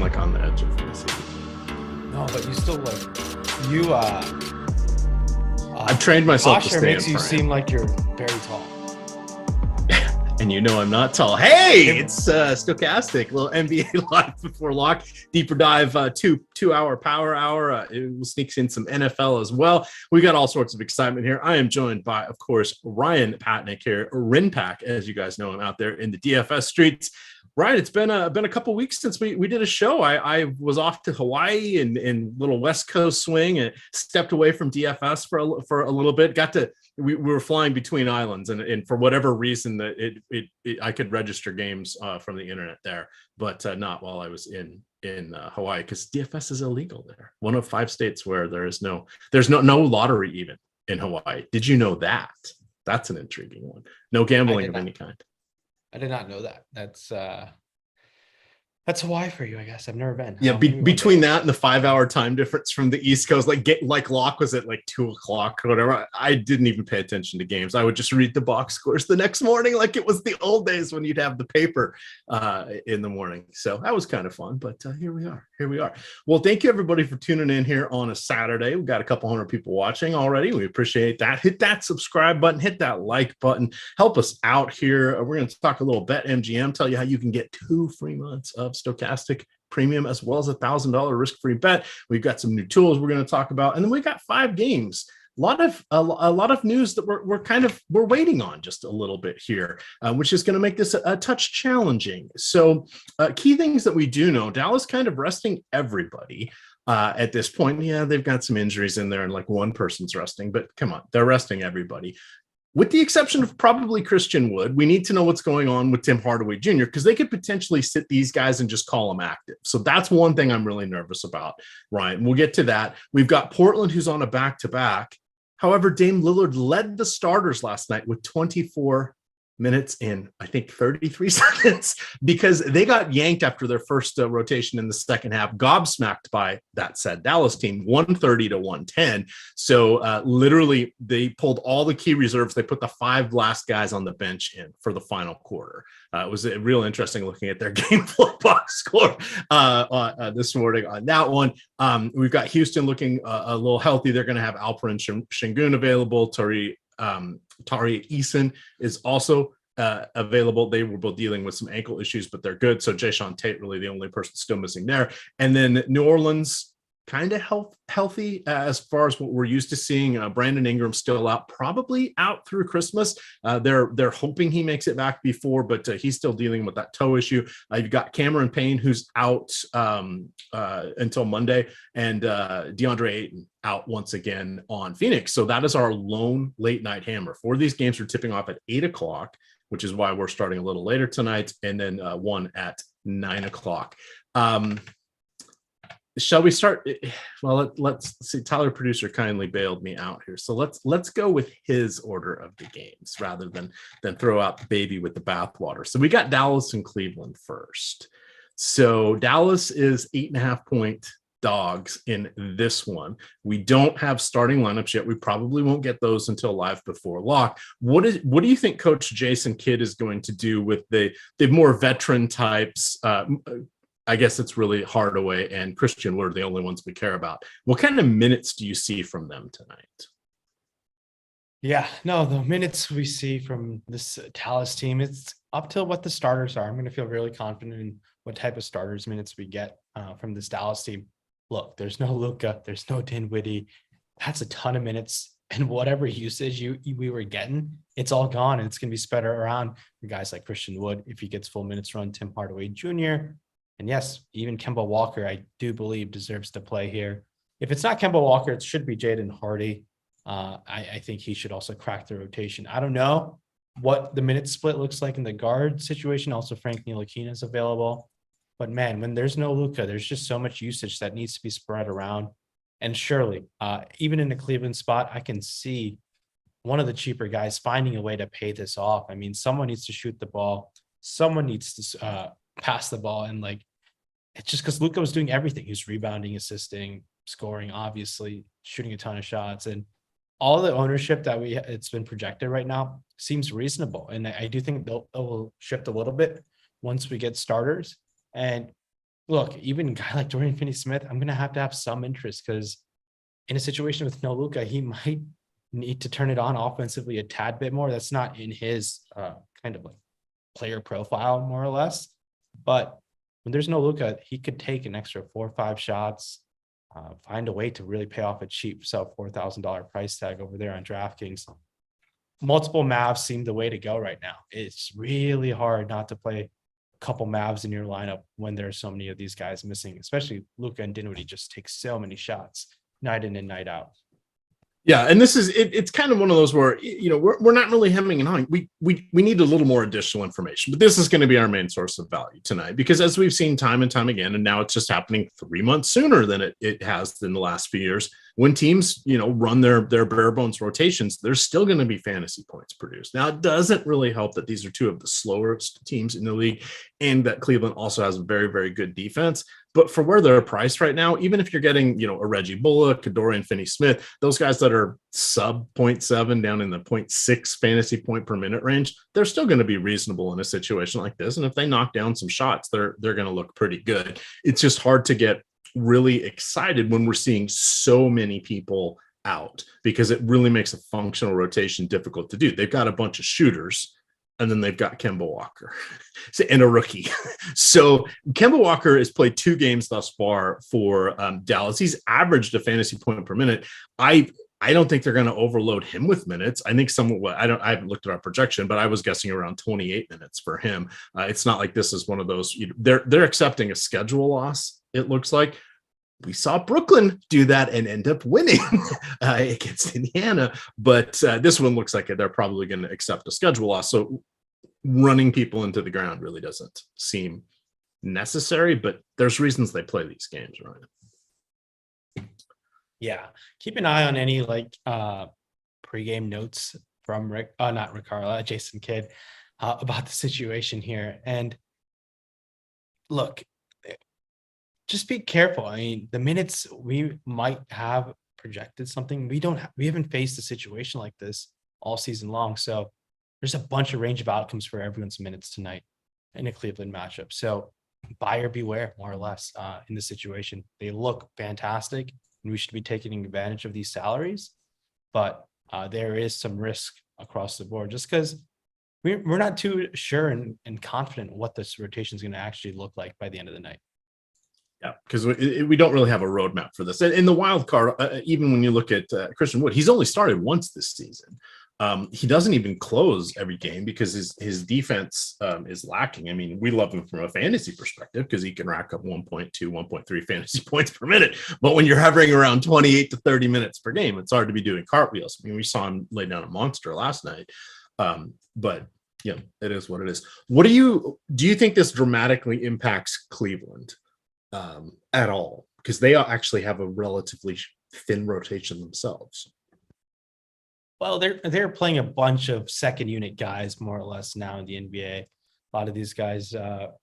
like on the edge of fantasy. No, but you still I've trained myself to stay makes in you frame. seem like you're very tall. And you know I'm not tall. Hey, it's Stokastic, little NBA live before lock, deeper dive, two-hour power hour. It sneaks in some NFL as well. We got all sorts of excitement here. I am joined by, of course, Rayen Patnaik here, or Rinpack, as you guys know him out there in the DFS streets. Ryan, it's been a couple weeks since we did a show. I was off to Hawaii and little West Coast swing and stepped away from DFS for a little bit. We were flying between islands, and for whatever reason that I could register games from the internet there, but not while I was in Hawaii, because DFS is illegal there. One of 5 states where there's no lottery even in Hawaii. Did you know that? That's an intriguing one. No gambling of any kind. I did not know that. That's Hawaii for you, I guess. I've never been. Yeah, between that and the 5-hour time difference from the East Coast, like lock was at like 2:00 or whatever. I didn't even pay attention to games. I would just read the box scores the next morning, like it was the old days when you'd have the paper in the morning. So that was kind of fun. But here we are. Well, thank you everybody for tuning in here on a Saturday. We've got a couple hundred people watching already. We appreciate that. Hit that subscribe button. Hit that like button. Help us out here. We're going to talk a little BetMGM. Tell you how you can get 2 free months of Stokastic Premium, as well as $1,000 risk-free bet. We've got some new tools we're going to talk about, and then we got 5 games. A lot of news that we're waiting on just a little bit here, which is going to make this a touch challenging. So key things that we do know: Dallas kind of resting everybody at this point. Yeah, they've got some injuries in there, and like one person's resting, but come on, they're resting everybody. With the exception of probably Christian Wood. We need to know what's going on with Tim Hardaway Jr., because they could potentially sit these guys and just call them active. So that's one thing I'm really nervous about, Ryan. We'll get to that. We've got Portland, who's on a back-to-back. However, Dame Lillard led the starters last night with 24 minutes in, I think, 33 seconds, because they got yanked after their first rotation in the second half, gobsmacked by that said Dallas team, 130 to 110. So literally, they pulled all the key reserves. They put the 5 last guys on the bench in for the final quarter. It was real interesting looking at their game flow box score this morning on that one. We've got Houston looking a little healthy. They're going to have Alperen Şengün available. Tari Eason is also available. They were both dealing with some ankle issues, but they're good. So Jayshawn Tate really the only person still missing there. And then New Orleans kind of healthy as far as what we're used to seeing. Brandon Ingram still out, probably out through Christmas. They're hoping he makes it back before, but he's still dealing with that toe issue. You've got Cameron Payne, who's out until Monday, and DeAndre Ayton out once again on Phoenix. So that is our lone late night hammer. 4 of these games are tipping off at 8:00, which is why we're starting a little later tonight, and then one at 9:00. Shall we start? Well, let's see. Tyler, producer, kindly bailed me out here. So let's go with his order of the games rather than throw out the baby with the bathwater. So we got Dallas and Cleveland first. So Dallas is 8.5-point dogs in this one. We don't have starting lineups yet. We probably won't get those until live before lock. What do you think Coach Jason Kidd is going to do with the more veteran types? I guess it's really Hardaway and Christian Wood are the only ones we care about. What kind of minutes do you see from them tonight? Yeah, no, the minutes we see from this Dallas team, it's up to what the starters are. I'm going to feel really confident in what type of starters minutes we get from this Dallas team. Look, there's no Luka, there's no Dinwiddie. That's a ton of minutes. And whatever usage we were getting, it's all gone. And it's going to be spread around for guys like Christian Wood, if he gets full minutes run, Tim Hardaway Jr., and yes, even Kemba Walker, I do believe deserves to play here. If it's not Kemba Walker, it should be Jaden Hardy. I think he should also crack the rotation. I don't know what the minute split looks like in the guard situation. Also, Frank Ntilikina is available. But man, when there's no Luka, there's just so much usage that needs to be spread around. And surely, even in the Cleveland spot, I can see one of the cheaper guys finding a way to pay this off. I mean, someone needs to shoot the ball. Someone needs to pass the ball, and it's just because Luka was doing everything. He was rebounding, assisting, scoring, obviously shooting a ton of shots, and all the ownership that it's been projected right now seems reasonable. And I do think they'll shift a little bit once we get starters. And look, even a guy like Dorian Finney-Smith, I'm going to have some interest, because in a situation with no Luka, he might need to turn it on offensively a tad bit more. That's not in his kind of player profile, more or less. But when there's no Luka, he could take an extra 4 or 5 shots, find a way to really pay off a cheap sub $4,000 price tag over there on DraftKings. Multiple Mavs seem the way to go right now. It's really hard not to play a couple Mavs in your lineup when there are so many of these guys missing, especially Luka and Dinwiddie just take so many shots night in and night out. Yeah, and this is it's kind of one of those where we're not really hemming and hawing. We need a little more additional information, but this is going to be our main source of value tonight because as we've seen time and time again, and now it's just happening 3 months sooner than it has in the last few years. When teams run their bare bones rotations, there's still going to be fantasy points produced. Now it doesn't really help that these are two of the slowest teams in the league, and that Cleveland also has a very, very good defense. But for where they're priced right now, even if you're getting, a Reggie Bullock, a Dorian Finney-Smith, those guys that are sub 0.7 down in the 0.6 fantasy point per minute range, they're still going to be reasonable in a situation like this. And if they knock down some shots, they're going to look pretty good. It's just hard to get really excited when we're seeing so many people out because it really makes a functional rotation difficult to do. They've got a bunch of shooters. And then they've got Kemba Walker and a rookie. So Kemba Walker has played 2 games thus far for Dallas. He's averaged a fantasy point per minute. I don't think they're going to overload him with minutes. I think I haven't looked at our projection, but I was guessing around 28 minutes for him. It's not like this is one of those, they're accepting a schedule loss. It looks like. We saw Brooklyn do that and end up winning against Indiana. But this one looks like they're probably going to accept a schedule loss. So running people into the ground really doesn't seem necessary, but there's reasons they play these games, right? Yeah. Keep an eye on any pregame notes from Jason Kidd about the situation here. And look, just be careful. I mean, the minutes we might have projected something, we haven't faced a situation like this all season long. So there's a bunch of range of outcomes for everyone's minutes tonight in a Cleveland matchup. So buyer beware, more or less, in this situation. They look fantastic, and we should be taking advantage of these salaries. But there is some risk across the board just because we're not too sure and confident what this rotation is going to actually look like by the end of the night. Yeah, because we don't really have a roadmap for this. In the wild card, even when you look at Christian Wood, he's only started once this season. He doesn't even close every game because his defense is lacking. I mean, we love him from a fantasy perspective because he can rack up 1.2, 1.3 fantasy points per minute. But when you're hovering around 28 to 30 minutes per game, it's hard to be doing cartwheels. I mean, we saw him lay down a monster last night. But it is what it is. What do you think this dramatically impacts Cleveland at all? Because they actually have a relatively thin rotation themselves. Well, they're playing a bunch of second unit guys more or less now in the NBA. A lot of these guys are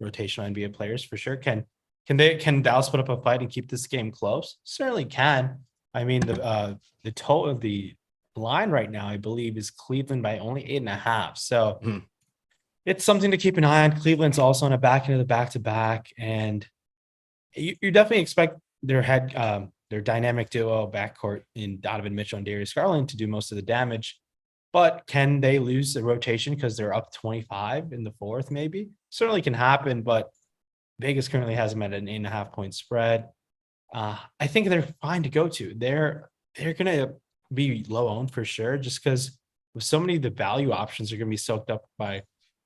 rotational NBA players for sure. Can Dallas put up a fight and keep this game close? Certainly can. I mean, the total of the line right now, I believe, is Cleveland by only 8.5. So it's something to keep an eye on. Cleveland's also on a back end of the back-to-back, and you definitely expect their dynamic duo backcourt in Donovan Mitchell and Darius Garland to do most of the damage. But can they lose the rotation because they're up 25 in the fourth? Maybe. Certainly can happen, but Vegas currently has them at an 8.5-point spread. I think they're fine to go to. They're going to be low owned for sure, just because with so many of the value options are going to be soaked up by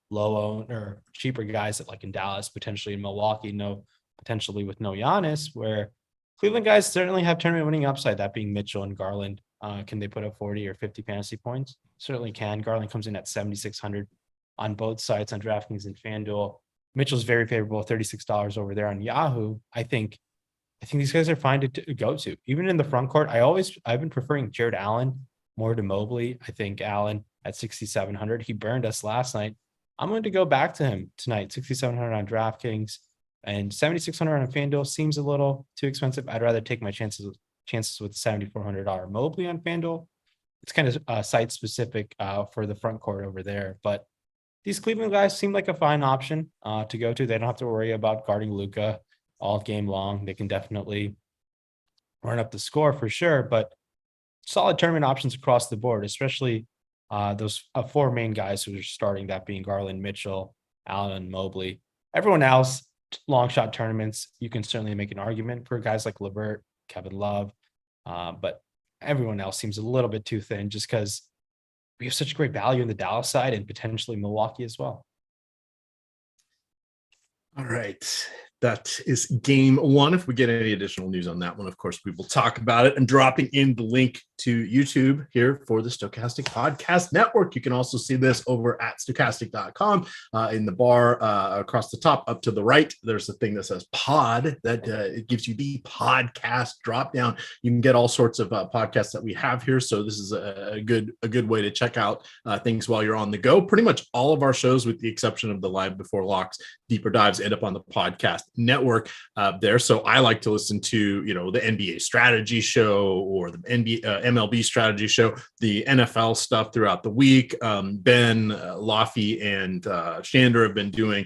low owned or cheaper guys that, like in Dallas, potentially in Milwaukee, potentially with no Giannis, where Cleveland guys certainly have tournament winning upside, that being Mitchell and Garland. Can they put up 40 or 50 fantasy points? Certainly can. Garland comes in at 7,600 on both sides on DraftKings and FanDuel. Mitchell's very favorable, $36 over there on Yahoo. I think these guys are fine to go to. Even in the front court, I've been preferring Jared Allen more to Mobley. I think Allen at 6,700. He burned us last night. I'm going to go back to him tonight, 6,700 on DraftKings. And 7,600 on FanDuel seems a little too expensive. I'd rather take my chances with $7,400 Mobley on FanDuel. It's kind of site specific for the front court over there. But these Cleveland guys seem like a fine option to go to. They don't have to worry about guarding Luka all game long. They can definitely run up the score for sure. But solid tournament options across the board, especially those four main guys who are starting, that being Garland, Mitchell, Allen, and Mobley. Everyone else, long shot tournaments, you can certainly make an argument for guys like LeVert, Kevin Love, but everyone else seems a little bit too thin just because we have such great value in the Dallas side and potentially Milwaukee as well. All right. That is game one. If we get any additional news on that one, of course, we will talk about it. I'm dropping in the link to YouTube here for the Stokastic Podcast Network. You can also see this over at stokastic.com in the bar across the top up to the right. There's a thing that says pod that it gives you the podcast drop down. You can get all sorts of podcasts that we have here. So this is a good way to check out things while you're on the go. Pretty much all of our shows, with the exception of the Live Before Locks deeper dives, end up on the podcast network there. So I like to listen to, the NBA strategy show or the MLB strategy show, the NFL stuff throughout the week. Ben, Laffy, and Shander have been doing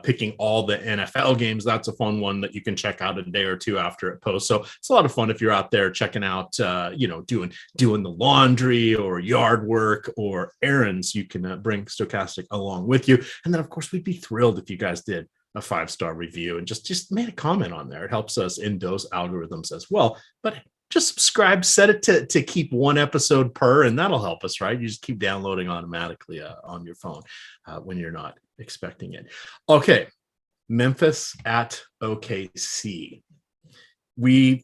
picking all the NFL games. That's a fun one that you can check out a day or two after it posts. So it's a lot of fun if you're out there checking out, doing the laundry or yard work or errands. You can bring Stokastic along with you. And then, of course, we'd be thrilled if you guys did a 5-star review and just made a comment on there. It helps us in those algorithms as well. But just subscribe, set it to keep one episode per, and that'll help us, right? You just keep downloading automatically on your phone when you're not expecting it. Okay, Memphis at OKC. We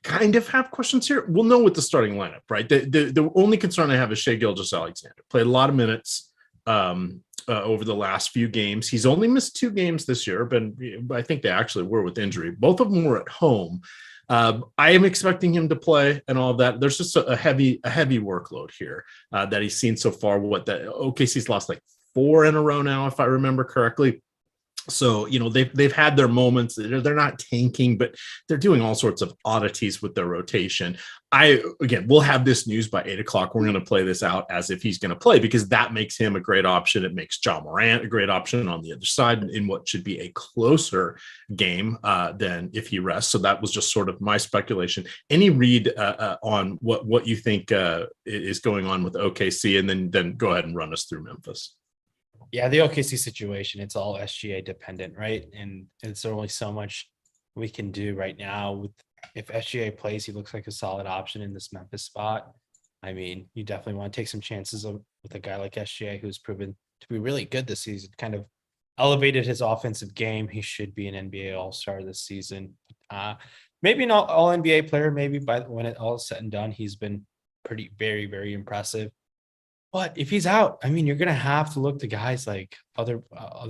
kind of have questions here. We'll know with the starting lineup, right? The only concern I have is Shai Gilgeous-Alexander. Played a lot of minutes over the last few games. He's only missed 2 games this year, but I think they actually were with injury. Both of them were at home. I am expecting him to play and all of that. There's just a heavy workload here that he's seen so far. OKC's lost like 4 in a row now, if I remember correctly. So, they've had their moments. They're not tanking, but they're doing all sorts of oddities with their rotation. We'll have this news by 8:00. We're going to play this out as if he's going to play, because that makes him a great option. It makes Ja Morant a great option on the other side in what should be a closer game than if he rests. So that was just sort of my speculation. Any read on what you think is going on with OKC, and then go ahead and run us through Memphis. Yeah, the OKC situation, it's all SGA dependent, right? And it's only so much we can do right now. If SGA plays, he looks like a solid option in this Memphis spot. I mean, you definitely want to take some chances with a guy like SGA, who's proven to be really good this season, kind of elevated his offensive game. He should be an NBA All-Star this season. Maybe not All-NBA player, maybe, but when it all is said and done, he's been very, very impressive. But if he's out, I mean, you're going to have to look to guys like other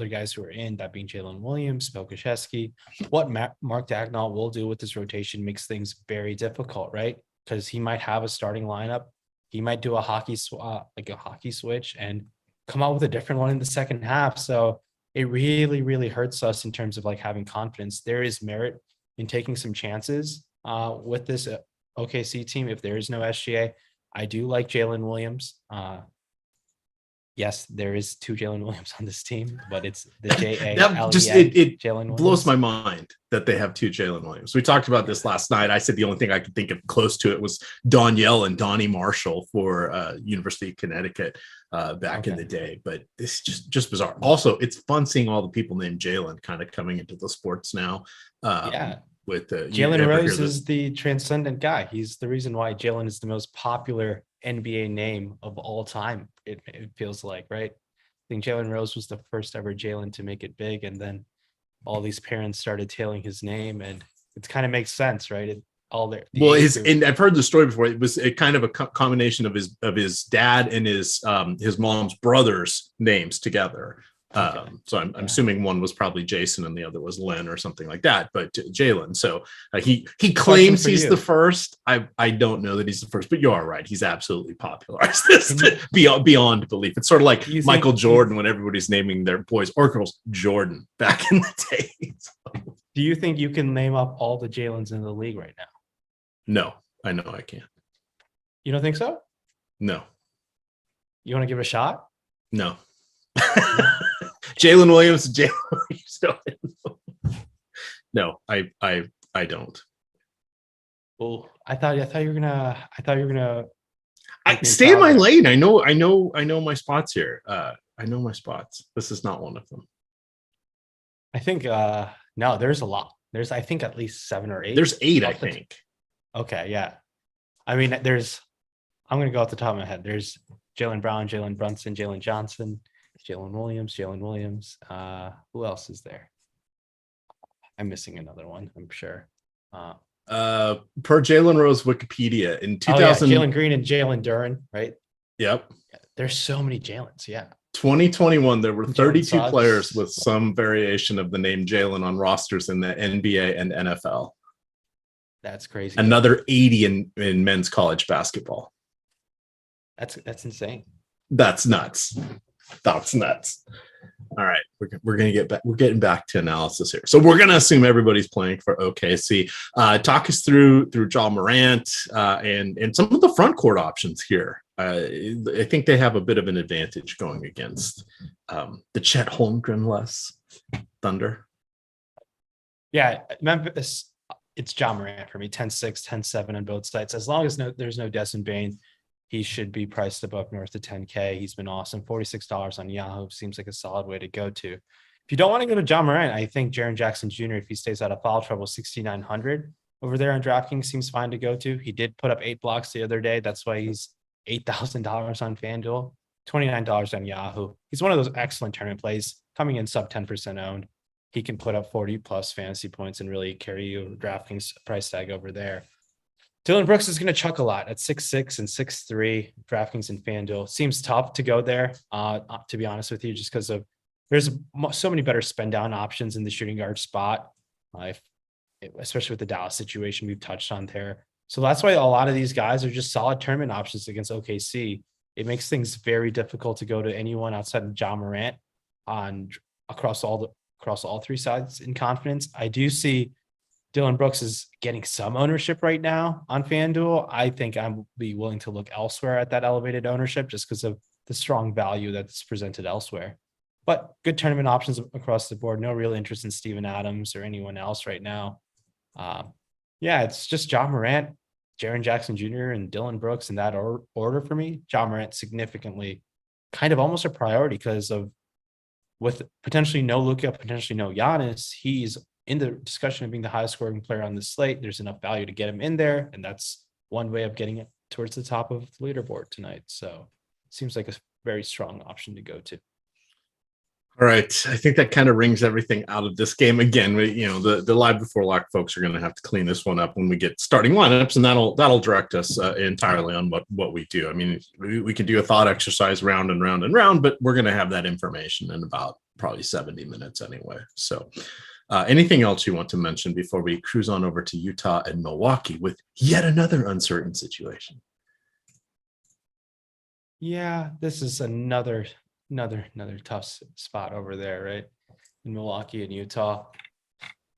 guys who are in, that being Jalen Williams, Stokastic. What Mark Dagnall will do with this rotation makes things very difficult, right? Because he might have a starting lineup. He might do a hockey switch and come out with a different one in the second half. So it really, really hurts us in terms of like having confidence. There is merit in taking some chances with this OKC team if there is no SGA. I do like Jalen Williams. Yes, there is 2 Jalen Williams on this team, but it's the it blows my mind that they have 2 Jalen Williams. We talked about this last night. I said the only thing I could think of close to it was Danielle and Donnie Marshall for University of Connecticut back in the day. But it's just bizarre. Also, it's fun seeing all the people named Jalen kind of coming into the sports now. With Jalen Rose is the transcendent guy. He's the reason why Jalen is the most popular NBA name of all time. It feels like, right? I think Jalen Rose was the first ever Jalen to make it big, and then all these parents started tailing his name, and it kind of makes sense, right? And I've heard the story before. It was a kind of a combination of his dad and his mom's brothers' names together. So I'm assuming one was probably Jason and the other was Len or something like that, but Jalen. So he claims he's the first. I don't know that he's the first, but you are right. He's absolutely popularized this beyond belief. It's sort of like Michael Jordan when everybody's naming their boys or girls Jordan back in the day. So. Do you think you can name up all the Jalens in the league right now? No, I know I can't. You don't think so? No. You want to give it a shot? No. Jalen Williams. No, I don't. Oh, I thought you were gonna. I stay in my lane. I know my spots here. I know my spots. This is not one of them. I think no, there's a lot. There's I think at least 7 or 8. There's 8, I think. Okay, yeah. I mean, I'm gonna go off the top of my head. There's Jaylen Brown, Jalen Brunson, Jalen Johnson, Jalen Williams. Who else is there? I'm missing another one, I'm sure. Per Jalen Rose Wikipedia in 2000, Jalen Green and Jalen Duren, right? Yep. There's so many Jalens, yeah. 2021, there were 32 Suggs. players with some variation of the name Jalen on rosters in the NBA and NFL. That's crazy. Another 80 in men's college basketball. That's insane. That's nuts. That's nuts. All right, we're gonna get back. We're getting back to analysis here. So we're gonna assume everybody's playing for OKC. Talk us through Ja Morant and some of the front court options here. I think they have a bit of an advantage going against the Chet Holmgren-less Thunder. Yeah, Memphis. It's Ja Morant for me. 10-6, 10-7 on both sides. As long as there's no Desmond Bane, he should be priced above north of 10K. He's been awesome. $46 on Yahoo seems like a solid way to go to. If you don't want to go to Ja Morant, I think Jaren Jackson Jr., if he stays out of foul trouble, 6,900 over there on DraftKings seems fine to go to. He did put up 8 blocks the other day. That's why he's $8,000 on FanDuel, $29 on Yahoo. He's one of those excellent tournament plays, coming in sub 10% owned. He can put up 40 plus fantasy points and really carry you DraftKings price tag over there. Dillon Brooks is going to chuck a lot at 6'6" and 6'3", DraftKings and FanDuel. Seems tough to go there, to be honest with you, just because of there's so many better spend down options in the shooting guard spot, especially with the Dallas situation we've touched on there. So that's why a lot of these guys are just solid tournament options against OKC. It makes things very difficult to go to anyone outside of Ja Morant across all 3 sides in confidence. I do see Dillon Brooks is getting some ownership right now on FanDuel. I think I'm be willing to look elsewhere at that elevated ownership just because of the strong value that's presented elsewhere. But good tournament options across the board. No real interest in Steven Adams or anyone else right now. It's just Ja Morant, Jaren Jackson Jr., and Dillon Brooks in that order for me. Ja Morant significantly kind of almost a priority because of with potentially no Luka, potentially no Giannis, he's in the discussion of being the highest scoring player on the slate. There's enough value to get him in there, and that's one way of getting it towards the top of the leaderboard tonight. So seems like a very strong option to go to. All right, I think that kind of rings everything out of this game. Again, the live before lock folks are going to have to clean this one up when we get starting lineups, and that'll direct us entirely on what we do. I mean, we can do a thought exercise round and round and round, but we're going to have that information in about probably 70 minutes anyway. So anything else you want to mention before we cruise on over to Utah and Milwaukee with yet another uncertain situation? Yeah, this is another tough spot over there, right? In Milwaukee and Utah.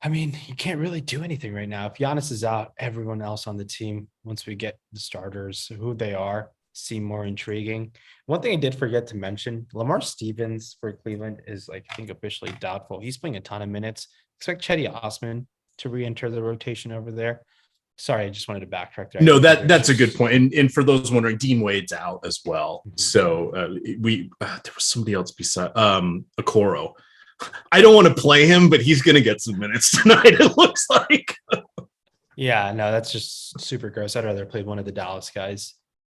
I mean, you can't really do anything right now. If Giannis is out, everyone else on the team, once we get the starters, who they are, seem more intriguing. One thing I did forget to mention, Lamar Stevens for Cleveland is I think officially doubtful. He's playing a ton of minutes. Expect Cedi Osman to re-enter the rotation over there. Sorry, I just wanted to backtrack there. No, that's a good point. And for those wondering, Dean Wade's out as well. Mm-hmm. So there was somebody else beside Okoro. I don't want to play him, but he's going to get some minutes tonight, it looks like. Yeah, no, that's just super gross. I'd rather play one of the Dallas guys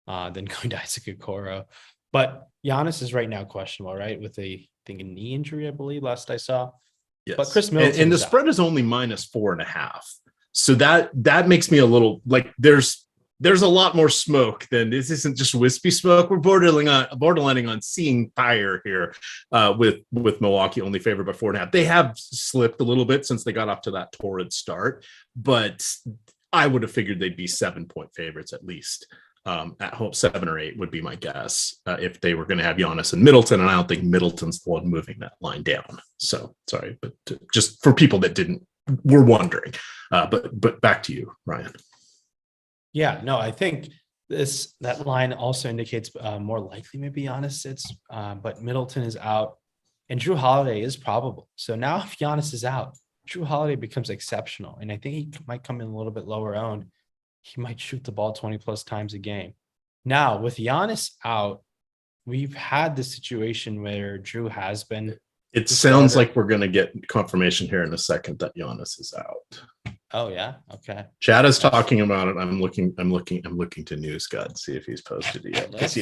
than going to Isaac Okoro. But Giannis is right now questionable, right? With a knee injury, I believe, last I saw. Yes. But Chris Middleton and the spread is only -4.5. So that makes me a little like there's a lot more smoke than this isn't just wispy smoke. We're borderlining on seeing fire here with Milwaukee only favored by 4.5. They have slipped a little bit since they got off to that torrid start, but I would have figured they'd be 7-point favorites at least. At home, 7 or 8 would be my guess if they were going to have Giannis and Middleton, and I don't think Middleton's the one moving that line down. So sorry, but just for people that were wondering. But back to you, Ryan. Yeah, no, I think that line also indicates more likely, maybe Giannis sits, but Middleton is out, and Drew Holiday is probable. So now if Giannis is out, Drew Holiday becomes exceptional, and I think he might come in a little bit lower owned. He might shoot the ball 20 plus times a game. Now, with Giannis out, we've had the situation where Drew has been. It sounds like we're going to get confirmation here in a second that Giannis is out. Oh yeah, okay. Chad is talking about it. I'm looking to News God see if he's posted it yet. Because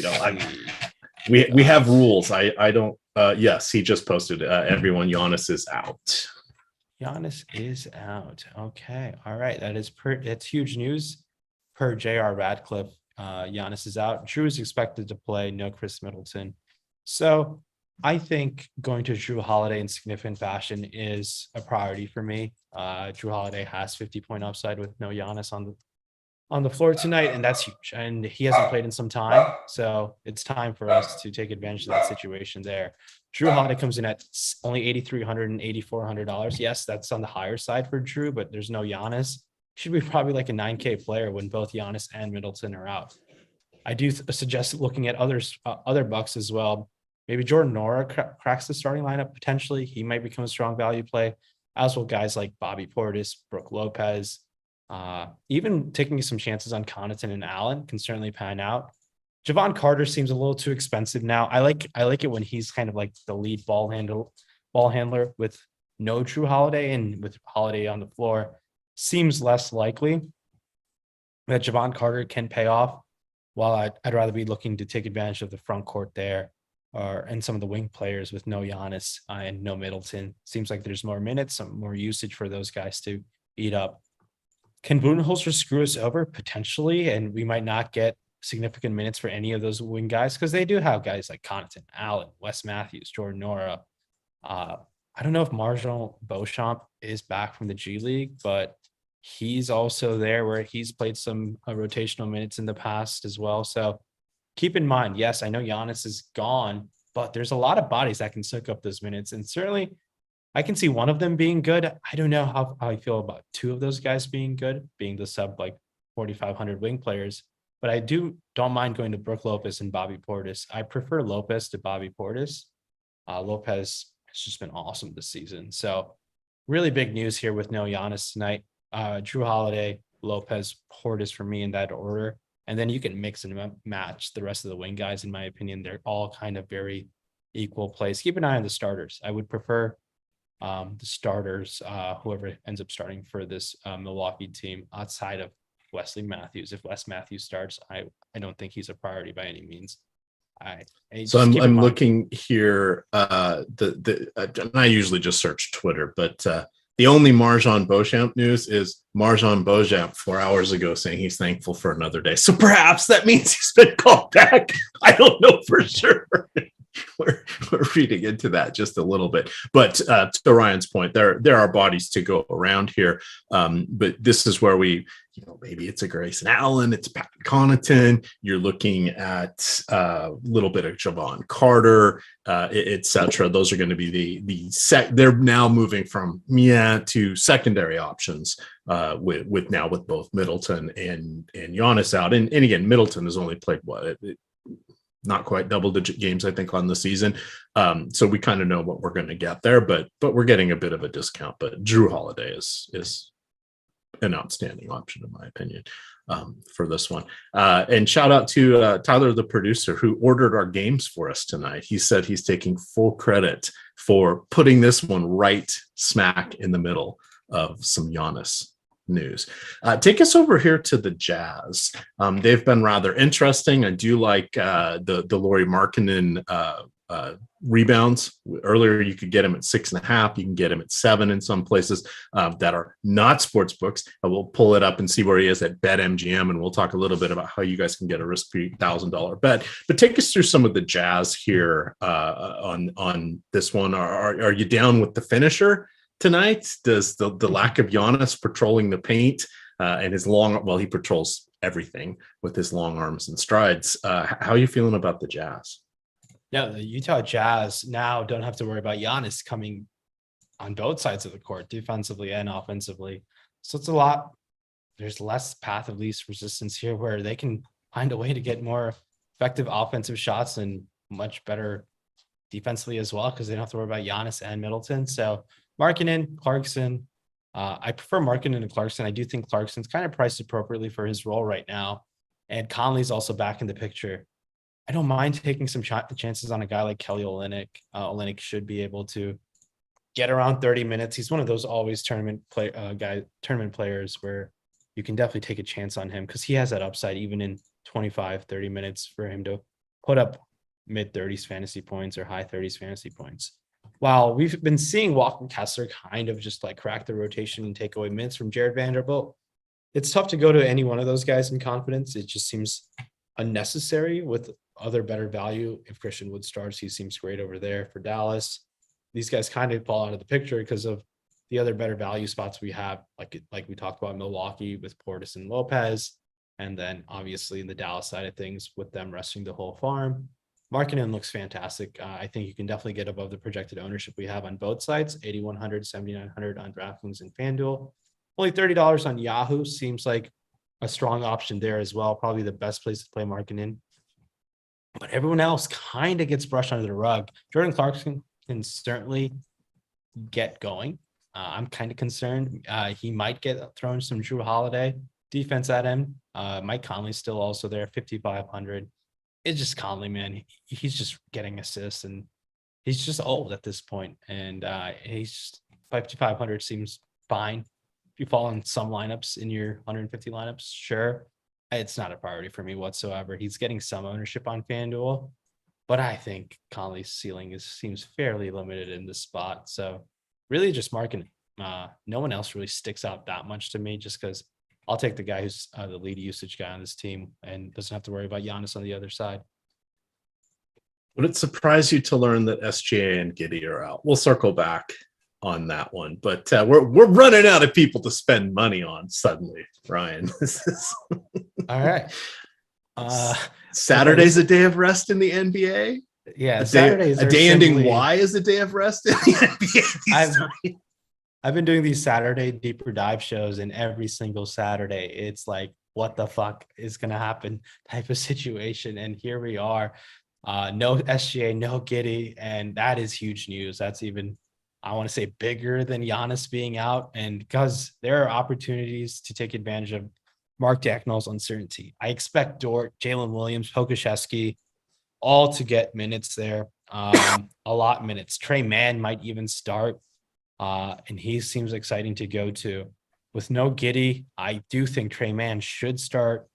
we have rules. I don't. Yes, he just posted. Everyone, Giannis is out. Giannis is out. Okay, all right. That's huge news. Per J.R. Radcliffe, Giannis is out. Drew is expected to play. No Chris Middleton. So I think going to Drew Holiday in significant fashion is a priority for me. Drew Holiday has 50-point upside with no Giannis on the floor tonight, and that's huge. And he hasn't played in some time, so it's time for us to take advantage of that situation there. Drew Holiday comes in at only $8,300 and $8,400. Yes, that's on the higher side for Drew, but there's no Giannis. Should be probably like a 9K player when both Giannis and Middleton are out. I do suggest looking at other Bucks as well. Maybe Jordan Nora cracks the starting lineup potentially. He might become a strong value play, as well guys like Bobby Portis, Brook Lopez. Even taking some chances on Connaughton and Allen can certainly pan out. Javon Carter seems a little too expensive now. I like it when he's kind of like the lead ball handler with no Drew Holiday, and with Holiday on the floor, seems less likely that Javon Carter can pay off. While I'd rather be looking to take advantage of the front court there, and some of the wing players with no Giannis and no Middleton. Seems like there's more minutes, some more usage for those guys to eat up. Can Budenholzer screw us over? Potentially, and we might not get significant minutes for any of those wing guys, because they do have guys like Connaughton, Allen, Wes Matthews, Jordan Nora. I don't know if Marjol Beauchamp is back from the G League, but he's also there where he's played some rotational minutes in the past as well. So keep in mind, yes, I know Giannis is gone, but there's a lot of bodies that can soak up those minutes. And certainly I can see one of them being good. I don't know how I feel about two of those guys being good, being the sub like 4,500 wing players. But I don't mind going to Brook Lopez and Bobby Portis. I prefer Lopez to Bobby Portis. Lopez has just been awesome this season. So really big news here with no Giannis tonight. Drew Holiday, Lopez, Portis for me in that order. And then you can mix and match the rest of the wing guys. In my opinion, they're all kind of very equal plays. Keep an eye on the starters. I would prefer the starters, whoever ends up starting for this Milwaukee team outside of Wesley Matthews. If Wes Matthews starts, I don't think he's a priority by any means. I'm looking here. And I usually just search Twitter, but the only Marjol Beauchamp news is Marjol Beauchamp 4 hours ago saying he's thankful for another day. So perhaps that means he's been called back. I don't know for sure. We're reading into that just a little bit, but to Ryan's point, there are bodies to go around here. But this is where maybe it's a Grayson Allen, it's Pat Connaughton. You're looking at a little bit of Javon Carter, etc. Those are going to be they're now moving from to secondary options with both Middleton and Giannis out. And again, Middleton has only played not quite double-digit games, I think, on the season. So we kind of know what we're going to get there, but we're getting a bit of a discount. But Drew Holiday is an outstanding option, in my opinion, for this one. And shout out to Tyler, the producer, who ordered our games for us tonight. He said he's taking full credit for putting this one right smack in the middle of some Giannis news. Take us over here to the Jazz. They've been rather interesting. I do like the Lauri Markkanen rebounds. Earlier you could get him at 6.5. You can get him at 7 in some places that are not sports books. I will pull it up and see where he is at BetMGM, and we'll talk a little bit about how you guys can get a risk-free $1,000 bet. But take us through some of the Jazz here on this one. Are you down with the finisher tonight? Does the lack of Giannis patrolling the paint and his he patrols everything with his long arms and strides. How are you feeling about the Jazz? Yeah, the Utah Jazz now don't have to worry about Giannis coming on both sides of the court, defensively and offensively. So it's there's less path of least resistance here, where they can find a way to get more effective offensive shots and much better defensively as well, because they don't have to worry about Giannis and Middleton. So Markkanen, Clarkson. I prefer Markkanen and Clarkson. I do think Clarkson's kind of priced appropriately for his role right now. And Conley's also back in the picture. I don't mind taking some chances on a guy like Kelly Olynyk. Olynyk should be able to get around 30 minutes. He's one of those always tournament players where you can definitely take a chance on him because he has that upside even in 25, 30 minutes for him to put up mid 30s fantasy points or high 30s fantasy points. While we've been seeing Walker Kessler kind of just like crack the rotation and take away minutes from Jared Vanderbilt, it's tough to go to any one of those guys in confidence. It just seems unnecessary with other better value. If Christian Wood starts, he seems great over there for Dallas. These guys kind of fall out of the picture because of the other better value spots we have, like we talked about Milwaukee with Portis and Lopez, and then obviously in the Dallas side of things with them resting the whole farm. Markkanen looks fantastic. I think you can definitely get above the projected ownership we have on both sides, 8,100, 7,900 on DraftKings and FanDuel. Only $30 on Yahoo seems like a strong option there as well. Probably the best place to play Markkanen. But everyone else kind of gets brushed under the rug. Jordan Clarkson can certainly get going. I'm kind of concerned. He might get thrown some Drew Holiday defense at him. Mike Conley's still also there, 5,500. It's just Conley, man. He's just getting assists and he's just old at this point. And he's just 5,500 seems fine. If you fall in some lineups in your 150 lineups, sure. It's not a priority for me whatsoever. He's getting some ownership on FanDuel, but I think Conley's ceiling seems fairly limited in this spot. So really just marking. No one else really sticks out that much to me just because I'll take the guy who's the lead usage guy on this team and doesn't have to worry about Giannis on the other side. Would it surprise you to learn that SGA and Giddey are out? We'll circle back on that one, but we're running out of people to spend money on suddenly, Ryan. This is all right. Saturday's a day of rest in the NBA. Yeah, Saturdays a day ending Y is a day of rest in the NBA. I've been doing these Saturday deeper dive shows, and every single Saturday, it's like, what the fuck is going to happen type of situation. And here we are. No SGA, no Giddey, and that is huge news. That's even, I want to say, bigger than Giannis being out. And because there are opportunities to take advantage of Mark Dagnall's uncertainty. I expect Dort, Jalen Williams, Pokusevski, all to get minutes there. A lot of minutes. Trey Mann might even start. And he seems exciting to go to. With no Giddey, I do think Trey Mann should start.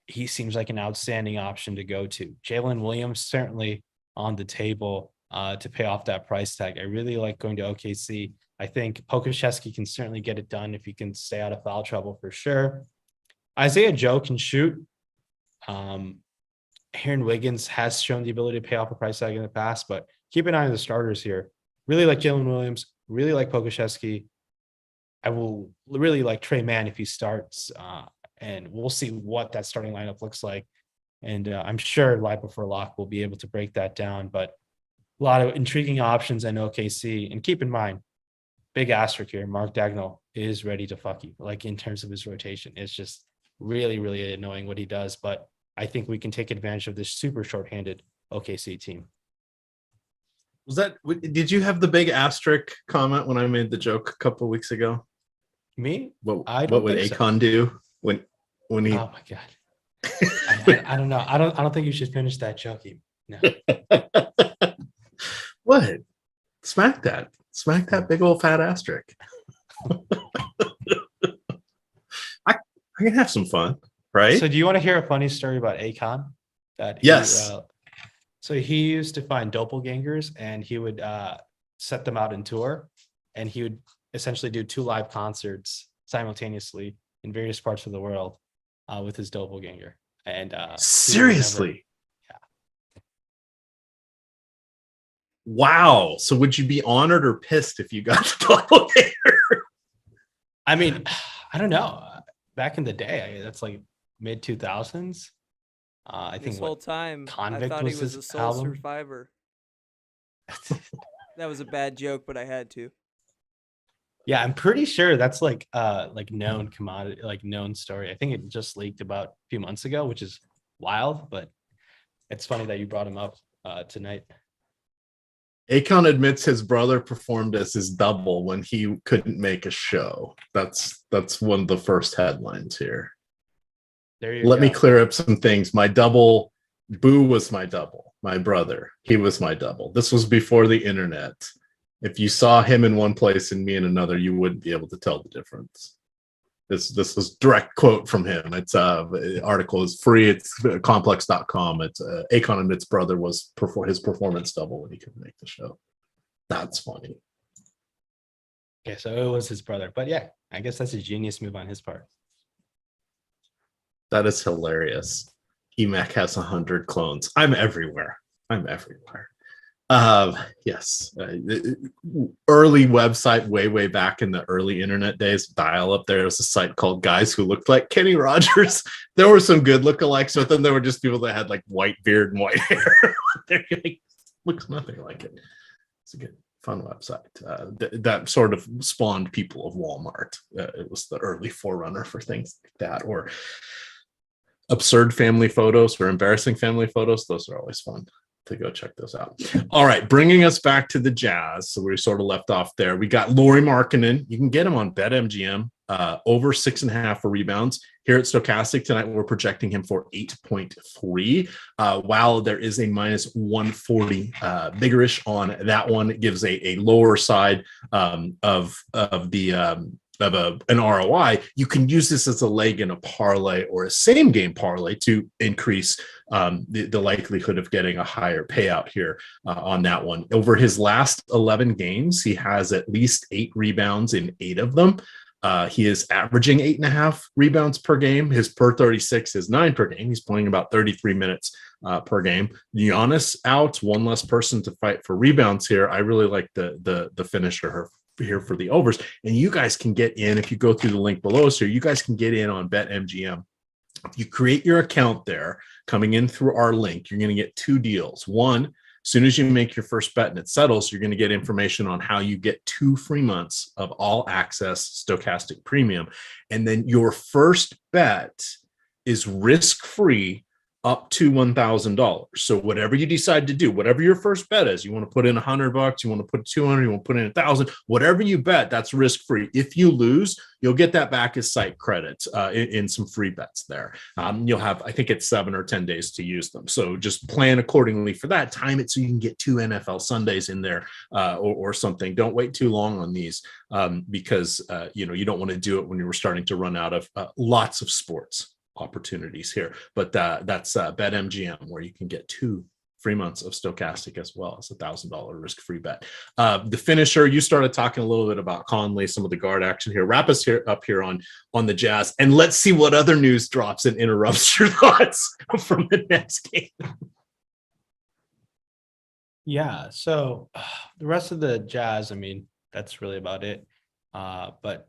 He seems like an outstanding option to go to. Jalen Williams certainly on the table to pay off that price tag. I really like going to OKC. I think Pokusevski can certainly get it done if he can stay out of foul trouble for sure. Isaiah Joe can shoot. Aaron Wiggins has shown the ability to pay off a price tag in the past, but keep an eye on the starters here. Really like Jalen Williams. Really like Pokusevski. I will really like Trey Mann if he starts, and we'll see what that starting lineup looks like. And I'm sure Live Before Lock will be able to break that down, but a lot of intriguing options in OKC. And keep in mind, big asterisk here, Mark Dagnall is ready to fuck you, like in terms of his rotation. It's just really, really annoying what he does, but I think we can take advantage of this super shorthanded OKC team. Did you have the big asterisk comment when I made the joke a couple of weeks ago? Me? What would Akon do when he? Oh my god! I don't know. I don't think you should finish that joke. No. What? Smack that big old fat asterisk. I can have some fun, right? So, do you want to hear a funny story about Akon? Yes. So he used to find doppelgangers and he would set them out in tour, and he would essentially do 2 live concerts simultaneously in various parts of the world with his doppelganger. And seriously, yeah. Wow. So would you be honored or pissed if you got the doppelganger? I mean, I don't know. Back in the day, that's like mid 2000s. I think this whole time Convict I thought was he was his a soul album. survivor. That was a bad joke, but I had to. Yeah, I'm pretty sure that's like known commodity, like known story. I think it just leaked about a few months ago, which is wild, but it's funny that you brought him up tonight. Akon admits his brother performed as his double when he couldn't make a show. That's one of the first headlines here. There you Let go. me clear up some things. My double, Boo was my double. My brother, he was my double. This was before the internet. If you saw him in one place and me in another, you wouldn't be able to tell the difference. This was direct quote from him. It's article is free. It's complex.com. It's Akon and its brother was his performance double when he couldn't make the show. That's funny. Okay, so it was his brother. But yeah, I guess that's a genius move on his part. That is hilarious. EMac has 100 clones. I'm everywhere. Yes. Early website way back in the early internet days, dial up, there was a site called Guys Who Looked Like Kenny Rogers. There were some good lookalikes, but then there were just people that had like white beard and white hair. Looks nothing like it. It's a good, fun website. That sort of spawned people of Walmart. It was the early forerunner for things like that, or absurd family photos or embarrassing family photos. Those are always fun to go check those out. All right, bringing us back to the Jazz. So we sort of left off there. We got Lauri Markkanen. You can get him on BetMGM, over 6.5 for rebounds. Here at Stokastic tonight, we're projecting him for 8.3. While there is a minus 140 bigger-ish on that one, it gives a lower side of an ROI. You can use this as a leg in a parlay or a same game parlay to increase the likelihood of getting a higher payout here on that one. Over his last 11 games, he has at least 8 rebounds in 8 of them. He is averaging 8.5 rebounds per game. His per 36 is 9 per game. He's playing about 33 minutes per game. Giannis out, one less person to fight for rebounds here. I really like the finisher here for the overs. And you guys can get in, if you go through the link below, so you guys can get in on BetMGM. If you create your account there, coming in through our link, you're going to get 2 deals. One, as soon as you make your first bet and it settles, you're going to get information on how you get 2 free months of all access Stokastic Premium. And then your first bet is risk-free up to $1,000. So whatever you decide to do, whatever your first bet is, you want to put in $100, you want to put 200, you want to put in 1,000, whatever you bet, that's risk-free. If you lose, you'll get that back as site credits in some free bets there. You'll have, I think it's 7 or 10 days to use them. So just plan accordingly for that. Time it so you can get 2 NFL Sundays in there or something. Don't wait too long on these because you don't want to do it when you were starting to run out of lots of sports opportunities here. But that's BetMGM, where you can get 2 free months of Stokastic as well as $1,000 risk-free bet. The finisher, you started talking a little bit about Conley, some of the guard action here. Wrap us up here on the Jazz, and let's see what other news drops and interrupts your thoughts from the next game. Yeah, so the rest of the Jazz, I mean, that's really about it. But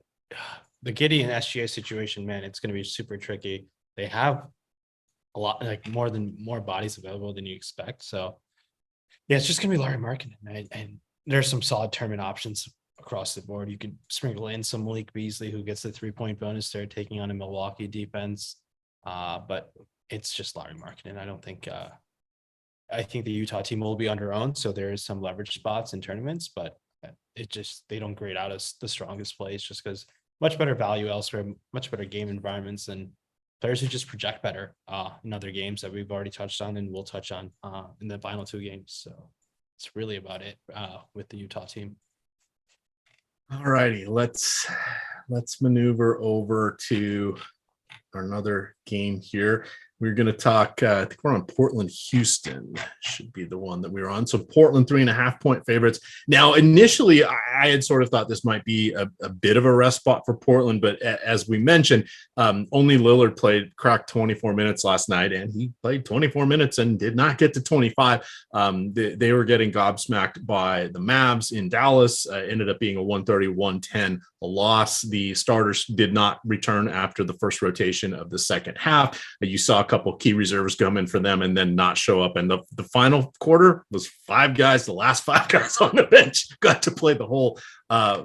the Giddey and SGA situation, man, it's going to be super tricky. They have a lot, like more bodies available than you expect. So yeah, it's just going to be Lauri Markkanen, and there's some solid tournament options across the board. You could sprinkle in some Malik Beasley, who gets the 3-point bonus there, taking on a Milwaukee defense. But it's just Lauri Markkanen. I think the Utah team will be under owned, so there is some leverage spots in tournaments, but they don't grade out as the strongest plays just because much better value elsewhere, much better game environments, and players who just project better in other games that we've already touched on and we'll touch on in the final 2 games. So it's really about it with the Utah team. All righty, let's maneuver over to another game here. We're going to talk, I think we're on Portland, Houston should be the one that we were on. So Portland 3.5-point favorites. Now, initially, I had sort of thought this might be a bit of a rest spot for Portland, but as we mentioned, only Lillard cracked 24 minutes last night, and he played 24 minutes and did not get to 25. They were getting gobsmacked by the Mavs in Dallas. Ended up being a 130-110 loss. The starters did not return after the first rotation of the second half. You saw a couple key reserves come in for them and then not show up. And the final quarter was 5 guys. The last 5 guys on the bench got to play the whole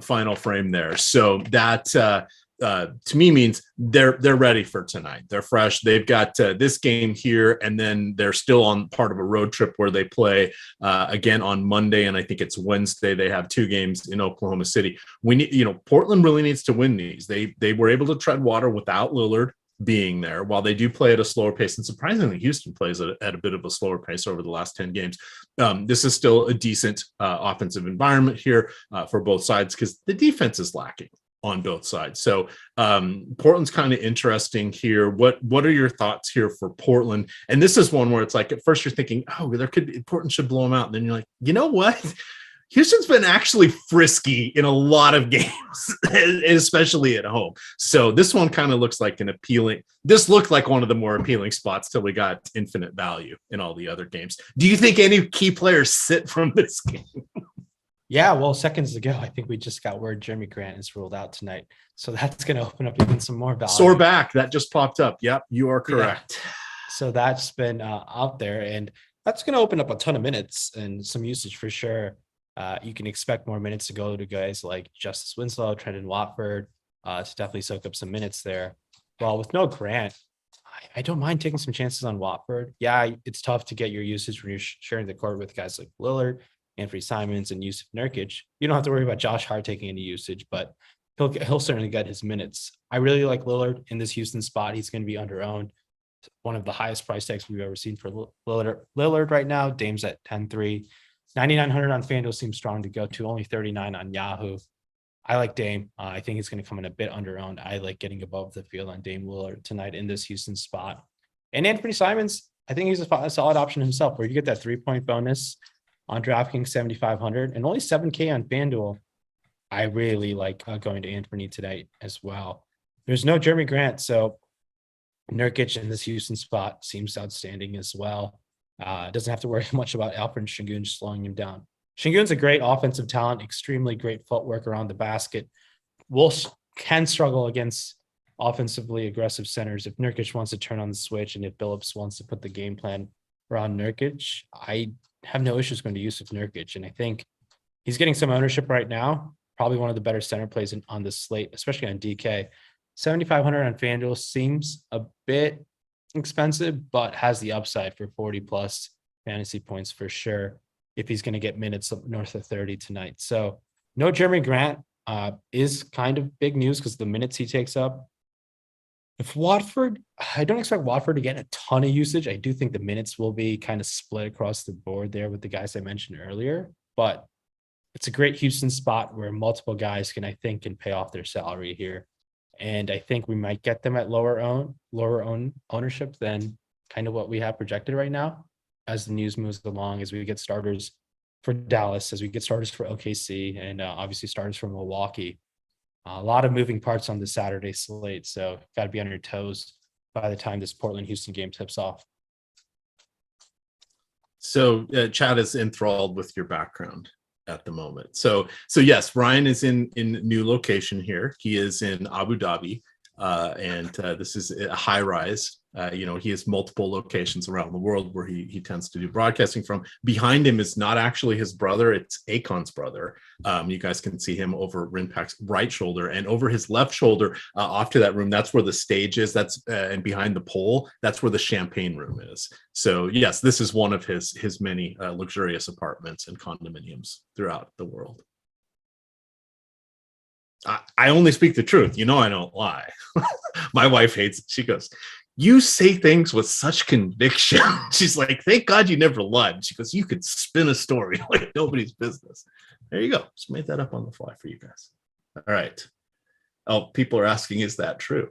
final frame there. So that to me means they're ready for tonight. They're fresh. They've got this game here, and then they're still on part of a road trip where they play again on Monday, and I think it's Wednesday. They have 2 games in Oklahoma City. We need, Portland really needs to win these. They were able to tread water without Lillard being there. While they do play at a slower pace, and surprisingly, Houston plays at a bit of a slower pace over the last 10 games. This is still a decent offensive environment here for both sides because the defense is lacking on both sides. So Portland's kind of interesting here. What are your thoughts here for Portland? And this is one where it's like, at first you're thinking, oh, Portland should blow them out. And then you're like, you know what? Houston's been actually frisky in a lot of games, especially at home. So this one kind of looks like this looked like one of the more appealing spots till we got infinite value in all the other games. Do you think any key players sit from this game? Yeah, well, seconds ago, I think we just got word Jeremy Grant is ruled out tonight. So that's going to open up even some more value. Sore back, that just popped up. Yep, you are correct. Yeah. So that's been out there, and that's going to open up a ton of minutes and some usage for sure. You can expect more minutes to go to guys like Justice Winslow, Trendon Watford, to definitely soak up some minutes there. Well, with no Grant, I don't mind taking some chances on Watford. Yeah, it's tough to get your usage when you're sharing the court with guys like Lillard, Anthony Simons, and Yusuf Nurkic. You don't have to worry about Josh Hart taking any usage, but he'll certainly get his minutes. I really like Lillard in this Houston spot. He's going to be under-owned. One of the highest price tags we've ever seen for Lillard right now. Dame's at 10-3. 9,900 on FanDuel seems strong to go to, only 39 on Yahoo. I like Dame. I think he's going to come in a bit under-owned. I like getting above the field on Dame Lillard tonight in this Houston spot. And Anthony Simons, I think he's a solid option himself, where you get that 3-point bonus on DraftKings 7,500 and only 7K on FanDuel. I really like going to Anthony tonight as well. There's no Jeremy Grant, so Nurkic in this Houston spot seems outstanding as well. Doesn't have to worry much about Alfred Şengün slowing him down. Şengün's a great offensive talent, extremely great footwork around the basket. Can struggle against offensively aggressive centers if Nurkic wants to turn on the switch and if Billups wants to put the game plan around Nurkic. I have no issues going to Yusuf Nurkic, and I think he's getting some ownership right now. Probably one of the better center plays on this slate, especially on DK. 7,500 on FanDuel seems a bit expensive, but has the upside for 40 plus fantasy points for sure if he's going to get minutes north of 30 tonight. So no Jeremy Grant is kind of big news because the minutes he takes up. If Watford, I don't expect Watford to get a ton of usage. I do think the minutes will be kind of split across the board there with the guys I mentioned earlier, but it's a great Houston spot where multiple guys can pay off their salary here. And I think we might get them at lower ownership than kind of what we have projected right now as the news moves along, as we get starters for Dallas, as we get starters for OKC, and obviously starters for Milwaukee. A lot of moving parts on the Saturday slate, so got to be on your toes by the time this Portland-Houston game tips off. So Chad is enthralled with your background at the moment. So yes, Ryan is in new location here. He is in Abu Dhabi, and this is a high rise. He has multiple locations around the world where he tends to do broadcasting from. Behind him is not actually his brother; it's Akon's brother. You guys can see him over Rinpak's right shoulder, and over his left shoulder, off to that room. That's where the stage is. And behind the pole, that's where the champagne room is. So yes, this is one of his many luxurious apartments and condominiums throughout the world. I only speak the truth. I don't lie. My wife hates it. She goes, "You say things with such conviction." She's like, "Thank God you never lied." She goes, "You could spin a story like nobody's business." There you go. Just made that up on the fly for you guys. All right. Oh, people are asking, is that true?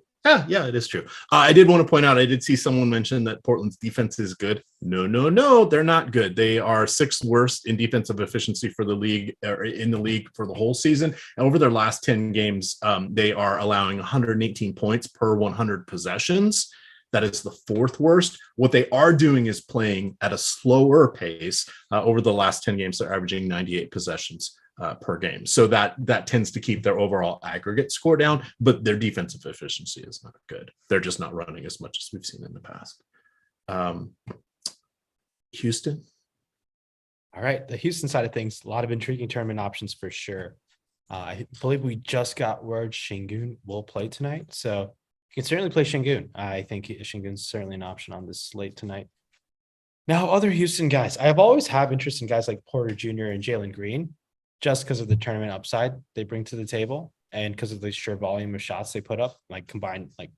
Yeah, it is true. I did want to point out, I did see someone mention that Portland's defense is good. No, they're not good. They are sixth worst in defensive efficiency for the league, or in the league for the whole season. And over their last 10 games, they are allowing 118 points per 100 possessions. That is the fourth worst. What they are doing is playing at a slower pace. Over the last 10 games, they're averaging 98 possessions per game. So that tends to keep their overall aggregate score down, but their defensive efficiency is not good. They're just not running as much as we've seen in the past. Houston. All right. The Houston side of things, a lot of intriguing tournament options for sure. I believe we just got word Şengün will play tonight. So you can certainly play Şengün. I think Şengün's certainly an option on this slate tonight. Now, other Houston guys. I have always had interest in guys like Porter Jr. and Jalen Green, just because of the tournament upside they bring to the table and because of the sheer volume of shots they put up, like combined, like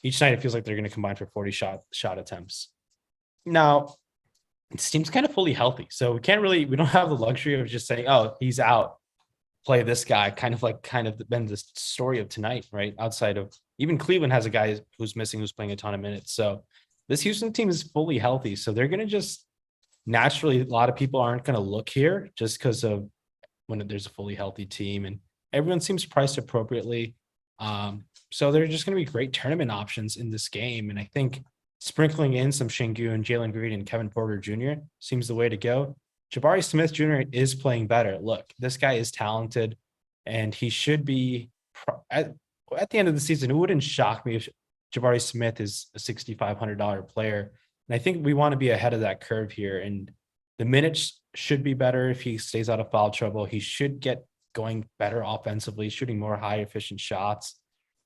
each night it feels like they're going to combine for 40 shot attempts. Now, this team's kind of fully healthy, so we don't have the luxury of just saying, oh, he's out, play this guy, kind of been the story of tonight, right? Outside of even Cleveland has a guy who's missing, who's playing a ton of minutes. So this Houston team is fully healthy. So they're going to just naturally, a lot of people aren't going to look here just because of when there's a fully healthy team, and everyone seems priced appropriately. So they're just going to be great tournament options in this game. And I think sprinkling in some Şengün, Jalen Green, and Kevin Porter Jr. seems the way to go. Jabari Smith Jr. is playing better. Look, this guy is talented, and he should be at the end of the season. It wouldn't shock me if Jabari Smith is a $6,500 player. And I think we want to be ahead of that curve here. And the minutes should be better if he stays out of foul trouble. He should get going better offensively, shooting more high efficient shots.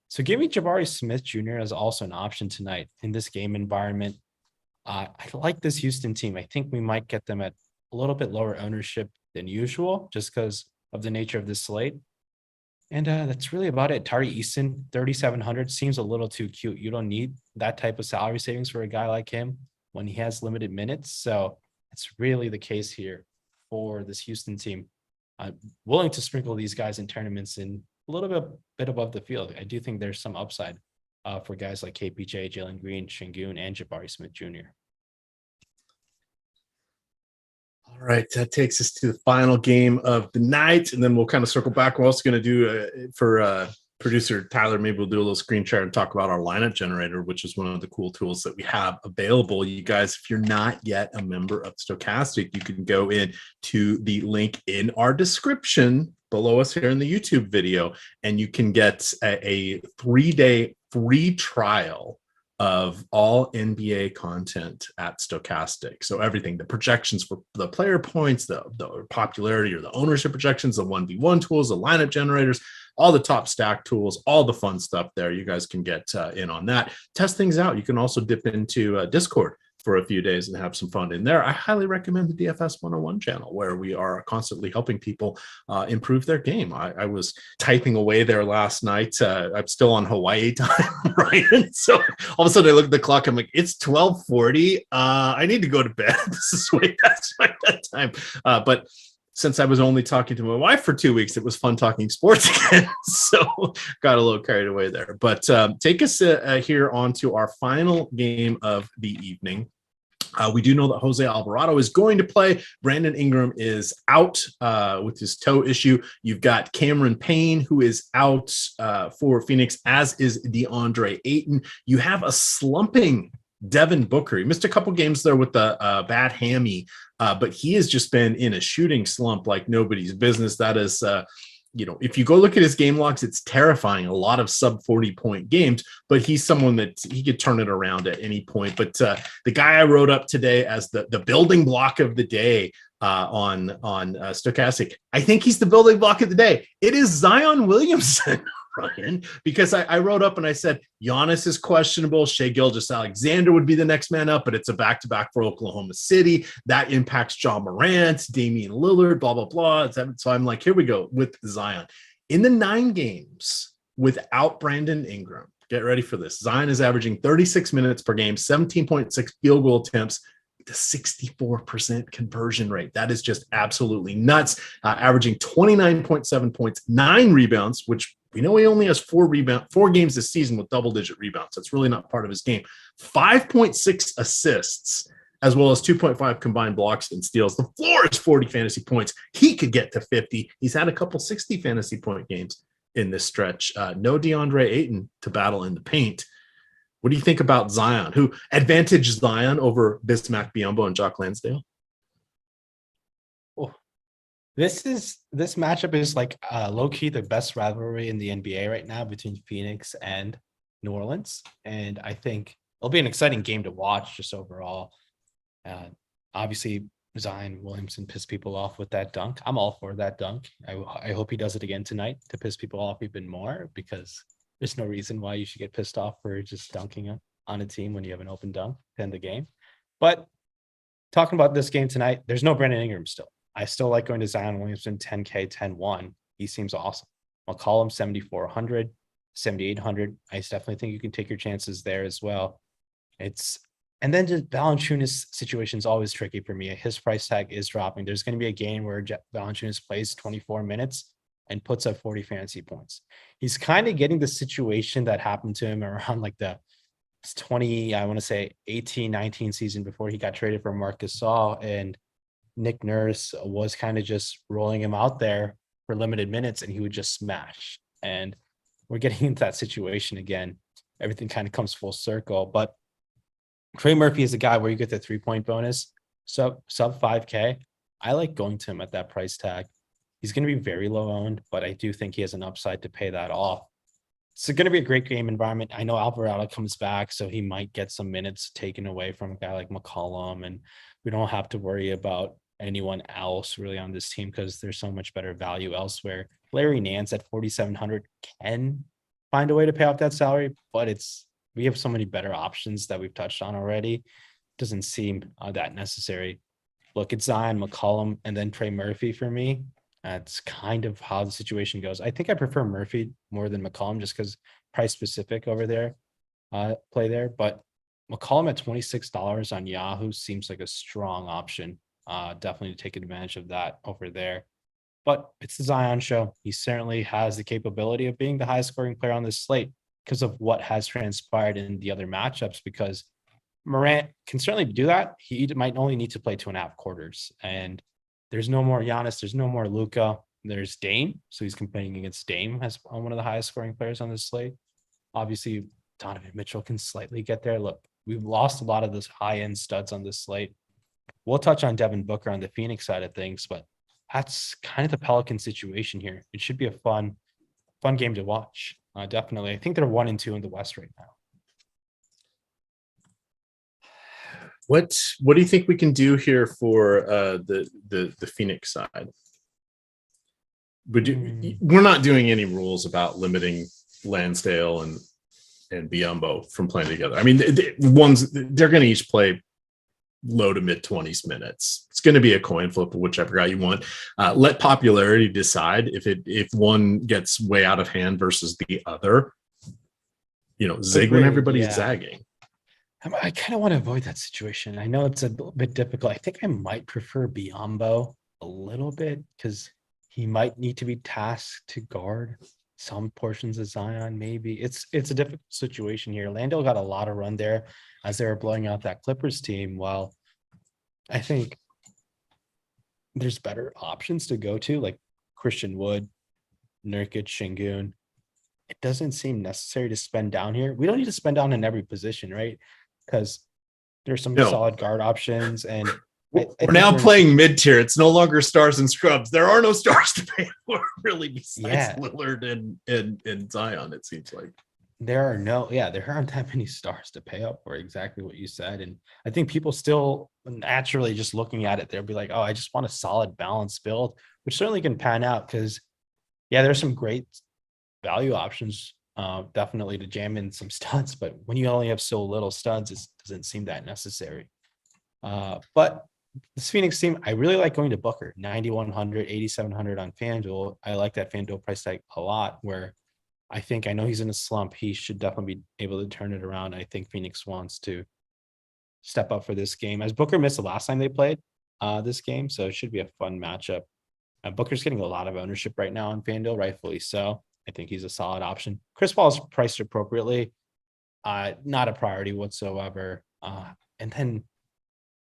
So give me Jabari Smith Jr. as also an option tonight in this game environment. I like this Houston team. I think we might get them at a little bit lower ownership than usual just because of the nature of this slate. And that's really about it. Tari Eason, 3,700 seems a little too cute. You don't need that type of salary savings for a guy like him when he has limited minutes. So it's really the case here for this Houston team. I'm willing to sprinkle these guys in tournaments in a little bit above the field. I do think there's some upside for guys like KPJ, Jalen Green, Şengün, and Jabari Smith Jr. All right, that takes us to the final game of the night, and then we'll kind of circle back. We're also going to do for producer Tyler, maybe we'll do a little screen share and talk about our lineup generator, which is one of the cool tools that we have available. You guys, if you're not yet a member of Stokastic, you can go in to the link in our description below us here in the YouTube video, and you can get a 3-day free trial of all NBA content at Stokastic. So everything, the projections for the player points, the popularity or the ownership projections, the 1v1 tools, the lineup generators, all the top stack tools, all the fun stuff there. You guys can get in on that. Test things out. You can also dip into Discord for a few days and have some fun in there. I highly recommend the DFS 101 channel, where we are constantly helping people improve their game. I was typing away there last night. I'm still on Hawaii time, right? And so all of a sudden I look at the clock. I'm like, it's 12:40. I need to go to bed. This is way past my bedtime. But since I was only talking to my wife for 2 weeks, it was fun talking sports again. So got a little carried away there. But take us here on to our final game of the evening. We do know that Jose Alvarado is going to play. Brandon Ingram is out with his toe issue. You've got Cameron Payne, who is out for Phoenix, as is DeAndre Ayton. You have a slumping Devin Booker. He missed a couple games there with the bad hammy, but he has just been in a shooting slump like nobody's business. That is, if you go look at his game logs, it's terrifying. A lot of sub 40-point games, but he's someone that he could turn it around at any point. But the guy I wrote up today as the building block of the day on Stokastic, I think he's the building block of the day. It is Zion Williamson. Ryan, because I wrote up and I said Giannis is questionable. Shai Gilgeous-Alexander would be the next man up, but it's a back-to-back for Oklahoma City. That impacts John Morant, Damian Lillard, blah, blah, blah. So I'm like, here we go with Zion. In the 9 games without Brandon Ingram, get ready for this. Zion is averaging 36 minutes per game, 17.6 field goal attempts, the 64% conversion rate. That is just absolutely nuts. Averaging 29.7 points, 9 rebounds, which we know he only has 4 games this season with double-digit rebounds. That's really not part of his game. 5.6 assists, as well as 2.5 combined blocks and steals. The floor is 40 fantasy points. He could get to 50. He's had a couple 60 fantasy point games in this stretch. No DeAndre Ayton to battle in the paint. What do you think about Zion? Who advantaged Zion over Bismack Biyombo and Jock Lansdale? Oh, this matchup is like low-key the best rivalry in the NBA right now between Phoenix and New Orleans. And I think it'll be an exciting game to watch just overall. Obviously, Zion Williamson pissed people off with that dunk. I'm all for that dunk. I hope he does it again tonight to piss people off even more, because there's no reason why you should get pissed off for just dunking on a team when you have an open dunk to end the game. But talking about this game tonight, there's no Brandon Ingram still. I still like going to Zion Williamson 10K, 10-1. He seems awesome. I'll call him 7,400. 7,800. I definitely think you can take your chances there as well. And then just Valanciunas situation is always tricky for me. His price tag is dropping. There's going to be a game where Valanciunas plays 24 minutes and puts up 40 fantasy points. He's kind of getting the situation that happened to him around like the 20, I want to say 18, 19 season before he got traded for Marc Gasol, and Nick Nurse was kind of just rolling him out there for limited minutes and he would just smash. And we're getting into that situation again. Everything kind of comes full circle, but Trey Murphy is a guy where you get the 3-point bonus, sub 5K. I like going to him at that price tag. He's going to be very low owned, but I do think he has an upside to pay that off. It's going to be a great game environment. I know Alvarado comes back, so he might get some minutes taken away from a guy like McCollum, and we don't have to worry about anyone else really on this team because there's so much better value elsewhere. Larry Nance at 4,700 can find a way to pay off that salary, but we have so many better options that we've touched on already. Doesn't seem that necessary. Look, it's Zion, McCollum, and then Trey Murphy for me. That's kind of how the situation goes. I think I prefer Murphy more than McCollum just because price specific over there, play there. But McCollum at $26 on Yahoo seems like a strong option. Definitely to take advantage of that over there. But it's the Zion show. He certainly has the capability of being the highest scoring player on this slate because of what has transpired in the other matchups, because Morant can certainly do that. He might only need to play 2.5 quarters. And there's no more Giannis. There's no more Luka. There's Dame. So he's competing against Dame as one of the highest scoring players on this slate. Obviously, Donovan Mitchell can slightly get there. Look, we've lost a lot of those high-end studs on this slate. We'll touch on Devin Booker on the Phoenix side of things, but that's kind of the Pelican situation here. It should be a fun game to watch. Definitely. I think they're 1-2 in the West right now. What do you think we can do here for the Phoenix side? We're not doing any rules about limiting Lansdale and Biyombo from playing together. I mean, they're going to each play low to mid 20s minutes. It's going to be a coin flip of whichever guy you want. Let popularity decide if one gets way out of hand versus the other. Zig when everybody's zagging. I kind of want to avoid that situation. I know it's a bit difficult. I think I might prefer Biyombo a little bit because he might need to be tasked to guard some portions of Zion. Maybe it's a difficult situation here. Lando got a lot of run there as they were blowing out that Clippers team. While I think there's better options to go to, like Christian Wood, Nurkic, Şengün. It doesn't seem necessary to spend down here. We don't need to spend down in every position, right? Because there's some solid guard options, and we're now playing mid-tier. It's no longer stars and scrubs. There are no stars to pay for, really, besides Lillard and Zion, it seems like. There aren't that many stars to pay up for, exactly what you said. And I think people still naturally just looking at it, they'll be like, oh, I just want a solid balanced build, which certainly can pan out because, there's some great value options. Definitely to jam in some studs, but when you only have so little studs, it doesn't seem that necessary. But this Phoenix team, I really like going to Booker, 9,100, 8,700 on FanDuel. I like that FanDuel price tag a lot, where I know he's in a slump. He should definitely be able to turn it around. I think Phoenix wants to step up for this game, as Booker missed the last time they played this game, so it should be a fun matchup. Booker's getting a lot of ownership right now on FanDuel, rightfully so. I think he's a solid option. Chris Paul is priced appropriately, not a priority whatsoever. And then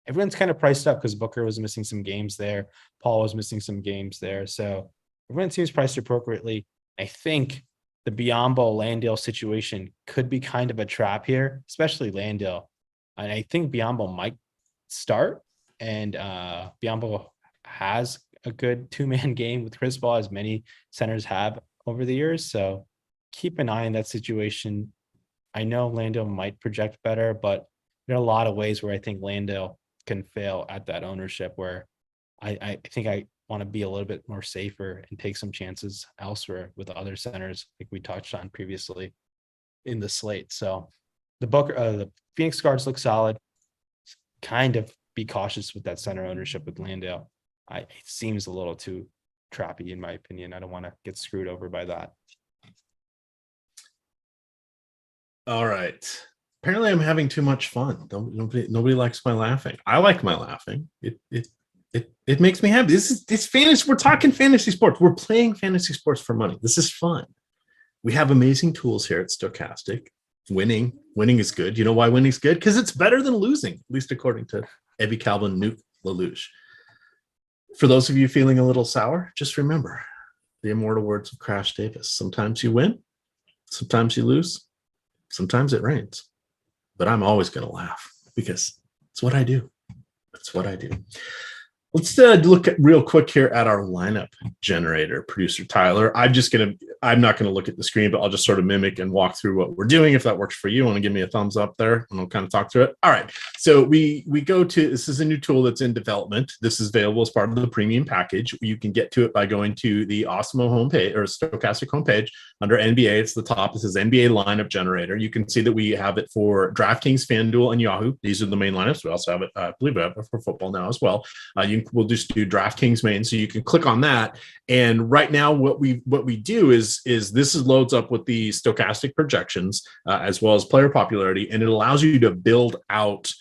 everyone's kind of priced up because Booker was missing some games there. Paul was missing some games there. So everyone seems priced appropriately. I think the Biyombo Landale situation could be kind of a trap here, especially Landale. And I think Biyombo might start, and Biyombo has a good two-man game with Chris Paul, as many centers have over the years. So keep an eye on that situation. I know Landale might project better, but there are a lot of ways where I think Landale can fail at that ownership, where I think I want to be a little bit more safer and take some chances elsewhere with other centers like we touched on previously in the slate. So the Phoenix guards look solid. Kind of be cautious with that center ownership with Landale. It seems a little too trappy in my opinion. I don't want to get screwed over by that. All right. Apparently, I'm having too much fun. Nobody likes my laughing. I like my laughing. It makes me happy. It's fantasy. We're talking fantasy sports. We're playing fantasy sports for money. This is fun. We have amazing tools here at Stokastic. Winning is good. You know why winning is good? Because it's better than losing, at least according to Evie Calvin Newt Lelouch. For those of you feeling a little sour, just remember the immortal words of Crash Davis. Sometimes you win, sometimes you lose, sometimes it rains. But I'm always going to laugh because it's what I do. It's what I do. Let's look at real quick here at our lineup generator, producer Tyler. I'm not going to look at the screen, but I'll just sort of mimic and walk through what we're doing. If that works for you, want to give me a thumbs up there and I'll kind of talk through it. All right. So we go to, this is a new tool that's in development. This is available as part of the premium package. You can get to it by going to the Osmo homepage or Stokastic homepage under NBA. It's the top. This is NBA lineup generator. You can see that we have it for DraftKings, FanDuel, and Yahoo. These are the main lineups. We also have it, I believe we have it for football now as well. We'll just do DraftKings main, so you can click on that. And right now, what we do is this loads up with the Stokastic projections as well as player popularity, and it allows you to build out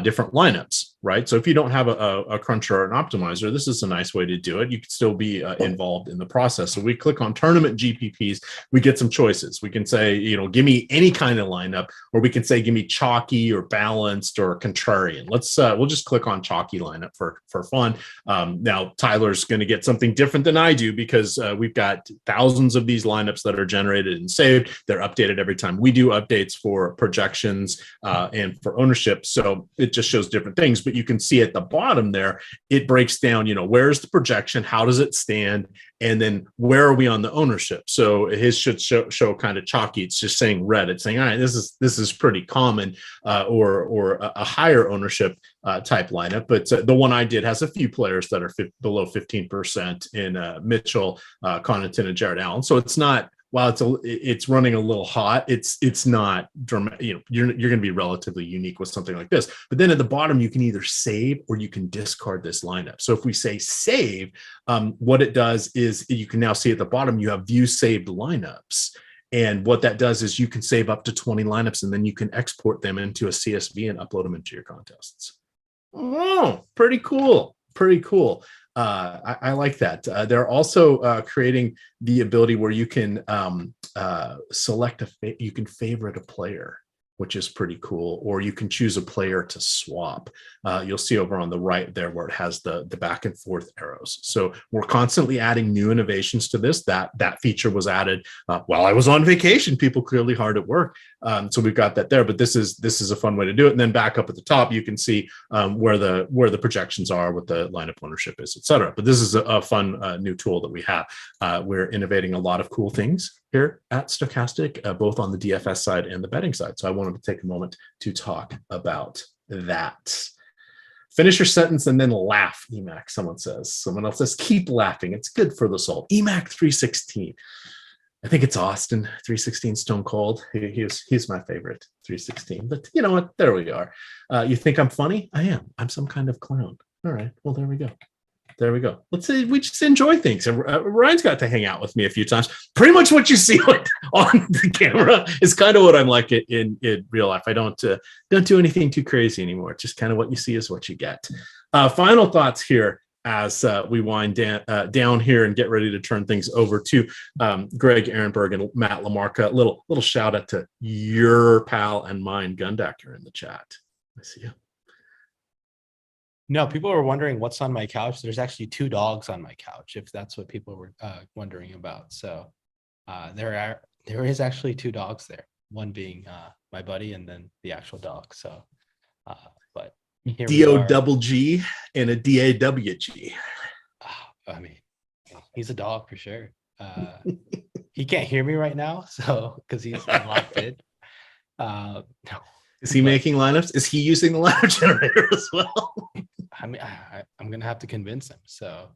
different lineups, right? So if you don't have a cruncher or an optimizer, this is a nice way to do it. You can still be involved in the process. So we click on tournament GPPs, we get some choices. We can say, give me any kind of lineup, or we can say, give me chalky or balanced or contrarian. We'll just click on chalky lineup for fun. Now Tyler's going to get something different than I do because we've got thousands of these lineups that are generated and saved. They're updated every time we do updates for projections and for ownership. So it just shows different things, but you can see at the bottom there, it breaks down, where's the projection? How does it stand? And then where are we on the ownership? So his should show kind of chalky. It's just saying red. It's saying, all right, this is pretty common or a higher ownership type lineup. But the one I did has a few players that are below 15% in Mitchell, Connaughton, and Jared Allen. So it's not, while it's running a little hot, it's not dramatic. You're going to be relatively unique with something like this. But then at the bottom, you can either save or you can discard this lineup. So if we say save, what it does is you can now see at the bottom you have view saved lineups. And what that does is you can save up to 20 lineups, and then you can export them into a CSV and upload them into your contests. Oh, pretty cool. Pretty cool. I like that. They're also creating the ability where you can select you can favorite a player, which is pretty cool, or you can choose a player to swap. You'll see over on the right there where it has the back and forth arrows. So we're constantly adding new innovations to this. That feature was added while I was on vacation. People clearly hard at work. So we've got that there, but this is a fun way to do it. And then back up at the top, you can see where the projections are, what the lineup ownership is, et cetera. But this is a fun new tool that we have. We're innovating a lot of cool things here at Stokastic, both on the DFS side and the betting side. So I wanted to take a moment to talk about that. Finish your sentence and then laugh, EMac, someone says. Someone else says, keep laughing. It's good for the soul. EMac 316. I think it's Austin 316 Stone Cold. He's my favorite 316. But you know what? There we are. You think I'm funny? I am. I'm some kind of clown. All right. Well, there we go. There we go. Let's say we just enjoy things. Ryan's got to hang out with me a few times. Pretty much what you see on the camera is kind of what I'm like in real life. I don't do anything too crazy anymore. Just kind of what you see is what you get. Final thoughts here as we wind down here and get ready to turn things over to Greg Ehrenberg and Matt LaMarca. Little shout out to your pal and mine, Gundacker, in the chat. I see you. No, people were wondering what's on my couch. There's actually 2 dogs on my couch, if that's what people were wondering about. So there is actually 2 dogs there. One being my buddy, and then the actual dog. So, but D-O-double-G and a D-A-W-G. I mean, he's a dog for sure. He can't hear me right now, so because he's locked in. No. Is he making lineups? Is he using the lineup generator as well? I mean, I'm gonna have to convince him. So,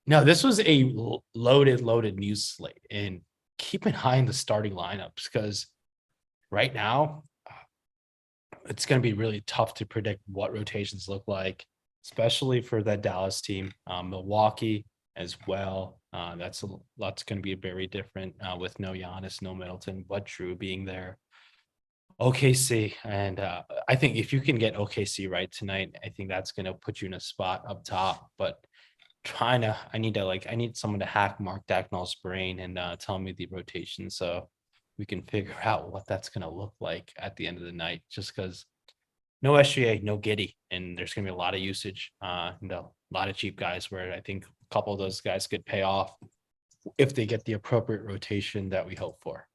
no, this was a loaded news slate, and keep an eye on the starting lineups because right now it's gonna be really tough to predict what rotations look like, especially for that Dallas team. Milwaukee as well. That's gonna be very different with no Giannis, no Middleton, but Drew being there. OKC. And I think if you can get OKC right tonight, I think that's going to put you in a spot up top. But I need someone to hack Mark Dacknall's brain and tell me the rotation so we can figure out what that's going to look like at the end of the night. Just because no SGA, no Giddy, and there's going to be a lot of usage and a lot of cheap guys where I think a couple of those guys could pay off if they get the appropriate rotation that we hope for.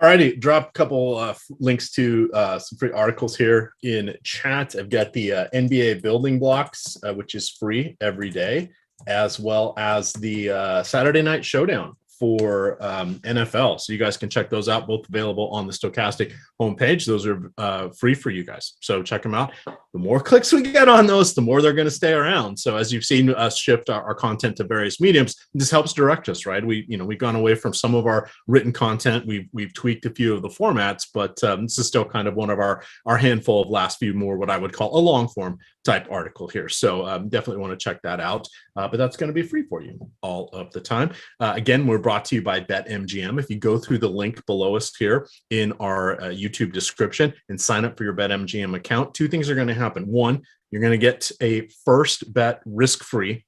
Alrighty, drop a couple links to some free articles here in chat. I've got the NBA building blocks, which is free every day, as well as the Saturday night showdown for NFL. So you guys can check those out, both available on the Stokastic homepage. Those are free for you guys. So check them out. The more clicks we get on those, the more they're going to stay around. So as you've seen us shift our content to various mediums, this helps direct us, right? We've gone away from some of our written content. We've tweaked a few of the formats, but this is still kind of one of our handful of last few more what I would call a long form type article here. So definitely want to check that out. But that's going to be free for you all of the time. Again, we're brought to you by BetMGM. If you go through the link below us here in our YouTube description and sign up for your BetMGM account, two things are going to happen. One, you're going to get a first bet risk-free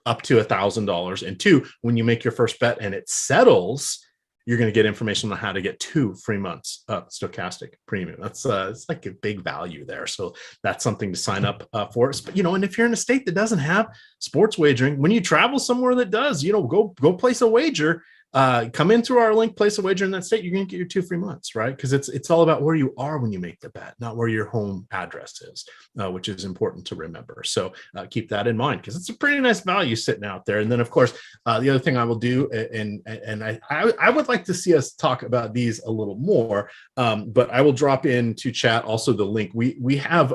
up to $1,000. And two, when you make your first bet and it settles, you're going to get information on how to get 2 free months of Stokastic Premium. That's it's like a big value there. So that's something to sign up for us. But, and if you're in a state that doesn't have sports wagering, when you travel somewhere that does, go place a wager. Come in through our link, place a wager in that state, you're going to get your 2 free months, right? Because it's all about where you are when you make the bet, not where your home address is, which is important to remember. So keep that in mind because it's a pretty nice value sitting out there. And then, of course, the other thing I will do, and I would like to see us talk about these a little more, but I will drop into chat also the link. We have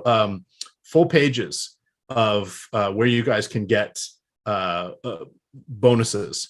full pages of where you guys can get bonuses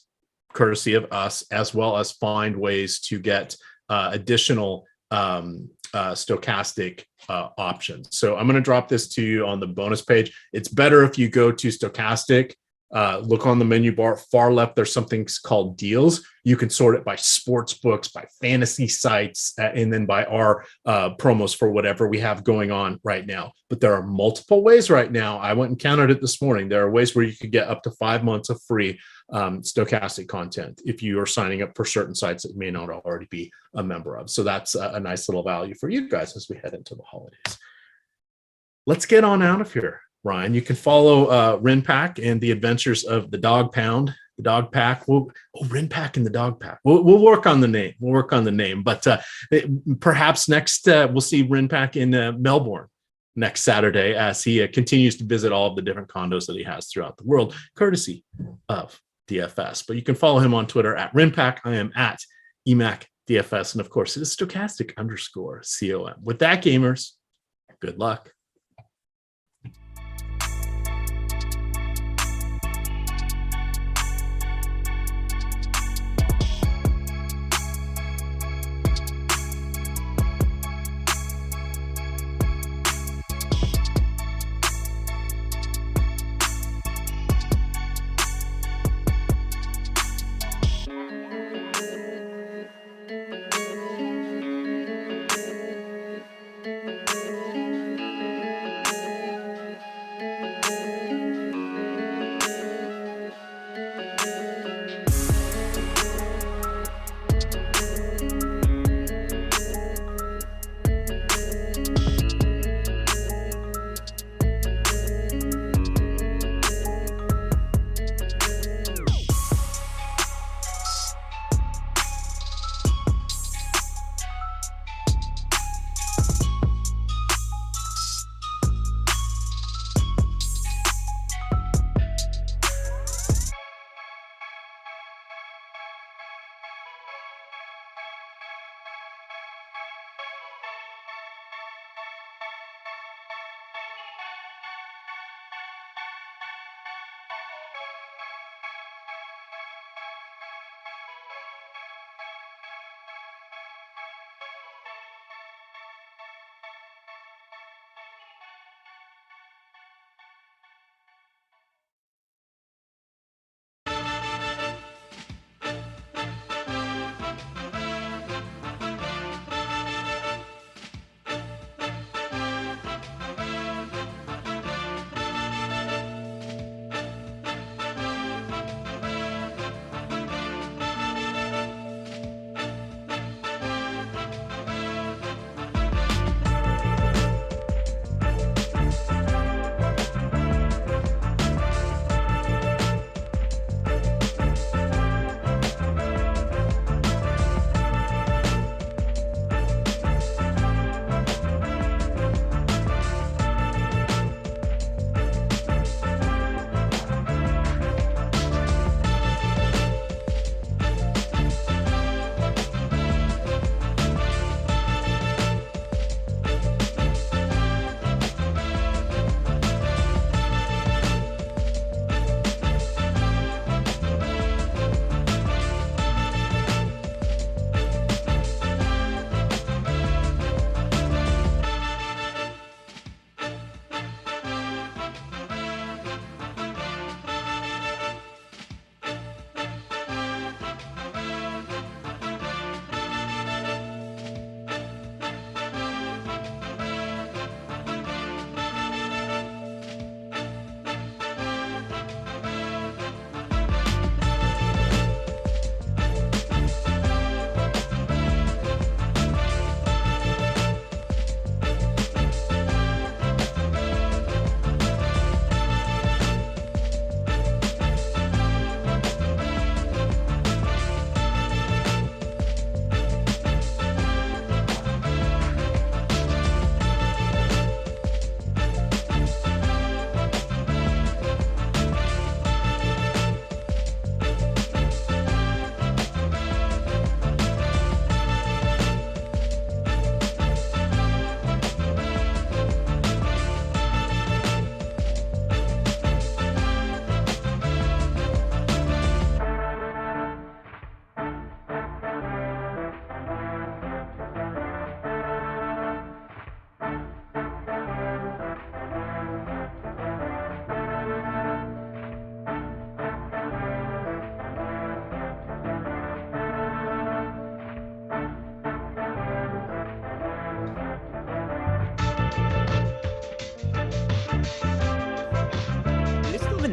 courtesy of us, as well as find ways to get additional Stokastic options. So I'm going to drop this to you on the bonus page. It's better if you go to Stokastic, look on the menu bar, far left, there's something called deals. You can sort it by sports books, by fantasy sites, and then by our promos for whatever we have going on right now. But there are multiple ways right now. I went and counted it this morning. There are ways where you could get up to 5 months of free Stokastic content if you are signing up for certain sites that you may not already be a member of. So that's a nice little value for you guys as we head into the holidays. Let's get on out of here, Ryan. You can follow Rayen Patnaik and the adventures of the Dog Pound, the Dog Pack. Rayen Patnaik and the Dog Pack. We'll work on the name. We'll work on the name. But perhaps next we'll see Rayen Patnaik in Melbourne next Saturday as he continues to visit all of the different condos that he has throughout the world, courtesy of DFS. But you can follow him on Twitter at Rayen Patnaik. I am at EMac DFS. And of course, it is Stokastic_COM. With that, gamers, good luck.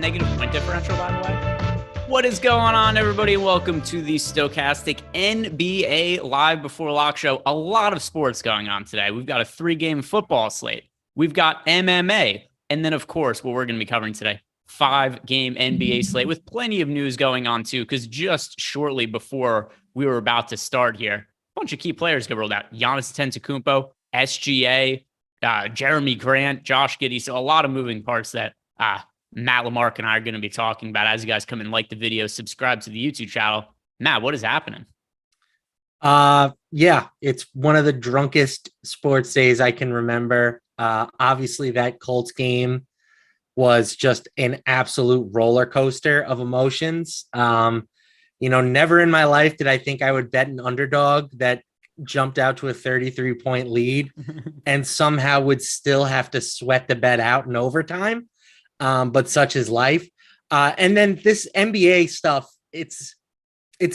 negative point differential, by the way. What is going on, everybody? Welcome to the Stokastic NBA Live Before Lock Show. A lot of sports going on today. We've got a 3-game football slate. We've got MMA. And then, of course, what we're going to be covering today, 5-game NBA slate with plenty of news going on, too, because just shortly before we were about to start here, a bunch of key players got rolled out. Giannis Antetokounmpo, SGA, Jeremy Grant, Josh Giddey. So a lot of moving parts that Matt, LaMarca, and I are going to be talking about. As you guys come and like the video, subscribe to the YouTube channel. Matt, what is happening? Yeah, it's one of the drunkest sports days I can remember. Obviously, that Colts game was just an absolute roller coaster of emotions. Never in my life did I think I would bet an underdog that jumped out to a 33-point lead and somehow would still have to sweat the bet out in overtime. But such is life. And then this NBA stuff, it's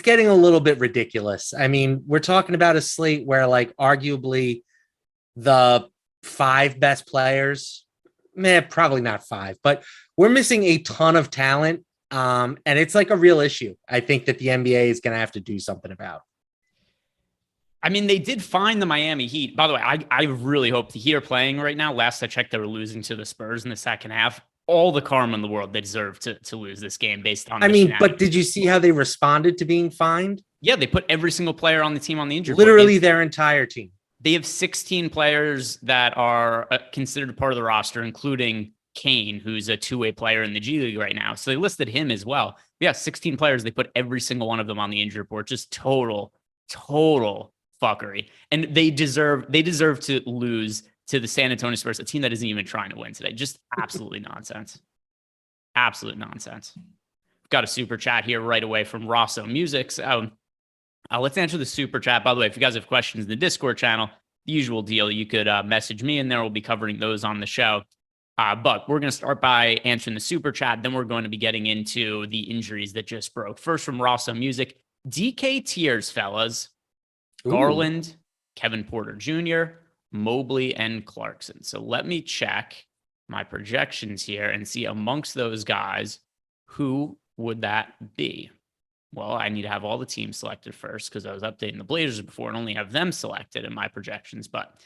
getting a little bit ridiculous. I mean, we're talking about a slate where, like, arguably the 5 best players, probably not 5, but we're missing a ton of talent. And it's like a real issue. I think that the NBA is going to have to do something about. I mean, they did find the Miami Heat. By the way, I really hope the Heat are playing right now. Last I checked, they were losing to the Spurs in the second half. All the karma in the world, they deserve to lose this game based on. But did you see how they responded to being fined? Yeah, they put every single player on the team on the injury Literally report. their entire team. They have 16 players that are considered part of the roster, including Kane, who's a 2-way player in the G League right now. So they listed him as well. Yeah, 16 players. They put every single one of them on the injury report. Just total fuckery. And they deserve to lose to the San Antonio Spurs, a team that isn't even trying to win today. Just absolutely nonsense. Absolute nonsense. We've got a super chat here right away from Rosso Music. So let's answer the super chat. By the way, if you guys have questions in the Discord channel, the usual deal, you could message me and there. We'll be covering those on the show. But we're going to start by answering the super chat. Then we're going to be getting into the injuries that just broke. First from Rosso Music, DK tiers, fellas. Ooh. Garland, Kevin Porter Jr., Mobley, and Clarkson. So let me check my projections here and see amongst those guys, who would that be? Well, I need to have all the teams selected first because I was updating the Blazers before and only have them selected in my projections. But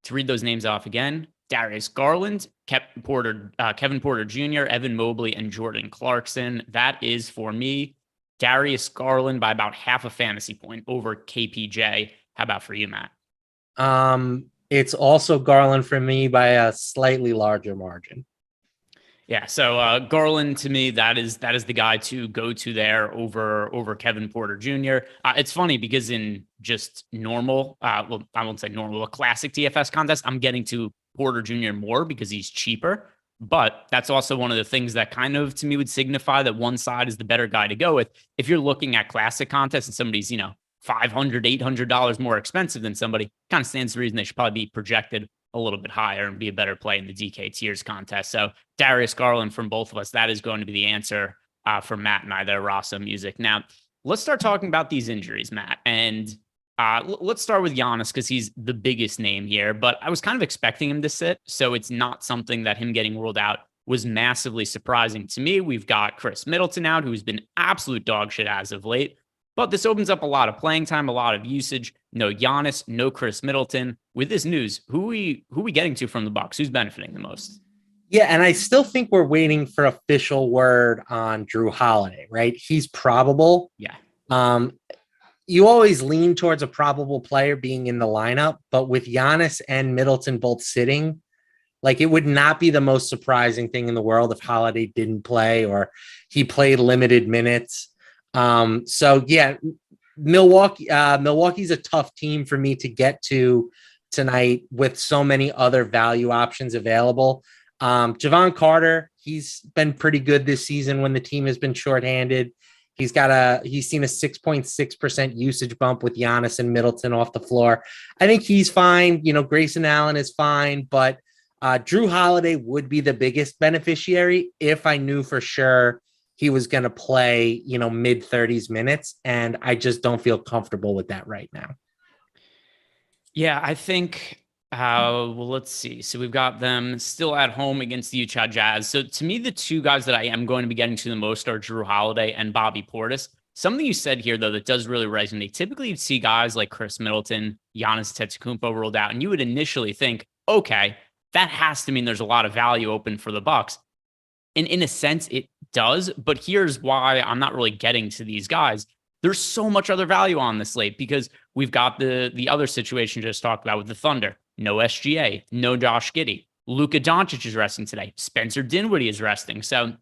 to read those names off again, Darius Garland, Kevin Porter Jr., Evan Mobley, and Jordan Clarkson. That is, for me, Darius Garland by about half a fantasy point over KPJ. How about for you, Matt? It's also Garland for me by a slightly larger margin. Yeah, so Garland, to me, that is the guy to go to there over Kevin Porter Jr. It's funny because in just normal, well, I won't say normal, a classic DFS contest, I'm getting to Porter Jr. more because he's cheaper. But that's also one of the things that kind of, to me, would signify that one side is the better guy to go with. If you're looking at classic contests and somebody's, $500, $800 more expensive than somebody, kind of stands to reason they should probably be projected a little bit higher and be a better play in the DK tiers contest. So Darius Garland from both of us, that is going to be the answer for Matt and I there, Rosso Music. Now, let's start talking about these injuries, Matt. And let's start with Giannis because he's the biggest name here, but I was kind of expecting him to sit. So it's not something that him getting ruled out was massively surprising to me. We've got Chris Middleton out, who's been absolute dog shit as of late. But this opens up a lot of playing time, a lot of usage. No Giannis, no Chris Middleton. With this news, who we getting to from the Bucks? Who's benefiting the most? Yeah, and I still think we're waiting for official word on Drew Holiday, right? He's probable. Yeah. You always lean towards a probable player being in the lineup, but with Giannis and Middleton both sitting, like, it would not be the most surprising thing in the world if Holiday didn't play or he played limited minutes. So yeah, Milwaukee's a tough team for me to get to tonight with so many other value options available. Javon Carter, he's been pretty good this season when the team has been shorthanded. He's seen a 6.6% usage bump with Giannis and Middleton off the floor. I think he's fine. Grayson Allen is fine, but Drew Holiday would be the biggest beneficiary if I knew for sure he was going to play, mid 30s minutes. And I just don't feel comfortable with that right now. Yeah, I think Well, let's see. So we've got them still at home against the Utah Jazz. So to me, the two guys that I am going to be getting to the most are Drew Holiday and Bobby Portis. Something you said here, though, that does really resonate. Typically, you'd see guys like Chris Middleton, Giannis Antetokounmpo rolled out, and you would initially think, okay, that has to mean there's a lot of value open for the Bucks. And in a sense, it does. But here's why I'm not really getting to these guys. There's so much other value on this slate because we've got the other situation just talked about with the Thunder. No SGA, no Josh Giddey. Luka Doncic is resting today. Spencer Dinwiddie is resting. So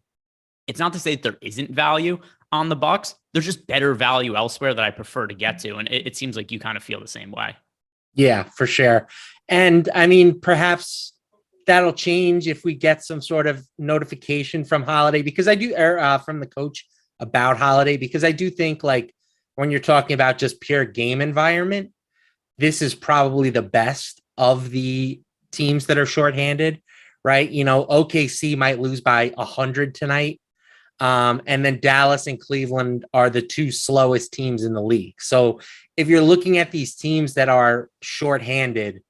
it's not to say that there isn't value on the Bucks. There's just better value elsewhere that I prefer to get to. And it seems like you kind of feel the same way. Yeah, for sure. And I mean, perhaps that'll change if we get some sort of notification from Holiday, because I do from the coach about Holiday, because I do think like when you're talking about just pure game environment, this is probably the best of the teams that are shorthanded, right? You know, OKC might lose by 100 tonight. And then Dallas and Cleveland are the two slowest teams in the league. So if you're looking at these teams that are shorthanded,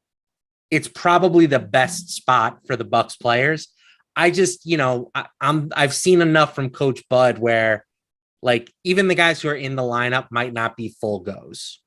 it's probably the best spot for the Bucks players. I just, you know, I've seen enough from Coach Bud where like even the guys who are in the lineup might not be full goes.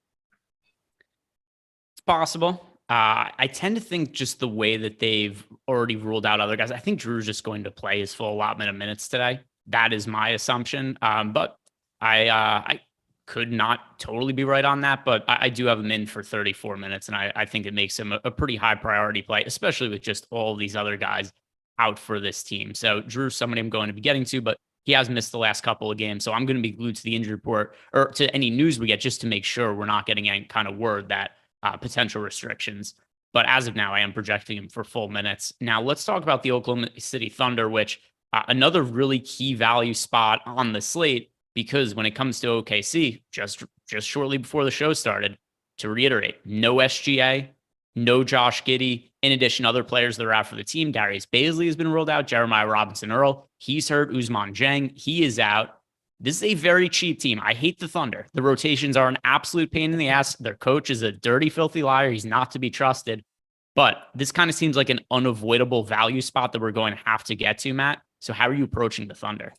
It's possible. I tend to think just the way that they've already ruled out other guys. I think Drew's just going to play his full allotment of minutes today. That is my assumption. But I could not totally be right on that, but I do have him in for 34 minutes. And I think it makes him a pretty high priority play, especially with just all these other guys out for this team. So Drew's somebody I'm going to be getting to, but he has missed the last couple of games. So I'm going to be glued to the injury report or to any news we get just to make sure we're not getting any kind of word that potential restrictions. But as of now, I am projecting him for full minutes. Now let's talk about the Oklahoma City Thunder, which another really key value spot on the slate, because when it comes to OKC, just shortly before the show started, to reiterate, no SGA, no Josh Giddey. In addition, other players that are out for the team. Darius Baisley has been ruled out. Jeremiah Robinson Earl, he's hurt. Usman Jang, he is out. This is a very cheap team. I hate the Thunder. The rotations are an absolute pain in the ass. Their coach is a dirty, filthy liar. He's not to be trusted. But this kind of seems like an unavoidable value spot that we're going to have to get to, Matt. So how are you approaching the Thunder?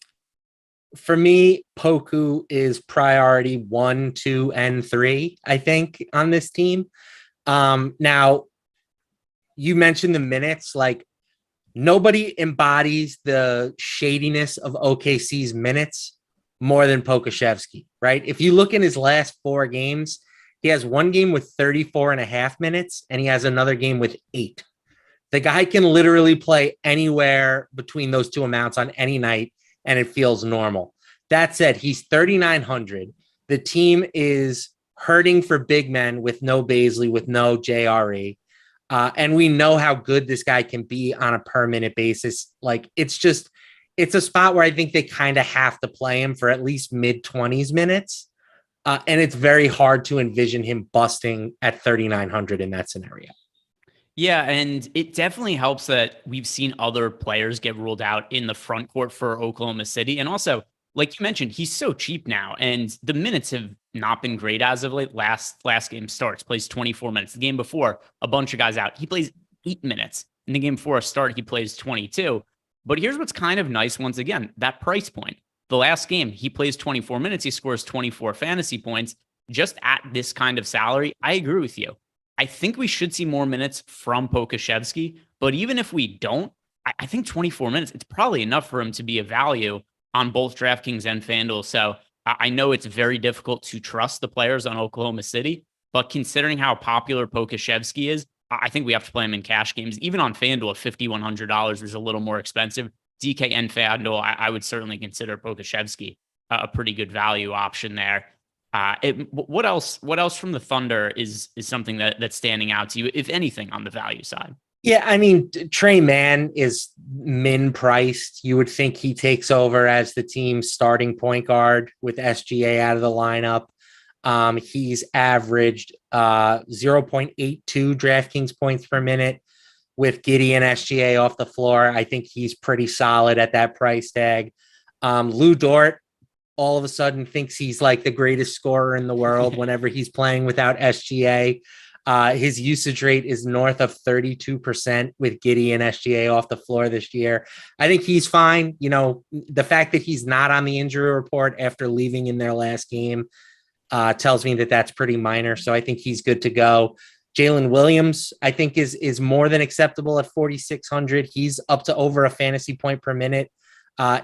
For me, Poku is priority 1, 2, and 3, I think, on this team. Now, you mentioned the minutes. Like, nobody embodies the shadiness of OKC's minutes more than Pokusevski, right? If you look in his last 4 games, he has one game with 34 and a half minutes, and he has another game with 8. The guy can literally play anywhere between those two amounts on any night, and it feels normal. That said, he's 3,900. The team is hurting for big men with no Baisley, with no JRE. And we know how good this guy can be on a per minute basis. Like, it's a spot where I think they kind of have to play him for at least mid-20s minutes. And it's very hard to envision him busting at 3,900 in that scenario. Yeah, and it definitely helps that we've seen other players get ruled out in the front court for Oklahoma City. And also, like you mentioned, he's so cheap now, and the minutes have not been great as of late. Last game starts, plays 24 minutes. The game before, a bunch of guys out. He plays 8 minutes. In the game before a start, he plays 22. But here's what's kind of nice, once again, that price point. The last game, he plays 24 minutes. He scores 24 fantasy points. Just at this kind of salary, I agree with you. I think we should see more minutes from Pokusevski, but even if we don't, I think 24 minutes, it's probably enough for him to be a value on both DraftKings and FanDuel. So I know it's very difficult to trust the players on Oklahoma City, but considering how popular Pokusevski is, I think we have to play him in cash games. Even on FanDuel at $5,100 is a little more expensive. DK and FanDuel, I would certainly consider Pokusevski a pretty good value option there. What else from the Thunder is something that's standing out to you, if anything, on the value side? Yeah, I mean, Trey Mann is min priced. You would think he takes over as the team's starting point guard with SGA out of the lineup. He's averaged 0.82 DraftKings points per minute with Giddey and SGA off the floor. I think he's pretty solid at that price tag. Lou Dort all of a sudden thinks he's like the greatest scorer in the world whenever he's playing without SGA. His usage rate is north of 32% with Giddey and SGA off the floor this year. I think he's fine. You know, the fact that he's not on the injury report after leaving in their last game tells me that that's pretty minor. So I think he's good to go. Jalen Williams, I think, is more than acceptable at 4,600. He's up to over a fantasy point per minute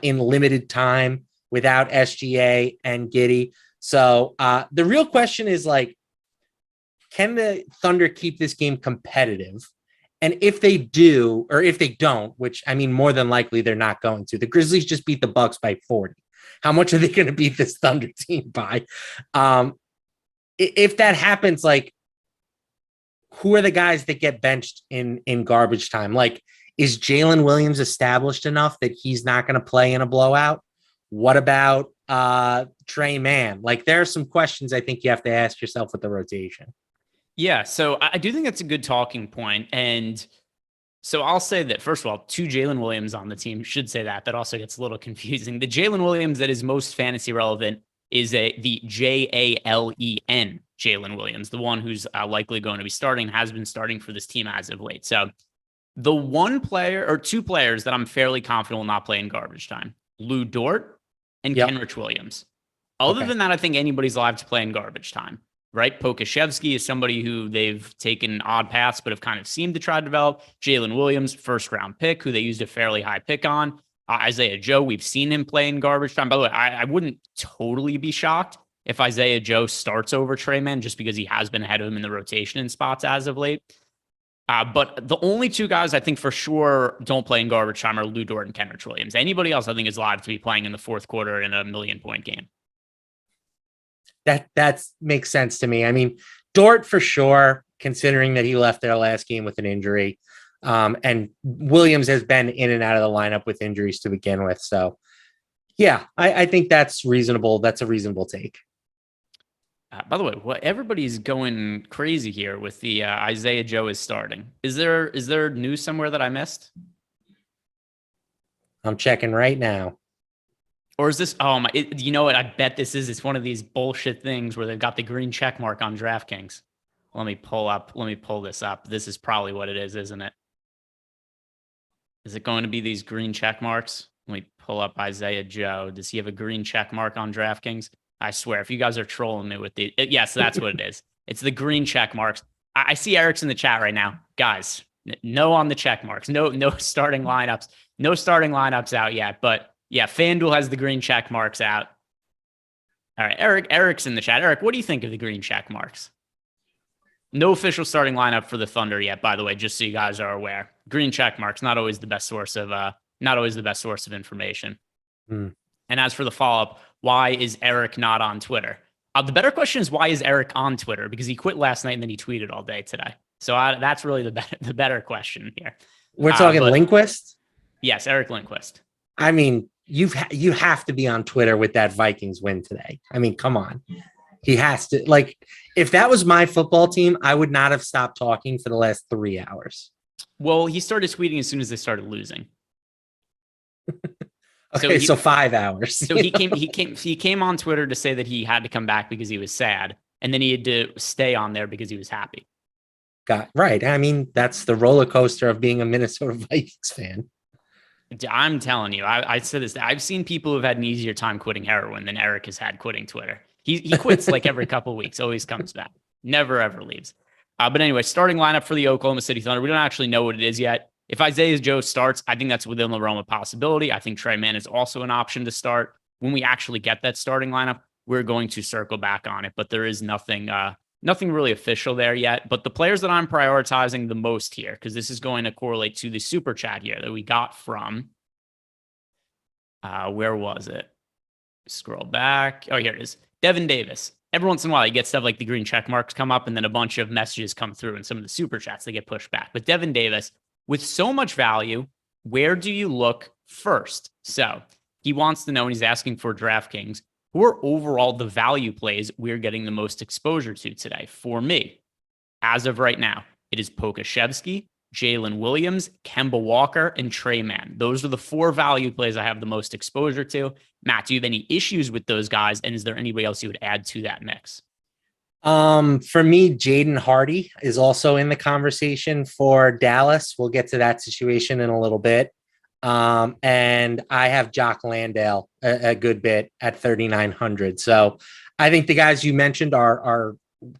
in limited time without SGA and Giddey. So the real question is, like, can the Thunder keep this game competitive? And if they do, or if they don't, which, I mean, more than likely they're not going to. The Grizzlies just beat the Bucks by 40. How much are they going to beat this Thunder team by? If that happens, like, who are the guys that get benched in garbage time? Like, is Jalen Williams established enough that he's not going to play in a blowout? What about Trey Mann? Like, there are some questions I think you have to ask yourself with the rotation. Yeah, so I do think that's a good talking point. And so I'll say that, first of all, 2 Jalen Williams on the team, should say that. That also gets a little confusing. The Jalen Williams that is most fantasy relevant is the Jalen Jalen Williams, the one who's likely going to be starting, has been starting for this team as of late. So the one player or 2 players that I'm fairly confident will not play in garbage time, Lou Dort and Kenrich Williams. Other than that, I think anybody's alive to play in garbage time, right? Pokashevsky is somebody who they've taken odd paths, but have kind of seemed to try to develop. Jalen Williams, first round pick, who they used a fairly high pick on. Isaiah Joe, we've seen him play in garbage time. By the way, I wouldn't totally be shocked if Isaiah Joe starts over Trey Mann, just because he has been ahead of him in the rotation in spots as of late. But the only 2 guys I think for sure don't play in garbage time are Lou Dort and Kenrich Williams. Anybody else I think is live to be playing in the fourth quarter in a 1,000,000-point game. That makes sense to me. I mean, Dort for sure, considering that he left their last game with an injury. And Williams has been in and out of the lineup with injuries to begin with. So, yeah, I think that's reasonable. That's a reasonable take. By the way, everybody's going crazy here with the Isaiah Joe is starting. Is there news somewhere that I missed? I'm checking right now. Or is this? Oh my! You know what? I bet this is. It's one of these bullshit things where they've got the green check mark on DraftKings. Let me pull this up. This is probably what it is, isn't it? Is it going to be these green check marks? Let me pull up Isaiah Joe. Does he have a green check mark on DraftKings? I swear, if you guys are trolling me with yes, that's what it is. It's the green check marks. I see Eric's in the chat right now. Guys, no on the check marks. No starting lineups. No starting lineups out yet. But yeah, FanDuel has the green check marks out. All right, Eric's in the chat. Eric, what do you think of the green check marks? No official starting lineup for the Thunder yet, by the way, just so you guys are aware. Green check marks, not always the best source of information. And as for the follow-up, why is Eric not on Twitter? The better question is, why is Eric on Twitter? Because he quit last night and then he tweeted all day today. So that's really the better question here. We're talking Lindquist? Yes, Eric Lindquist. I mean, you have to be on Twitter with that Vikings win today. I mean, come on. He has to. Like, if that was my football team, I would not have stopped talking for the last 3 hours. Well, he started tweeting as soon as they started losing. Okay, so 5 hours. So he came on Twitter to say that he had to come back because he was sad, and then he had to stay on there because he was happy. Right. I mean, that's the roller coaster of being a Minnesota Vikings fan. I'm telling you, I said this. I've seen people who've had an easier time quitting heroin than Eric has had quitting Twitter. He quits like every couple of weeks, always comes back, never ever leaves. But anyway, starting lineup for the Oklahoma City Thunder. We don't actually know what it is yet. If Isaiah Joe starts, I think that's within the realm of possibility. I think Trey Mann is also an option to start. When we actually get that starting lineup, we're going to circle back on it, but there is nothing really official there yet. But the players that I'm prioritizing the most here, because this is going to correlate to the super chat here that we got from, where was it? Scroll back. Oh, here it is. Devin Davis. Every once in a while, you get stuff like the green check marks come up and then a bunch of messages come through and some of the super chats, they get pushed back. But Devin Davis, with so much value, where do you look first? So he wants to know, and he's asking for DraftKings, who are overall the value plays we're getting the most exposure to today? For me, as of right now, it is Pokashevsky, Jalen Williams, Kemba Walker, and Trey Mann. Those are the 4 value plays I have the most exposure to. Matt, do you have any issues with those guys? And is there anybody else you would add to that mix? For me, Jaden Hardy is also in the conversation for Dallas. We'll get to that situation in a little bit. And I have Jock Landale a good bit at 3,900. So I think the guys you mentioned are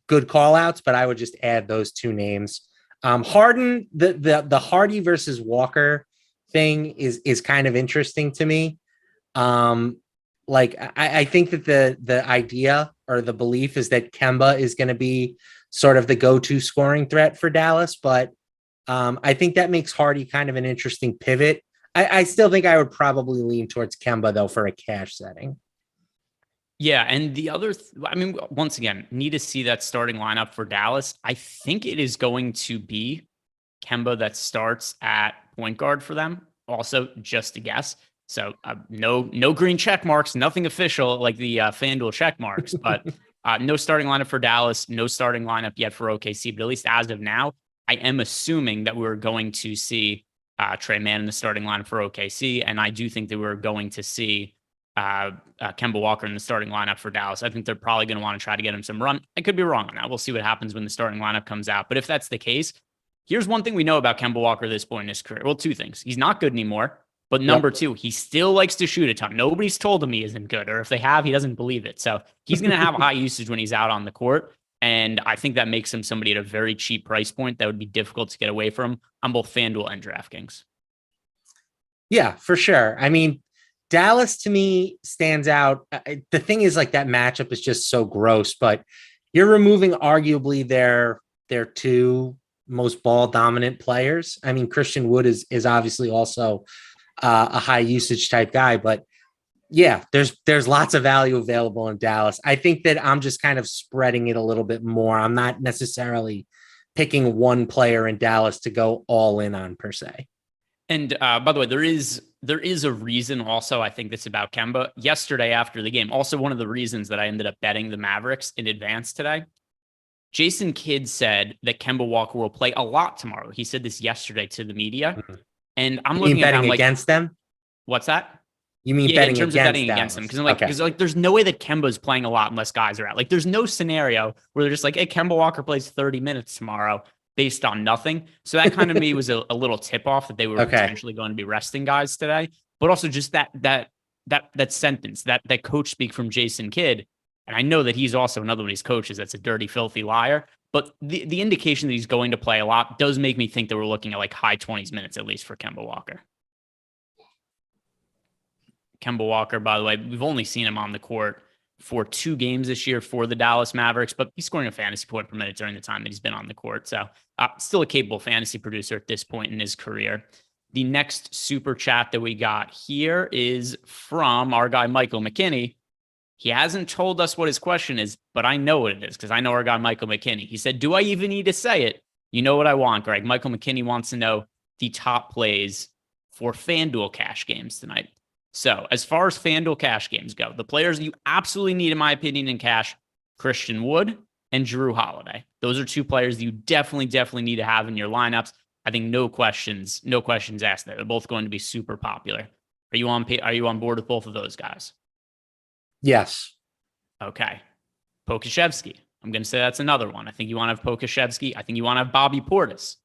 good call outs, but I would just add those two names. Harden, the Hardy versus Walker thing is kind of interesting to me. I think that the idea or the belief is that Kemba is going to be sort of the go-to scoring threat for Dallas, but I think that makes Hardy kind of an interesting pivot. I still think I would probably lean towards Kemba though for a cash setting. Yeah, and the other, once again, need to see that starting lineup for Dallas. I think it is going to be Kemba that starts at point guard for them. Also, just a guess. So no green check marks, nothing official like the FanDuel check marks, but no starting lineup for Dallas, no starting lineup yet for OKC. But at least as of now, I am assuming that we're going to see Trey Mann in the starting lineup for OKC, and I do think that we're going to see Kemba Walker in the starting lineup for Dallas. I think they're probably going to want to try to get him some run. I could be wrong on that. We'll see what happens when the starting lineup comes out. But if that's the case, here's one thing we know about Kemba Walker at this point in his career. Well, two things. He's not good anymore. But number two, he still likes to shoot a ton. Nobody's told him he isn't good, or if they have, he doesn't believe it. So he's going to have high usage when he's out on the court. And I think that makes him somebody at a very cheap price point that would be difficult to get away from on both FanDuel and DraftKings. Yeah, for sure. I mean, Dallas to me stands out. The thing is, like, that matchup is just so gross, but you're removing arguably their two most ball dominant players. I mean, Christian Wood is obviously also a high usage type guy, but yeah, there's lots of value available in Dallas. I think that I'm just kind of spreading it a little bit more. I'm not necessarily picking one player in Dallas to go all in on per se. And by the way, there is a reason also, I think, that's about Kemba. Yesterday after the game, also one of the reasons that I ended up betting the Mavericks in advance today, Jason Kidd said that Kemba Walker will play a lot tomorrow. He said this yesterday to the media. Mm-hmm. And I'm looking at betting against them. What's that? You mean betting in terms against of betting against them? Because there's no way that Kemba's playing a lot unless guys are out. Like, there's no scenario where they're just like, hey, Kemba Walker plays 30 minutes tomorrow based on nothing. So that kind of me was a little tip off that they were potentially going to be resting guys today. But also just that sentence, that coach speak from Jason Kidd. And I know that he's also another one of these coaches that's a dirty, filthy liar. But the indication that he's going to play a lot does make me think that we're looking at like high 20s minutes at least for Kemba Walker. Kemba Walker, by the way, we've only seen him on the court for 2 games this year for the Dallas Mavericks, but he's scoring a fantasy point per minute during the time that he's been on the court. So still a capable fantasy producer at this point in his career. The next super chat that we got here is from our guy, Michael McKinney. He hasn't told us what his question is, but I know what it is because I know our guy, Michael McKinney. He said, do I even need to say it? You know what I want, Greg. Michael McKinney wants to know the top plays for FanDuel cash games tonight. So as far as FanDuel cash games go, the players you absolutely need, in my opinion, in cash, Christian Wood and Jrue Holiday. Those are 2 players you definitely need to have in your lineups. I think no questions asked there. They're both going to be super popular. Are you on board with both of those guys? Yes. Okay. Pokashevsky. I'm going to say that's another one. I think you want to have Pokashevsky. I think you want to have Bobby Portis.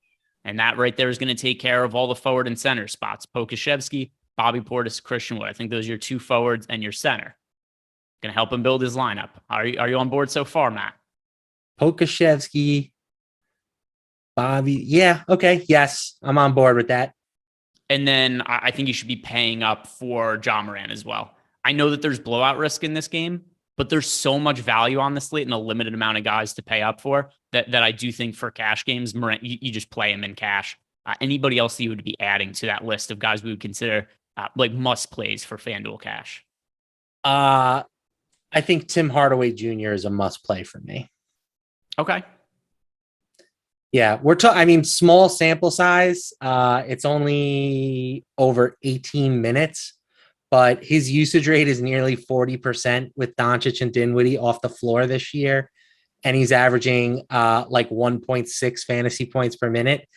And that right there is going to take care of all the forward and center spots. Pokashevsky, Bobby Portis, Christian Wood. I think those are your 2 forwards and your center. Going to help him build his lineup. Are you on board so far, Matt? Pokashevsky, Bobby. Yeah. Okay. Yes. I'm on board with that. And then I think you should be paying up for Ja Morant as well. I know that there's blowout risk in this game, but there's so much value on the slate and a limited amount of guys to pay up for that I do think for cash games, Morant, you just play him in cash. Anybody else that you would be adding to that list of guys we would consider like must plays for FanDuel cash? I think Tim Hardaway Jr. is a must play for me. Okay. Yeah, small sample size. It's only over 18 minutes. But his usage rate is nearly 40% with Doncic and Dinwiddie off the floor this year. And he's averaging like 1.6 fantasy points per minute.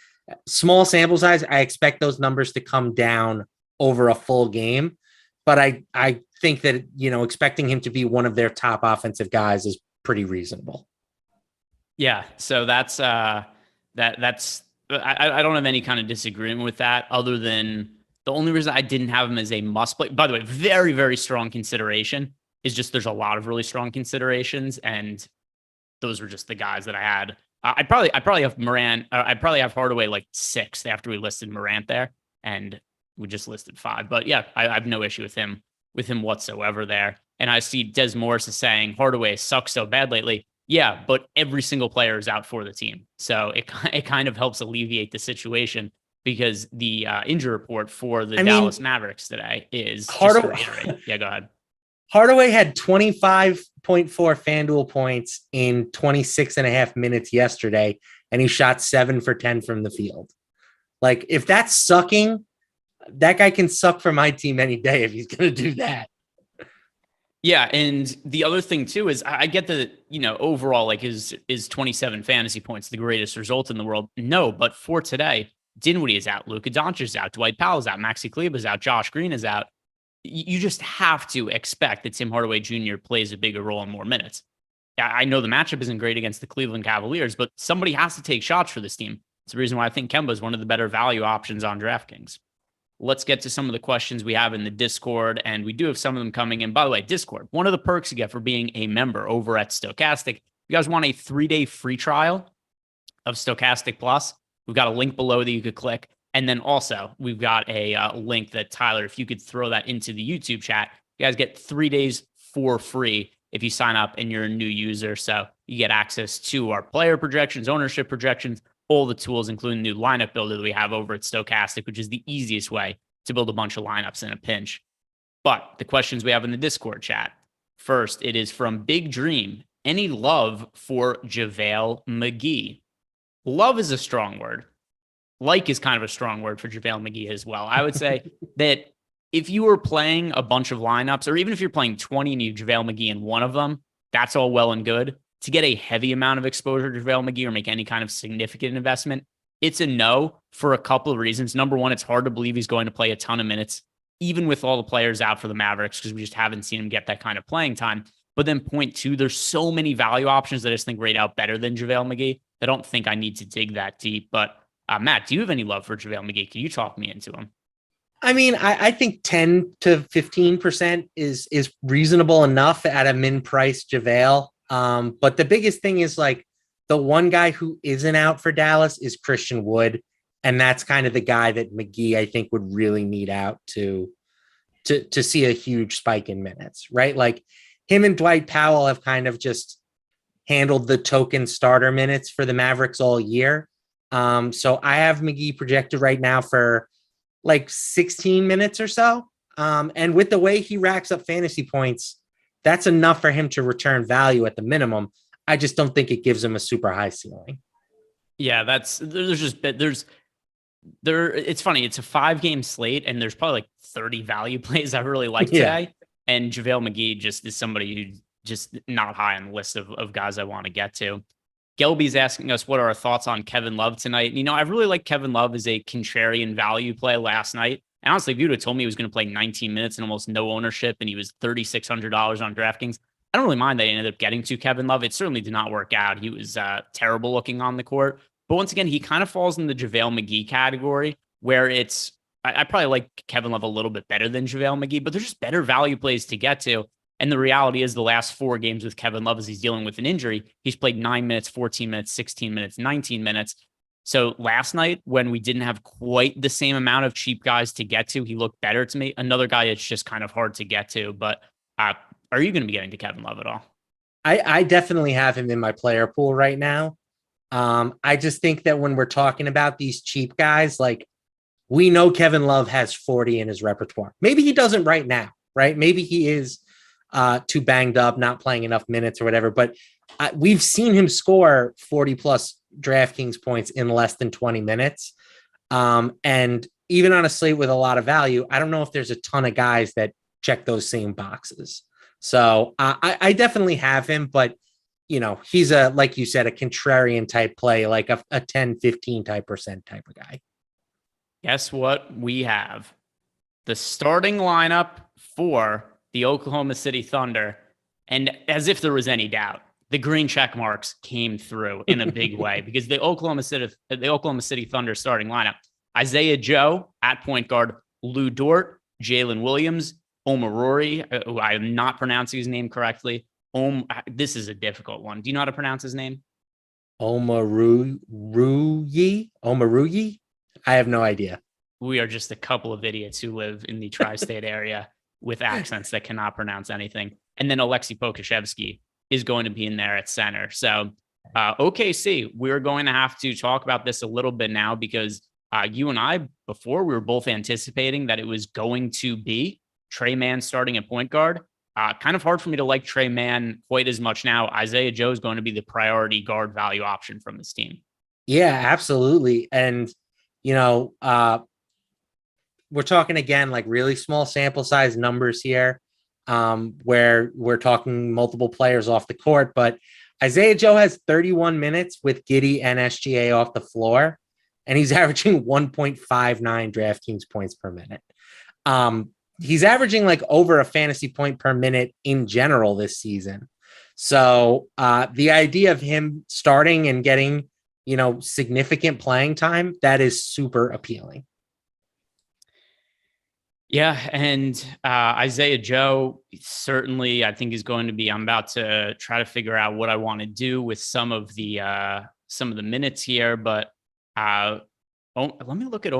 Small sample size. I expect those numbers to come down over a full game. But I think that, expecting him to be one of their top offensive guys is pretty reasonable. Yeah. So that's I don't have any kind of disagreement with that, other than the only reason I didn't have him as a must play. By the way, very, very strong consideration is just there's a lot of really strong considerations, and those were just the guys that I had. I'd probably have Morant. I'd probably have Hardaway like 6th after we listed Morant there, and we just listed 5. But yeah, I have no issue with him whatsoever there. And I see Des Morris is saying Hardaway sucks so bad lately. Yeah, but every single player is out for the team, so it kind of helps alleviate the situation, because the injury report for the Dallas Mavericks today is Hardaway. Yeah, go ahead. Hardaway had 25.4 FanDuel points in 26 and a half minutes yesterday, and he shot 7 for 10 from the field. Like, if that's sucking, that guy can suck for my team any day if he's going to do that. Yeah, and the other thing too is I get that, overall, like, is 27 fantasy points the greatest result in the world? No, but for today, Dinwiddie is out, Luka Doncic is out, Dwight Powell is out, Maxi Kleber is out, Josh Green is out. You just have to expect that Tim Hardaway Jr. plays a bigger role in more minutes. I know the matchup isn't great against the Cleveland Cavaliers, but somebody has to take shots for this team. It's the reason why I think Kemba is one of the better value options on DraftKings. Let's get to some of the questions we have in the Discord, and we do have some of them coming in. By the way, Discord, one of the perks you get for being a member over at Stokastic, you guys want a 3-day free trial of Stokastic Plus, we've got a link below that you could click. And then also, we've got a link that, Tyler, if you could throw that into the YouTube chat, you guys get 3 days for free if you sign up and you're a new user. So you get access to our player projections, ownership projections, all the tools, including the new lineup builder that we have over at Stokastic, which is the easiest way to build a bunch of lineups in a pinch. But the questions we have in the Discord chat. First, it is from Big Dream. Any love for JaVale McGee? Love is a strong word. Like is kind of a strong word for JaVale McGee as well. I would say that if you were playing a bunch of lineups, or even if you're playing 20 and you have JaVale McGee in one of them, that's all well and good. To get a heavy amount of exposure to JaVale McGee or make any kind of significant investment, it's a no for a couple of reasons. Number one, it's hard to believe he's going to play a ton of minutes, even with all the players out for the Mavericks, because we just haven't seen him get that kind of playing time. But then point two, there's so many value options that I just think rate out better than JaVale McGee. I don't think I need to dig that deep. But Matt, do you have any love for JaVale McGee? Can you talk me into him? I mean, I think 10 to 15% is reasonable enough at a min price JaVale. But the biggest thing is, like, the one guy who isn't out for Dallas is Christian Wood. And that's kind of the guy that McGee, I think, would really need out to see a huge spike in minutes, right? Like, him and Dwight Powell have kind of just handled the token starter minutes for the Mavericks all year. So I have McGee projected right now for like 16 minutes or so. And with the way he racks up fantasy points, that's enough for him to return value at the minimum. I just don't think it gives him a super high ceiling. Yeah, it's funny. It's a 5-game slate, and there's probably like 30 value plays I really like today. And JaVale McGee just is somebody who's just not high on the list of guys I want to get to. Gelby's asking us what are our thoughts on Kevin Love tonight. You know, I really like Kevin Love as a contrarian value play last night. And honestly, if you would have told me he was going to play 19 minutes and almost no ownership, and he was $3,600 on DraftKings, I don't really mind that I ended up getting to Kevin Love. It certainly did not work out. He was terrible looking on the court. But once again, he kind of falls in the JaVale McGee category, where I probably like Kevin Love a little bit better than JaVale McGee, but there's just better value plays to get to. And the reality is the last 4 games with Kevin Love, as he's dealing with an injury, he's played 9 minutes, 14 minutes, 16 minutes, 19 minutes. So last night, when we didn't have quite the same amount of cheap guys to get to, he looked better to me. Another guy it's just kind of hard to get to. But are you going to be getting to Kevin Love at all? I definitely have him in my player pool right now. I just think that when we're talking about these cheap guys, like, we know Kevin Love has 40 in his repertoire. Maybe he doesn't right now, right? Maybe he is too banged up, not playing enough minutes or whatever. But we've seen him score 40 plus DraftKings points in less than 20 minutes. And even on a slate with a lot of value, I don't know if there's a ton of guys that check those same boxes. So I definitely have him, but you know, he's like you said, a contrarian type play, like a 10, 15 type of guy. Guess what we have? The starting lineup for the Oklahoma City Thunder. And as if there was any doubt, the green check marks came through in a big way because the Oklahoma City Thunder starting lineup: Isaiah Joe at point guard, Lou Dort, Jalen Williams, Omaruri, who I am not pronouncing his name correctly. This is a difficult one. Do you know how to pronounce his name? Omaruyi? I have no idea. We are just a couple of idiots who live in the tri-state area with accents that cannot pronounce anything. And then Alexei Pokusevsky is going to be in there at center. So OKC, we're going to have to talk about this a little bit now because you and I, before, we were both anticipating that it was going to be Trey Mann starting at point guard. Kind of hard for me to like Trey Mann quite as much now. Isaiah Joe is going to be the priority guard value option from this team. Yeah, absolutely. And, we're talking again, like really small sample size numbers here, where we're talking multiple players off the court, but Isaiah Joe has 31 minutes with Giddey and SGA off the floor, and he's averaging 1.59 DraftKings points per minute. He's averaging like over a fantasy point per minute in general this season. So the idea of him starting and getting, significant playing time, that is super appealing. Yeah. And Isaiah Joe certainly, I think, is going to be, I'm about to try to figure out what I want to do with some of the minutes here, but let me look at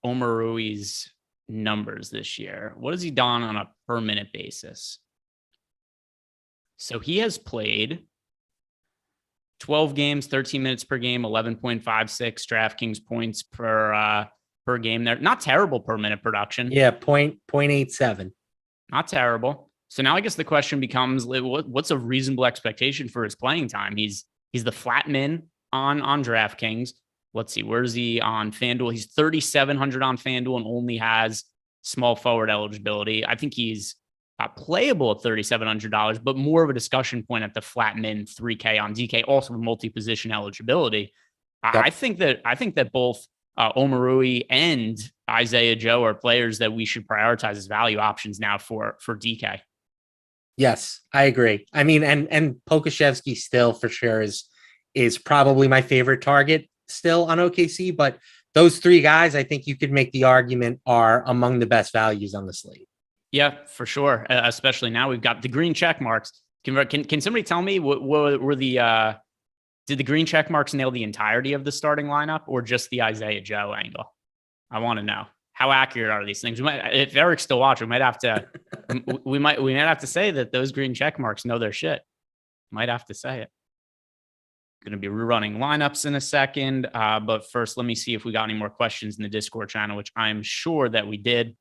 Omarui's numbers this year. What has he done on a per minute basis? So he has played 12 games, 13 minutes per game, 11.56 DraftKings points per game there. Not terrible per minute production. Yeah, 0.87. Not terrible. So now I guess the question becomes, what's a reasonable expectation for his playing time? He's the flat min on DraftKings. Let's see, where's he on FanDuel? He's 3,700 on FanDuel and only has small forward eligibility. I think he's playable at $3,700, but more of a discussion point at the flat min 3K on DK, also with multi-position eligibility. Yep. I think that both Omarui and Isaiah Joe are players that we should prioritize as value options now for DK. Yes, I agree. I mean, and Pokusevsky still for sure is probably my favorite target still on OKC, but those three guys, I think you could make the argument, are among the best values on the slate. Yeah, for sure. Especially now we've got the green check marks. Can somebody tell me what were did the green check marks nail the entirety of the starting lineup or just the Isaiah Joe angle? I want to know, how accurate are these things? If Eric's still watching, we might have to say that those green check marks know their shit. Might have to say it. Going to be rerunning lineups in a second. But first, let me see if we got any more questions in the Discord channel, which I'm sure that we did.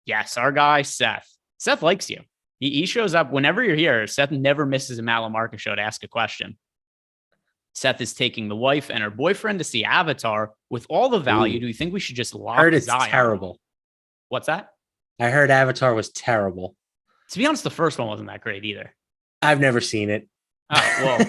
Yes, our guy, Seth. Seth likes you. He shows up whenever you're here. Seth never misses a LaMarca show to ask a question. Seth is taking the wife and her boyfriend to see Avatar with all the value. Ooh. Do you think we should just lock I heard it's Zion? terrible. What's that? I heard Avatar was terrible. To be honest, the first one wasn't that great either. I've never seen it. Oh,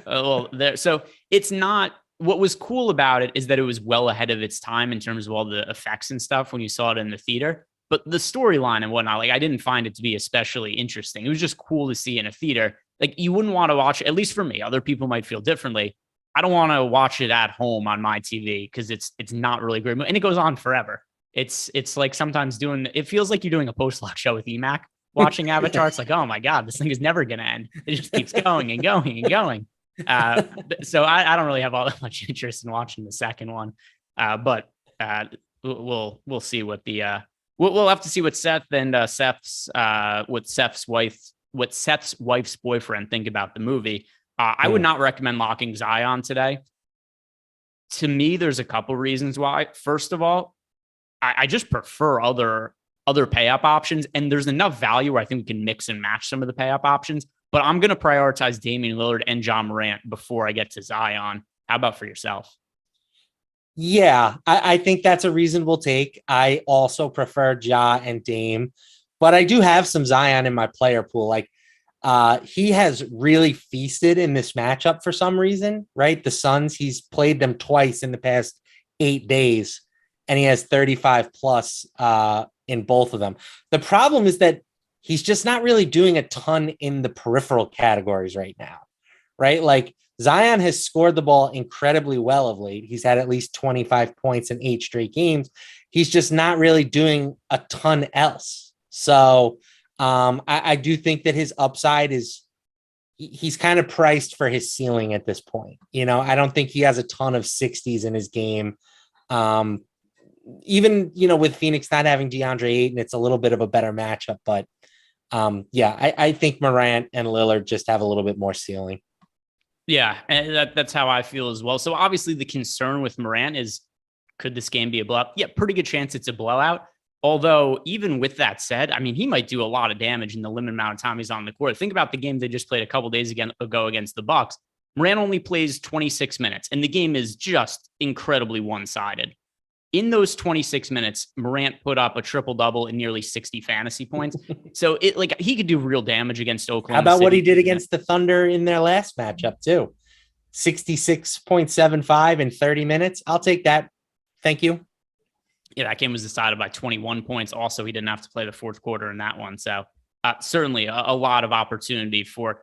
well, so it's not. What was cool about it is that it was well ahead of its time in terms of all the effects and stuff when you saw it in the theater. But the storyline and whatnot, like, I didn't find it to be especially interesting. It was just cool to see in a theater. Like, you wouldn't want to watch it, at least for me. Other people might feel differently. I don't want to watch it at home on my TV because it's not really great. And it goes on forever. It's like sometimes it feels like you're doing a post-lock show with EMac. Watching Avatar, it's like, oh my God, this thing is never going to end. It just keeps going and going and going. So I don't really have all that much interest in watching the second one. But we'll see what we'll have to see what Seth and Seth's wife's boyfriend think about the movie. I would not recommend locking Zion today. To me, there's a couple reasons why. First of all, I just prefer other pay-up options, and there's enough value where I think we can mix and match some of the pay-up options, but I'm going to prioritize Damian Lillard and John Morant before I get to Zion. How about for yourself? Yeah, I think that's a reasonable take. I also prefer Ja and Dame, but I do have some Zion in my player pool. Like, he has really feasted in this matchup for some reason, right? The Suns, he's played them twice in the past 8 days, and he has 35 plus in both of them. The problem is that he's just not really doing a ton in the peripheral categories right now, right? Like Zion has scored the ball incredibly well of late. He's had at least 25 points in 8 straight games. He's just not really doing a ton else. So I do think that his upside is, he's kind of priced for his ceiling at this point. You know, I don't think he has a ton of 60s in his game. Even, you know, with Phoenix not having DeAndre Ayton, it's a little bit of a better matchup. But I think Morant and Lillard just have a little bit more ceiling. Yeah, and that's how I feel as well. So obviously the concern with Morant is, could this game be a blowout? Yeah, pretty good chance it's a blowout. Although, even with that said, I mean, he might do a lot of damage in the limited amount of time he's on the court. Think about the game they just played a couple days ago against the Bucks. Morant only plays 26 minutes, and the game is just incredibly one-sided. In those 26 minutes, Morant put up a triple-double and nearly 60 fantasy points. So he could do real damage against Oklahoma How about City. what he did against the Thunder in their last matchup, too? 66.75 in 30 minutes. I'll take that. Thank you. Yeah, that game was decided by 21 points. Also, he didn't have to play the fourth quarter in that one. So certainly a lot of opportunity for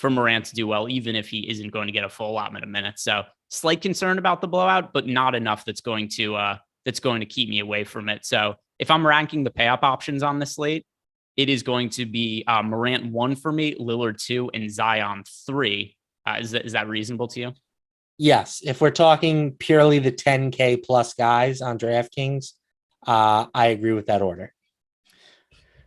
Morant to do well, even if he isn't going to get a full allotment of minutes. So slight concern about the blowout, but not enough that's going to keep me away from it. So if I'm ranking the pay-up options on this slate, it is going to be Morant 1 for me, Lillard 2, and Zion 3. Is that reasonable to you? Yes, if we're talking purely the 10K plus guys on DraftKings, I agree with that order.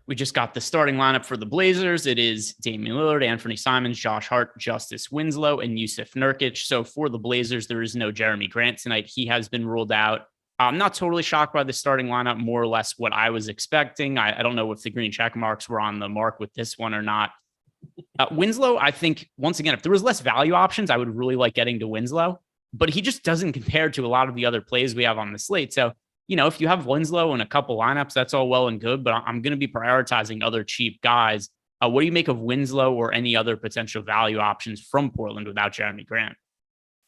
We just got the starting lineup for the Blazers. It is Damian Lillard, Anthony Simons, Josh Hart, Justice Winslow, and Yusuf Nurkic. So for the Blazers, there is no Jeremy Grant tonight. He has been ruled out. I'm not totally shocked by the starting lineup, more or less what I was expecting. I don't know if the green check marks were on the mark with this one or not. Winslow, I think, once again, if there was less value options, I would really like getting to Winslow, but he just doesn't compare to a lot of the other plays we have on the slate. So, you know, if you have Winslow in a couple lineups, that's all well and good, but I'm going to be prioritizing other cheap guys. What do you make of Winslow or any other potential value options from Portland without Jeremy Grant?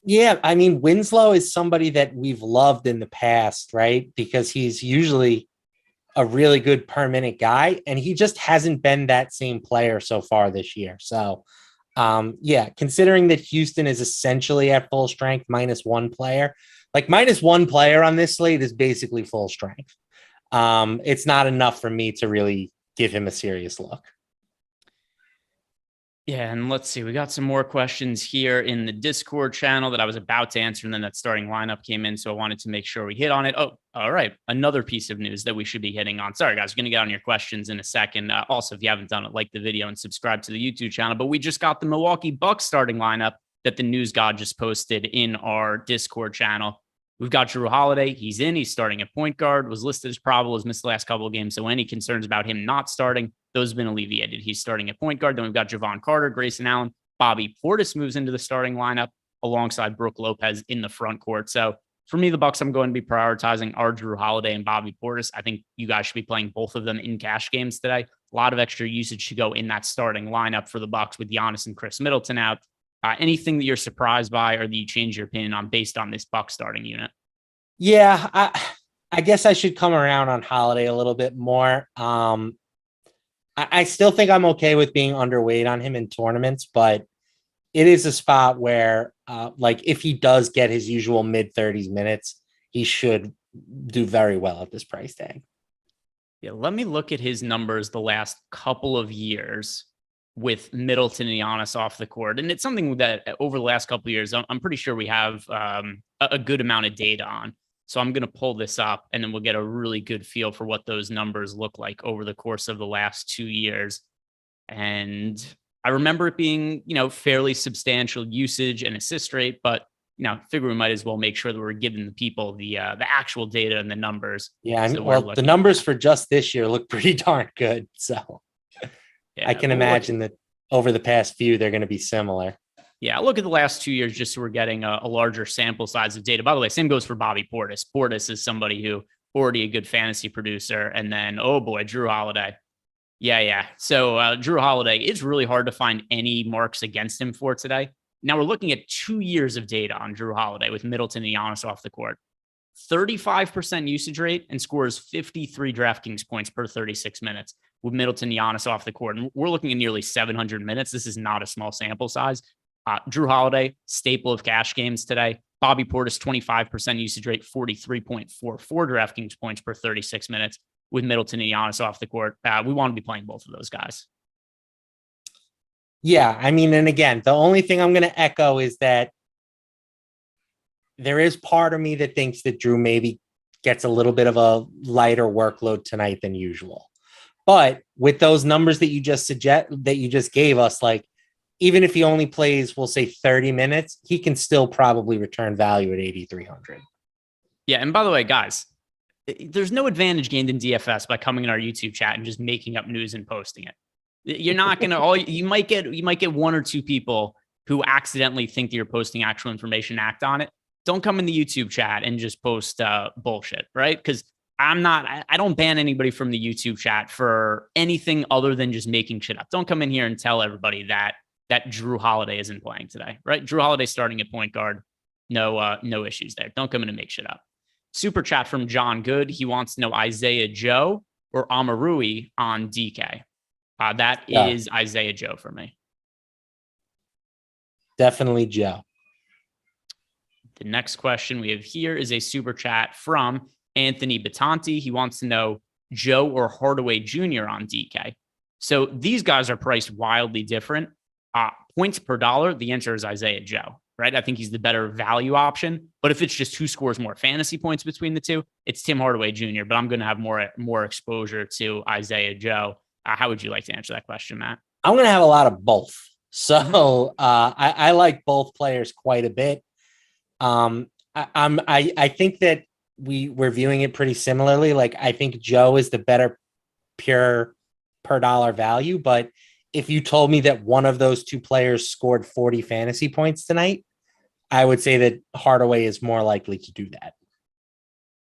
Yeah, I mean, Winslow is somebody that we've loved in the past, right? Because he's usually a really good per minute guy, and he just hasn't been that same player so far this year. So, considering that Houston is essentially at full strength, -1 player, like -1 player on this slate is basically full strength. It's not enough for me to really give him a serious look. Yeah, and let's see. We got some more questions here in the Discord channel that I was about to answer, and then that starting lineup came in, so I wanted to make sure we hit on it. Oh, all right. Another piece of news that we should be hitting on. Sorry, guys. We're going to get on your questions in a second. Also, if you haven't done it, like the video and subscribe to the YouTube channel. But we just got the Milwaukee Bucks starting lineup that the news god just posted in our Discord channel. We've got Drew Holiday. He's in. He's starting at point guard. Was listed as probable. Has missed the last couple of games. So any concerns about him not starting, those have been alleviated. He's starting at point guard. Then we've got Javon Carter, Grayson Allen. Bobby Portis moves into the starting lineup alongside Brook Lopez in the front court. So for me, the Bucks, I'm going to be prioritizing are Drew Holiday and Bobby Portis. I think you guys should be playing both of them in cash games today. A lot of extra usage to go in that starting lineup for the Bucks with Giannis and Chris Middleton out. Anything that you're surprised by or that you change your opinion on based on this Bucks starting unit? Yeah, I guess I should come around on Holiday a little bit more. I still think I'm okay with being underweight on him in tournaments, but it is a spot where, if he does get his usual mid-30s minutes, he should do very well at this price tag. Yeah, let me look at his numbers the last couple of years with Middleton and Giannis off the court. And it's something that over the last couple of years, I'm pretty sure we have a good amount of data on. So I'm going to pull this up and then we'll get a really good feel for what those numbers look like over the course of the last 2 years. And I remember it being, fairly substantial usage and assist rate, but, figure we might as well make sure that we're giving the people the actual data and the numbers. Yeah. So the numbers for just this year look pretty darn good. So yeah, I can imagine that over the past few, they're going to be similar. Yeah, look at the last 2 years just so we're getting a larger sample size of data. By the way, same goes for Bobby Portis. Portis is somebody who already a good fantasy producer. And then, oh boy, Drew Holiday. Yeah. So Drew Holiday, it's really hard to find any marks against him for today. Now we're looking at 2 years of data on Drew Holiday with Middleton and Giannis off the court. 35% usage rate and scores 53 DraftKings points per 36 minutes with Middleton, Giannis off the court. And we're looking at nearly 700 minutes. This is not a small sample size. Drew Holiday, staple of cash games today. Bobby Portis, 25% usage rate, 43.44 DraftKings points per 36 minutes with Middleton and Giannis off the court. We want to be playing both of those guys. Yeah, I mean, and again, the only thing I'm going to echo is that there is part of me that thinks that Drew maybe gets a little bit of a lighter workload tonight than usual. But with those numbers that you just gave us, like, even if he only plays, we'll say 30 minutes, he can still probably return value at 8,300. Yeah. And by the way, guys, there's no advantage gained in DFS by coming in our YouTube chat and just making up news and posting it. You're not going to, you might get one or two people who accidentally think that you're posting actual information, act on it. Don't come in the YouTube chat and just post bullshit, right? Because I don't ban anybody from the YouTube chat for anything other than just making shit up. Don't come in here and tell everybody that Drew Holiday isn't playing today, right? Drew Holiday starting at point guard. No issues there. Don't come in and make shit up. Super chat from John Good. He wants to know Isaiah Joe or Amarui on DK. That is Isaiah Joe for me. Definitely Joe. The next question we have here is a super chat from Anthony Batanti. He wants to know Joe or Hardaway Jr. on DK. So these guys are priced wildly different. Points per dollar, the answer is Isaiah Joe, right? I think he's the better value option. But if it's just who scores more fantasy points between the two, it's Tim Hardaway Jr. But I'm going to have more exposure to Isaiah Joe. How would you like to answer that question, Matt? I'm going to have a lot of both. So I like both players quite a bit. I think that we're viewing it pretty similarly. Like, I think Joe is the better pure per dollar value, but if you told me that one of those two players scored 40 fantasy points tonight, I would say that Hardaway is more likely to do that.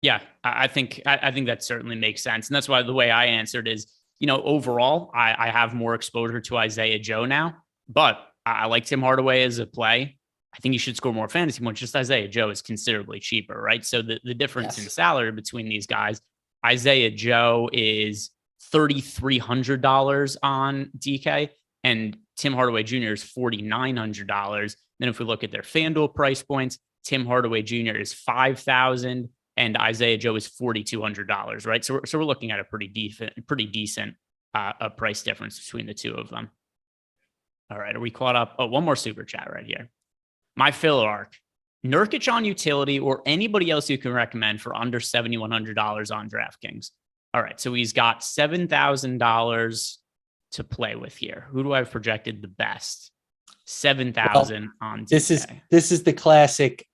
Yeah, I think that certainly makes sense. And that's why the way I answered is, overall, I have more exposure to Isaiah Joe now, but I like Tim Hardaway as a play. I think he should score more fantasy points. Just Isaiah Joe is considerably cheaper, right? So the difference in salary between these guys, Isaiah Joe is $3,300 on DK, and Tim Hardaway Jr. is $4,900. Then if we look at their FanDuel price points, Tim Hardaway Jr. is $5,000 and Isaiah Joe is $4,200, right? So we're looking at a pretty decent a price difference between the two of them. All right, are we caught up? Oh, one more super chat right here. My filler arc, Nurkic on utility or anybody else you can recommend for under $7,100 on DraftKings. All right, so he's got $7,000 to play with here. Who do I have projected the best? 7,000 on DK. This is the classic.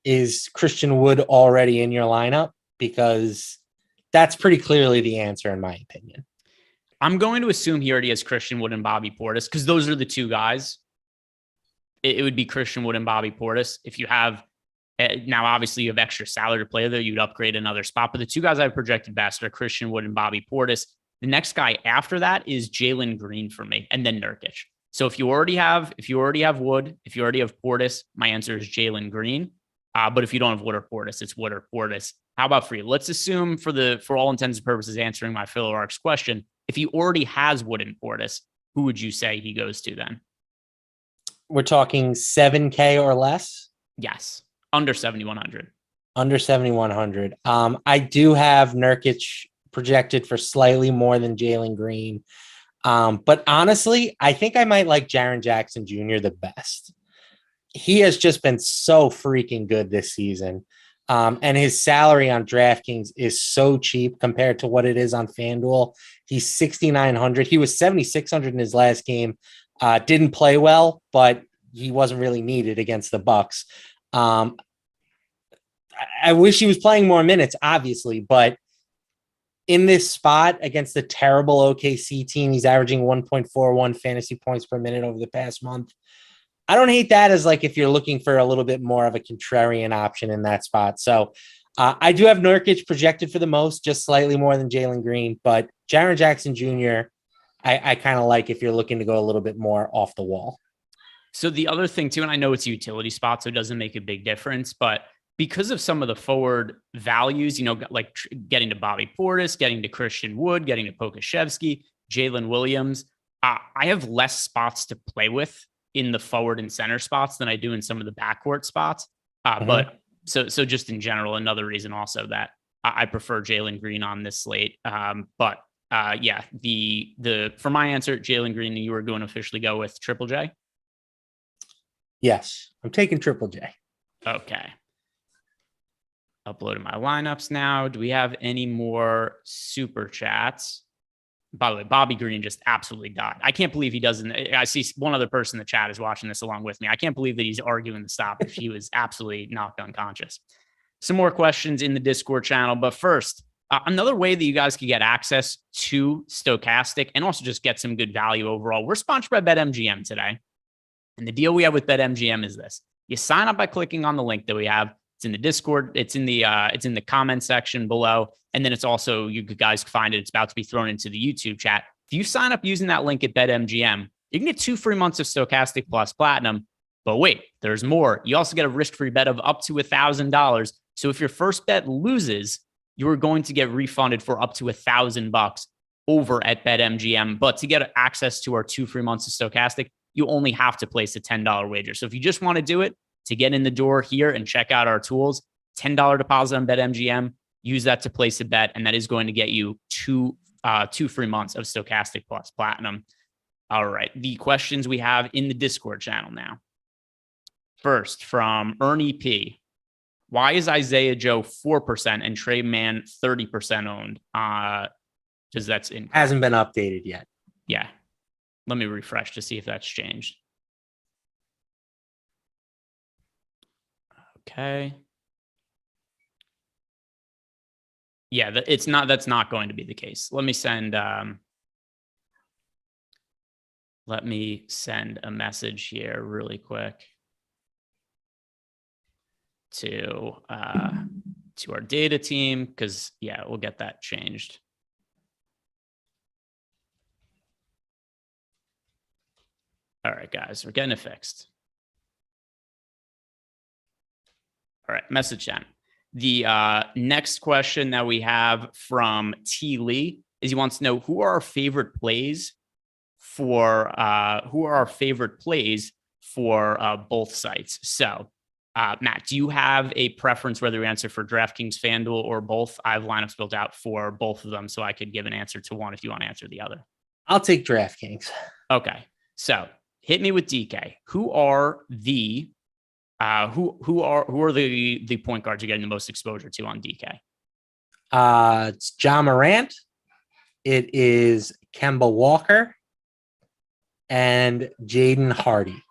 Is Christian Wood already in your lineup? Because that's pretty clearly the answer, in my opinion. I'm going to assume he already has Christian Wood and Bobby Portis because those are the two guys. It would be Christian Wood and Bobby Portis. If you have now, obviously you have extra salary to play there, you'd upgrade another spot. But the two guys I've projected best are Christian Wood and Bobby Portis. The next guy after that is Jalen Green for me, and then Nurkic. So if you already have Wood, if you already have Portis, my answer is Jalen Green. But if you don't have Wood or Portis, it's Wood or Portis. How about for you? Let's assume for all intents and purposes, answering my filler arcs question, if he already has Wood and Portis, who would you say he goes to then? We're talking 7K or less? Yes. Under 7,100. Under 7,100. I do have Nurkic projected for slightly more than Jalen Green. But honestly, I think I might like Jaren Jackson Jr. the best. He has just been so freaking good this season. And his salary on DraftKings is so cheap compared to what it is on FanDuel. He's 6,900. He was 7,600 in his last game. Didn't play well, but he wasn't really needed against the Bucks. I wish he was playing more minutes, obviously, but in this spot against the terrible OKC team, he's averaging 1.41 fantasy points per minute over the past month. I don't hate that as like if you're looking for a little bit more of a contrarian option in that spot. So I do have Nurkic projected for the most, just slightly more than Jalen Green, but Jaren Jackson Jr., I kind of like if you're looking to go a little bit more off the wall. So the other thing too, and I know it's a utility spot, so it doesn't make a big difference, but because of some of the forward values, like getting to Bobby Portis, getting to Christian Wood, getting to Pokashevsky, Jalen Williams. I have less spots to play with in the forward and center spots than I do in some of the backcourt spots. But so just in general, another reason also that I prefer Jalen Green on this slate. But yeah, for my answer, Jalen Green, you were going to officially go with Triple J. Yes, I'm taking Triple J. Okay. Uploading my lineups now. Do we have any more super chats? By the way, Bobby Green just absolutely died. I can't believe he doesn't. I see one other person in the chat is watching this along with me. I can't believe that he's arguing the stop if he was absolutely knocked unconscious. Some more questions in the Discord channel. But first, another way that you guys can get access to Stokastic and also just get some good value overall. We're sponsored by BetMGM today. And the deal we have with BetMGM is this. You sign up by clicking on the link that we have. It's in the Discord. It's in the comment section below. And then it's also, you guys find it. It's about to be thrown into the YouTube chat. If you sign up using that link at BetMGM, you can get 2 free months of Stokastic Plus Platinum. But wait, there's more. You also get a risk-free bet of up to $1,000. So if your first bet loses, you are going to get refunded for up to $1,000 over at BetMGM. But to get access to our 2 free months of Stokastic, you only have to place a $10 wager. So if you just want to do it to get in the door here and check out our tools, $10 deposit on BetMGM, use that to place a bet, and that is going to get you two free months of Stokastic Plus Platinum. All right, the questions we have in the Discord channel now. First, from Ernie P. Why is Isaiah Joe 4% and Trey Mann 30% owned? Because that's in Hasn't been updated yet. Yeah. Let me refresh to see if that's changed. Okay. Yeah, that's not going to be the case. Let me send a message here really quick to our data team, because yeah, we'll get that changed. All right, guys, we're getting it fixed. All right, message sent. The next question that we have from T. Lee is he wants to know who are our favorite plays for both sites. So, Matt, do you have a preference whether we answer for DraftKings, FanDuel, or both? I have lineups built out for both of them, so I could give an answer to one if you want to answer the other. I'll take DraftKings. Okay, so hit me with DK. Who are the point guards you're getting the most exposure to on DK? It's Ja Morant. It is Kemba Walker and Jaden Hardy.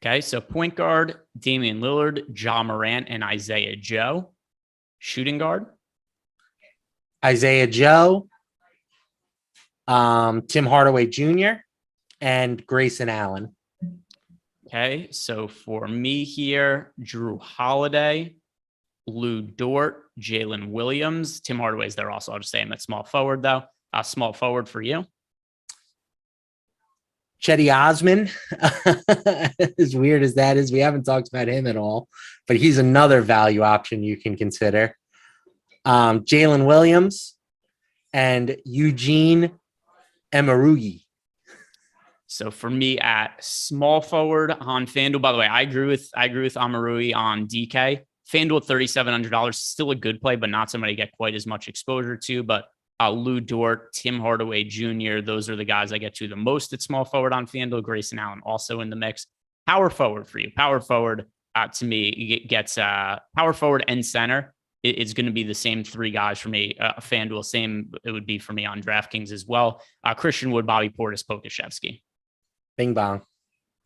Okay, so point guard, Damian Lillard, Ja Morant, and Isaiah Joe. Shooting guard? Isaiah Joe, Tim Hardaway Jr., and Grayson Allen. Okay, so for me here, Drew Holiday, Lou Dort, Jalen Williams. Tim Hardaway's there also. I'll just say him at small forward, though. Small forward for you. Chetty Osman, as weird as that is, we haven't talked about him at all, but he's another value option you can consider. Jalen Williams and Eugene Emerugi. So for me at small forward on FanDuel, by the way, I agree with Amarui on DK. FanDuel at $3,700, still a good play, but not somebody to get quite as much exposure to. But Lou Dort, Tim Hardaway Jr., those are the guys I get to the most at small forward on FanDuel. Grayson Allen also in the mix. Power forward for you. Power forward to me gets power forward and center. It's going to be the same 3 guys for me. FanDuel, same it would be for me on DraftKings as well. Christian Wood, Bobby Portis, Pokashevsky. Bing bong.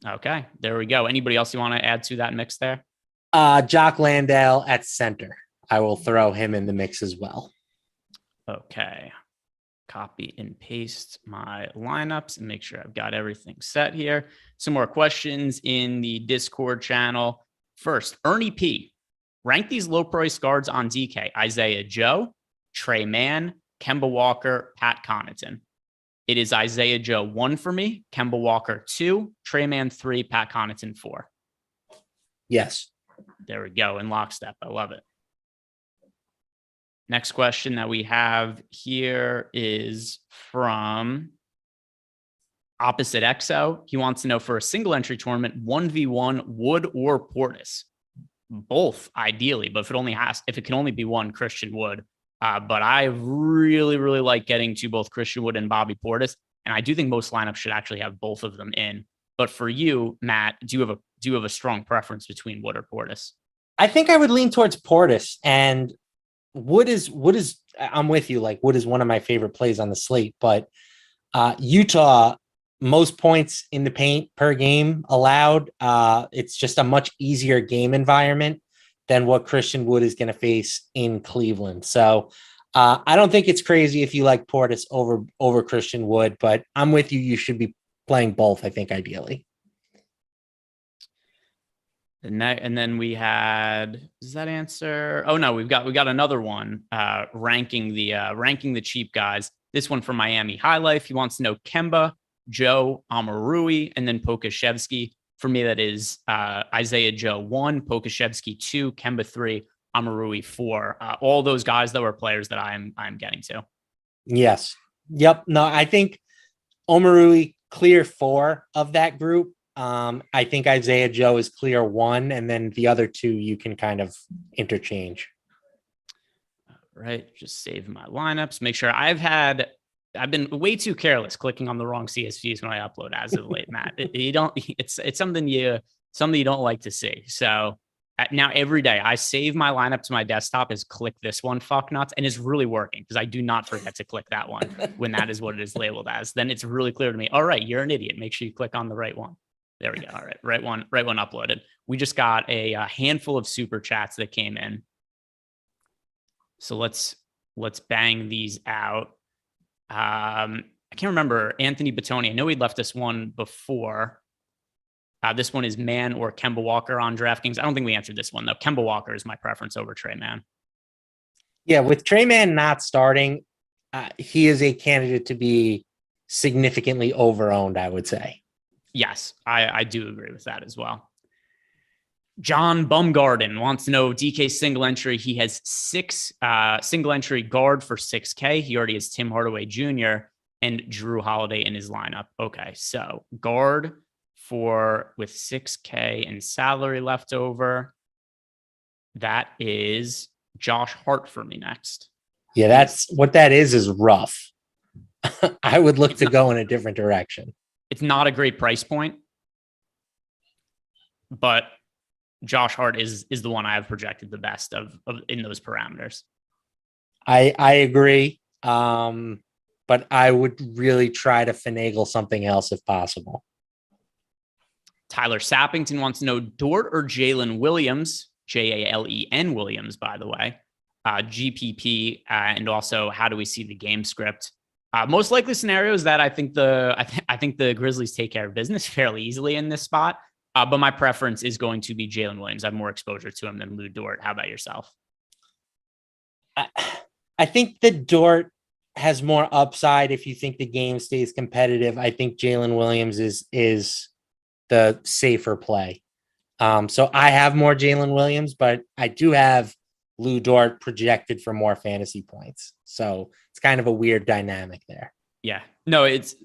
Okay, there we go. Anybody else you want to add to that mix there? Jock Landale at center. I will throw him in the mix as well. Okay. Copy and paste my lineups and make sure I've got everything set here. Some more questions in the Discord channel. First, Ernie P. Rank these low price guards on DK. Isaiah Joe, Trey Mann, Kemba Walker, Pat Connaughton. It is Isaiah Joe 1 for me, Kemba Walker 2, Trey Mann 3, Pat Connaughton 4. Yes. There we go. In lockstep. I love it. Next question that we have here is from Opposite XO. He wants to know, for a single entry tournament, 1v1 Wood or Portis? Both, ideally, but if it can only be one, Christian Wood. But I really, really like getting to both Christian Wood and Bobby Portis. And I do think most lineups should actually have both of them in. But for you, Matt, do you have a strong preference between Wood or Portis? I think I would lean towards Portis, and Wood is I'm with you. Like, Wood is one of my favorite plays on the slate, but Utah, most points in the paint per game allowed. It's just a much easier game environment than what Christian Wood is going to face in Cleveland. So I don't think it's crazy if you like Portis over Christian Wood, but I'm with you. You should be playing both, I think, ideally. And then we had, does that answer? Oh no, we got another one ranking the cheap guys. This one from Miami High Life. He wants to know Kemba, Joe, Amarui, and then Pokashevsky. For me, that is Isaiah Joe 1, Pokashevsky 2, Kemba 3, Amarui 4. All those guys that were players that I'm getting to. Yes. Yep. No, I think Omarui clear 4 of that group. I think Isaiah Joe is clear 1, and then the other 2 you can kind of interchange. All right, just save my lineups. Make sure I've been way too careless clicking on the wrong CSVs when I upload as of late, Matt. It's something you don't like to see. So now every day I save my lineup to my desktop as click this one, fuck nuts, and it's really working because I do not forget to click that one when that is what it is labeled as. Then it's really clear to me. All right, you're an idiot. Make sure you click on the right one. There we go. All right, right one uploaded. We just got a handful of super chats that came in. So let's bang these out. I can't remember Anthony Batoni. I know he left us one before. This one is Man or Kemba Walker on DraftKings. I don't think we answered this one though. Kemba Walker is my preference over Trey Mann. Yeah, with Trey Mann not starting, he is a candidate to be significantly overowned, I would say. Yes, I do agree with that as well. John Bumgarden wants to know DK single entry. He has 6 single entry guard for 6K. He already has Tim Hardaway Jr. and Drew Holiday in his lineup. Okay, so guard with 6K and salary left over. That is Josh Hart for me next. Yeah, that's what that is rough. I would look to go in a different direction. It's not a great price point, but Josh Hart is the one I have projected the best of in those parameters. I agree. But I would really try to finagle something else if possible. Tyler Sappington wants to know Dort or Jalen Williams, Jalen Williams, by the way, GPP, and also how do we see the game script? Most likely scenario is that I think the Grizzlies take care of business fairly easily in this spot. But my preference is going to be Jalen Williams. I have more exposure to him than Lou Dort. How about yourself? I think that Dort has more upside if you think the game stays competitive. I think Jalen Williams is the safer play. So I have more Jalen Williams, but I do have Lou Dort projected for more fantasy points. So it's kind of a weird dynamic there. Yeah, no, it's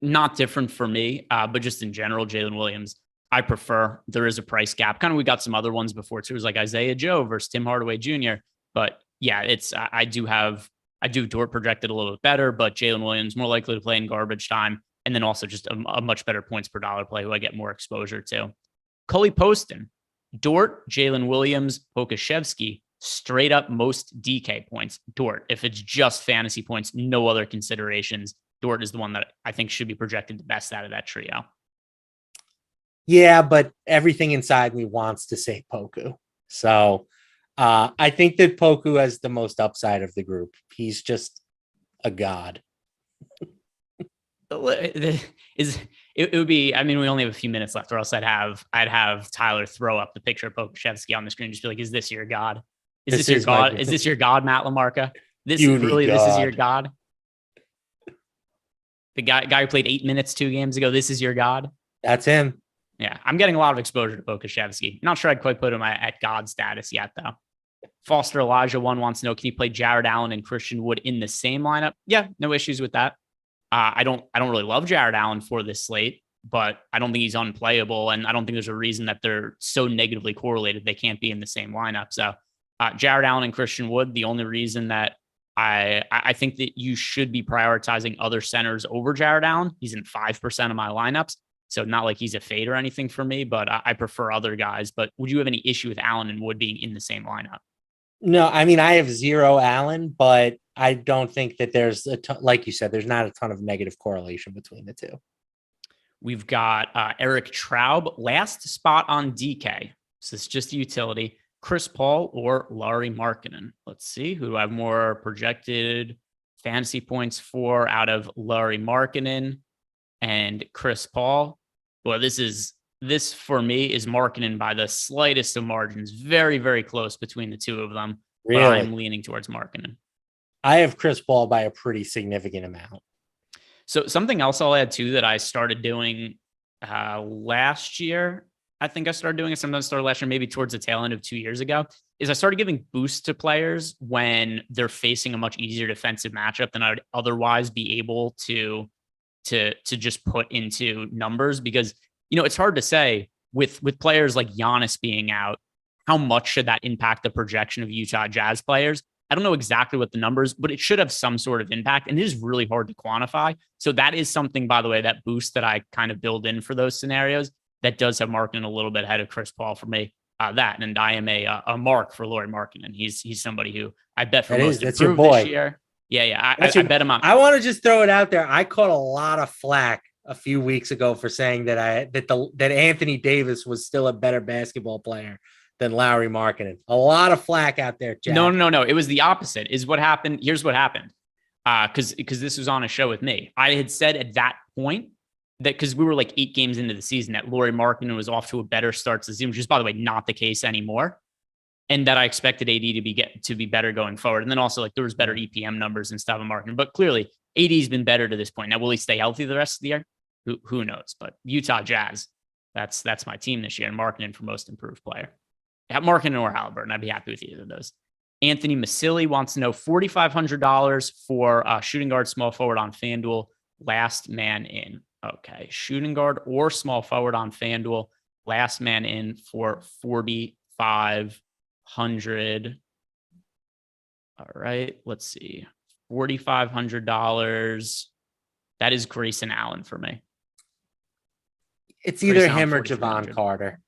not different for me, but just in general, Jalen Williams, I prefer. There is a price gap. Kind of, we got some other ones before too. It was like Isaiah Joe versus Tim Hardaway Jr. But yeah, I do Dort projected a little bit better, but Jalen Williams more likely to play in garbage time. And then also just a much better points per dollar play who I get more exposure to. Cully Poston, Dort, Jalen Williams, Pokashevsky, straight up most DK points. Dort, if it's just fantasy points, no other considerations. Dort is the one that I think should be projected the best out of that trio. Yeah, but everything inside me wants to say Poku. So I think that Poku has the most upside of the group. He's just a god. It would be, I mean, we only have a few minutes left, or else I'd have Tyler throw up the picture of Pokashevsky on the screen. Just be like, is this your god? Is this your god? Is this your god, Matt LaMarca? This is your god. The guy who played 8 minutes 2 games ago. This is your god. That's him. Yeah, I'm getting a lot of exposure to Pokashevsky. Not sure I'd quite put him at god status yet, though. Foster Elijah one wants to know, can you play Jared Allen and Christian Wood in the same lineup? Yeah, no issues with that. I don't really love Jared Allen for this slate, but I don't think he's unplayable, and I don't think there's a reason that they're so negatively correlated they can't be in the same lineup. So Jared Allen and Christian Wood, the only reason that I think that you should be prioritizing other centers over Jared Allen. He's in 5% of my lineups, so not like he's a fade or anything for me, but I prefer other guys. But would you have any issue with Allen and Wood being in the same lineup? No, I mean, I have 0 Allen, but I don't think that there's like you said, there's not a ton of negative correlation between the two. We've got Eric Traub, last spot on DK. So it's just a utility. Chris Paul or Lauri Markkanen. Let's see, who do I have more projected fantasy points for out of Lauri Markkanen and Chris Paul? Well, this for me is Markkanen by the slightest of margins. Very, very close between the two of them. Really? But I'm leaning towards Markkanen. I have Chris Paul by a pretty significant amount. So something else I'll add too that I started doing last year. I think I started doing it sometimes started last year, maybe towards the tail end of 2 years ago, is I started giving boosts to players when they're facing a much easier defensive matchup than I would otherwise be able to just put into numbers. Because, you know, it's hard to say with players like Giannis being out, how much should that impact the projection of Utah Jazz players? I don't know exactly what the numbers, but it should have some sort of impact, and it is really hard to quantify. So that is something, by the way, that boost that I kind of build in for those scenarios that does have Markkanen a little bit ahead of Chris Paul for me. And I am a mark for Lauri Markkanen. He's somebody who I bet for most that's your improved boy this year. Yeah. I bet him on. I want to just throw it out there. I caught a lot of flack a few weeks ago for saying that Anthony Davis was still a better basketball player than Lauri Markkanen. A lot of flack out there, Jack. No. It was the opposite. Is what happened. Here's what happened. Because this was on a show with me. I had said at that point that because we were like 8 games into the season that Lauri Markkanen was off to a better start to the season, which is, by the way, not the case anymore. And that I expected AD to be better going forward. And then also like there was better EPM numbers and stuff in Markkanen. But clearly AD's been better to this point. Now, will he stay healthy the rest of the year? Who knows? But Utah Jazz, that's my team this year. And Markkanen for most improved player. Markkanen or Halliburton, I'd be happy with either of those. Anthony Masili wants to know $4,500 for shooting guard, small forward on FanDuel, last man in. Okay, shooting guard or small forward on FanDuel, last man in for $4,500. All right, let's see, $4,500. That is Grayson Allen for me. It's either him or Javon Carter,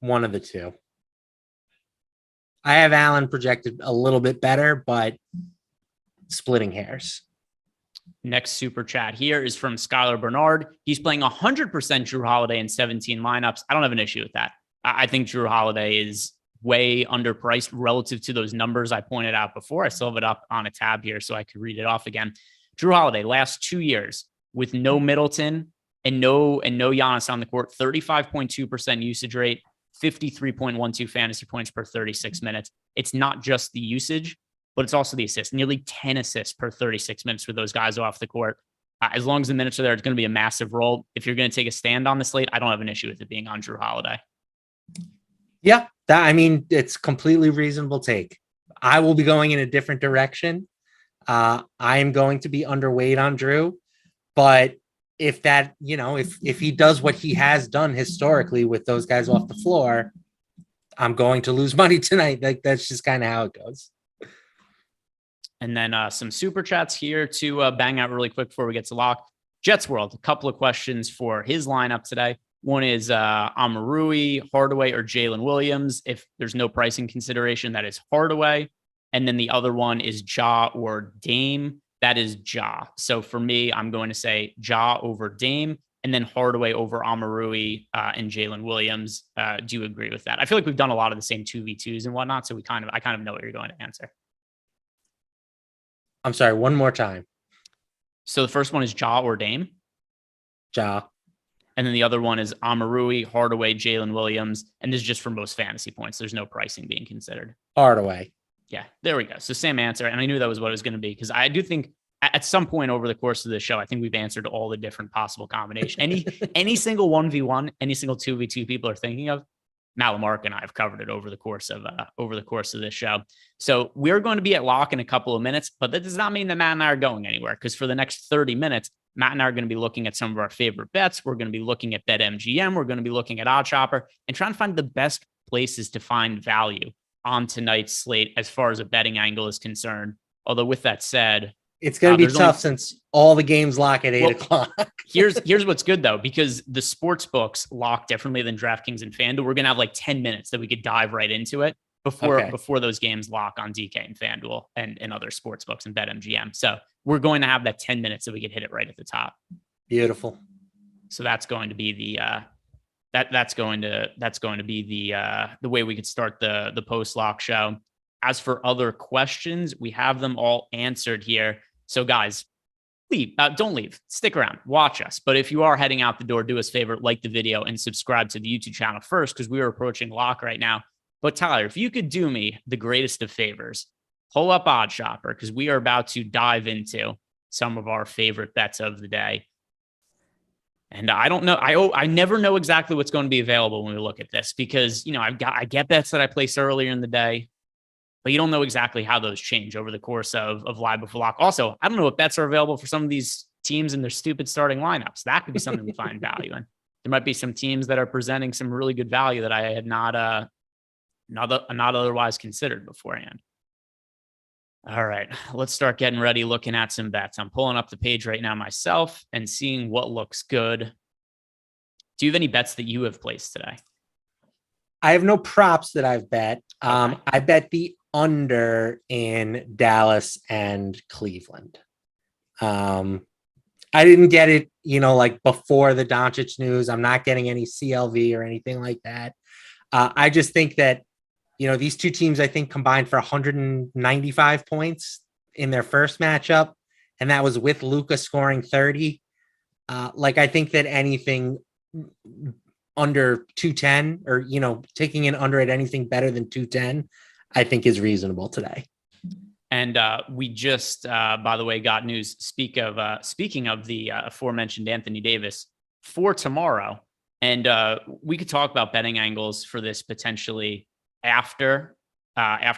one of the two. I have Allen projected a little bit better, but splitting hairs. Next super chat here is from Skylar Bernard. He's playing 100% Jrue Holiday in 17 lineups. I don't have an issue with that. I think Jrue Holiday is way underpriced relative to those numbers I pointed out before. I still have it up on a tab here so I could read it off again. Jrue Holiday, last 2 years with no Middleton and no Giannis on the court, 35.2% usage rate, 53.12 fantasy points per 36 minutes. It's not just the usage, but it's also the assists. Nearly 10 assists per 36 minutes with those guys off the court. As long as the minutes are there, it's going to be a massive role. If you're going to take a stand on the slate, I don't have an issue with it being on Jrue Holiday. Yeah, it's completely reasonable take. I will be going in a different direction. I am going to be underweight on Jrue, but if that, if he does what he has done historically with those guys off the floor, I'm going to lose money tonight. Like that's just kind of how it goes. And then some super chats here to bang out really quick before we get to lock. Jets World, a couple of questions for his lineup today. One is Amarui, Hardaway, or Jalen Williams. If there's no pricing consideration, that is Hardaway. And then the other one is Ja or Dame. That is Ja. So for me, I'm going to say Ja over Dame, and then Hardaway over Amarui and Jalen Williams. Do you agree with that? I feel like we've done a lot of the same 2v2s and whatnot, so I kind of know what you're going to answer. I'm sorry, one more time. So the first one is Ja or Dame? Ja. And then the other one is Amarui, Hardaway, Jalen Williams. And this is just for most fantasy points. There's no pricing being considered. Hardaway. Yeah, there we go. So same answer. And I knew that was what it was going to be because I do think at some point over the course of the show, I think we've answered all the different possible combinations. Any single 1v1, any single 2v2 people are thinking of, Matt LaMarca and I have covered it over the course of this show. So we're going to be at lock in a couple of minutes, but that does not mean that Matt and I are going anywhere, because for the next 30 minutes, Matt and I are going to be looking at some of our favorite bets. We're going to be looking at BetMGM. We're going to be looking at OddsShopper and trying to find the best places to find value on tonight's slate as far as a betting angle is concerned. Although with that said, it's going to be tough since all the games lock at 8 o'clock. Here's what's good though, because the sports books lock differently than DraftKings and FanDuel. We're going to have like 10 minutes that we could dive right into it before those games lock on DK and FanDuel and other sports books and BetMGM. So we're going to have that 10 minutes that we could hit it right at the top. Beautiful. So that's going to be the that's going to be the way we could start the post lock show. As for other questions, we have them all answered here. So guys, don't leave, stick around, watch us. But if you are heading out the door, do us a favor, like the video and subscribe to the YouTube channel first, because we are approaching lock right now. But Tyler, if you could do me the greatest of favors, pull up OddsShopper, because we are about to dive into some of our favorite bets of the day. And I don't know, I never know exactly what's going to be available when we look at this, because I get bets that I place earlier in the day, but you don't know exactly how those change over the course of live before lock. Also, I don't know what bets are available for some of these teams and their stupid starting lineups. That could be something we find value in. There might be some teams that are presenting some really good value that I had not otherwise considered beforehand. All right, let's start getting ready, looking at some bets. I'm pulling up the page right now myself and seeing what looks good. Do you have any bets that you have placed today? I have no props that I've bet. Okay. I bet the under in Dallas and Cleveland. I didn't get it, like before the Doncic news. I'm not getting any CLV or anything like that. I just think that, these two teams, I think, combined for 195 points in their first matchup, and that was with Luka scoring 30. I think that anything under 210 or, taking an under at anything better than 210, I think is reasonable today. And we just, by the way, got news. Speaking of the aforementioned Anthony Davis for tomorrow. And we could talk about betting angles for this potentially after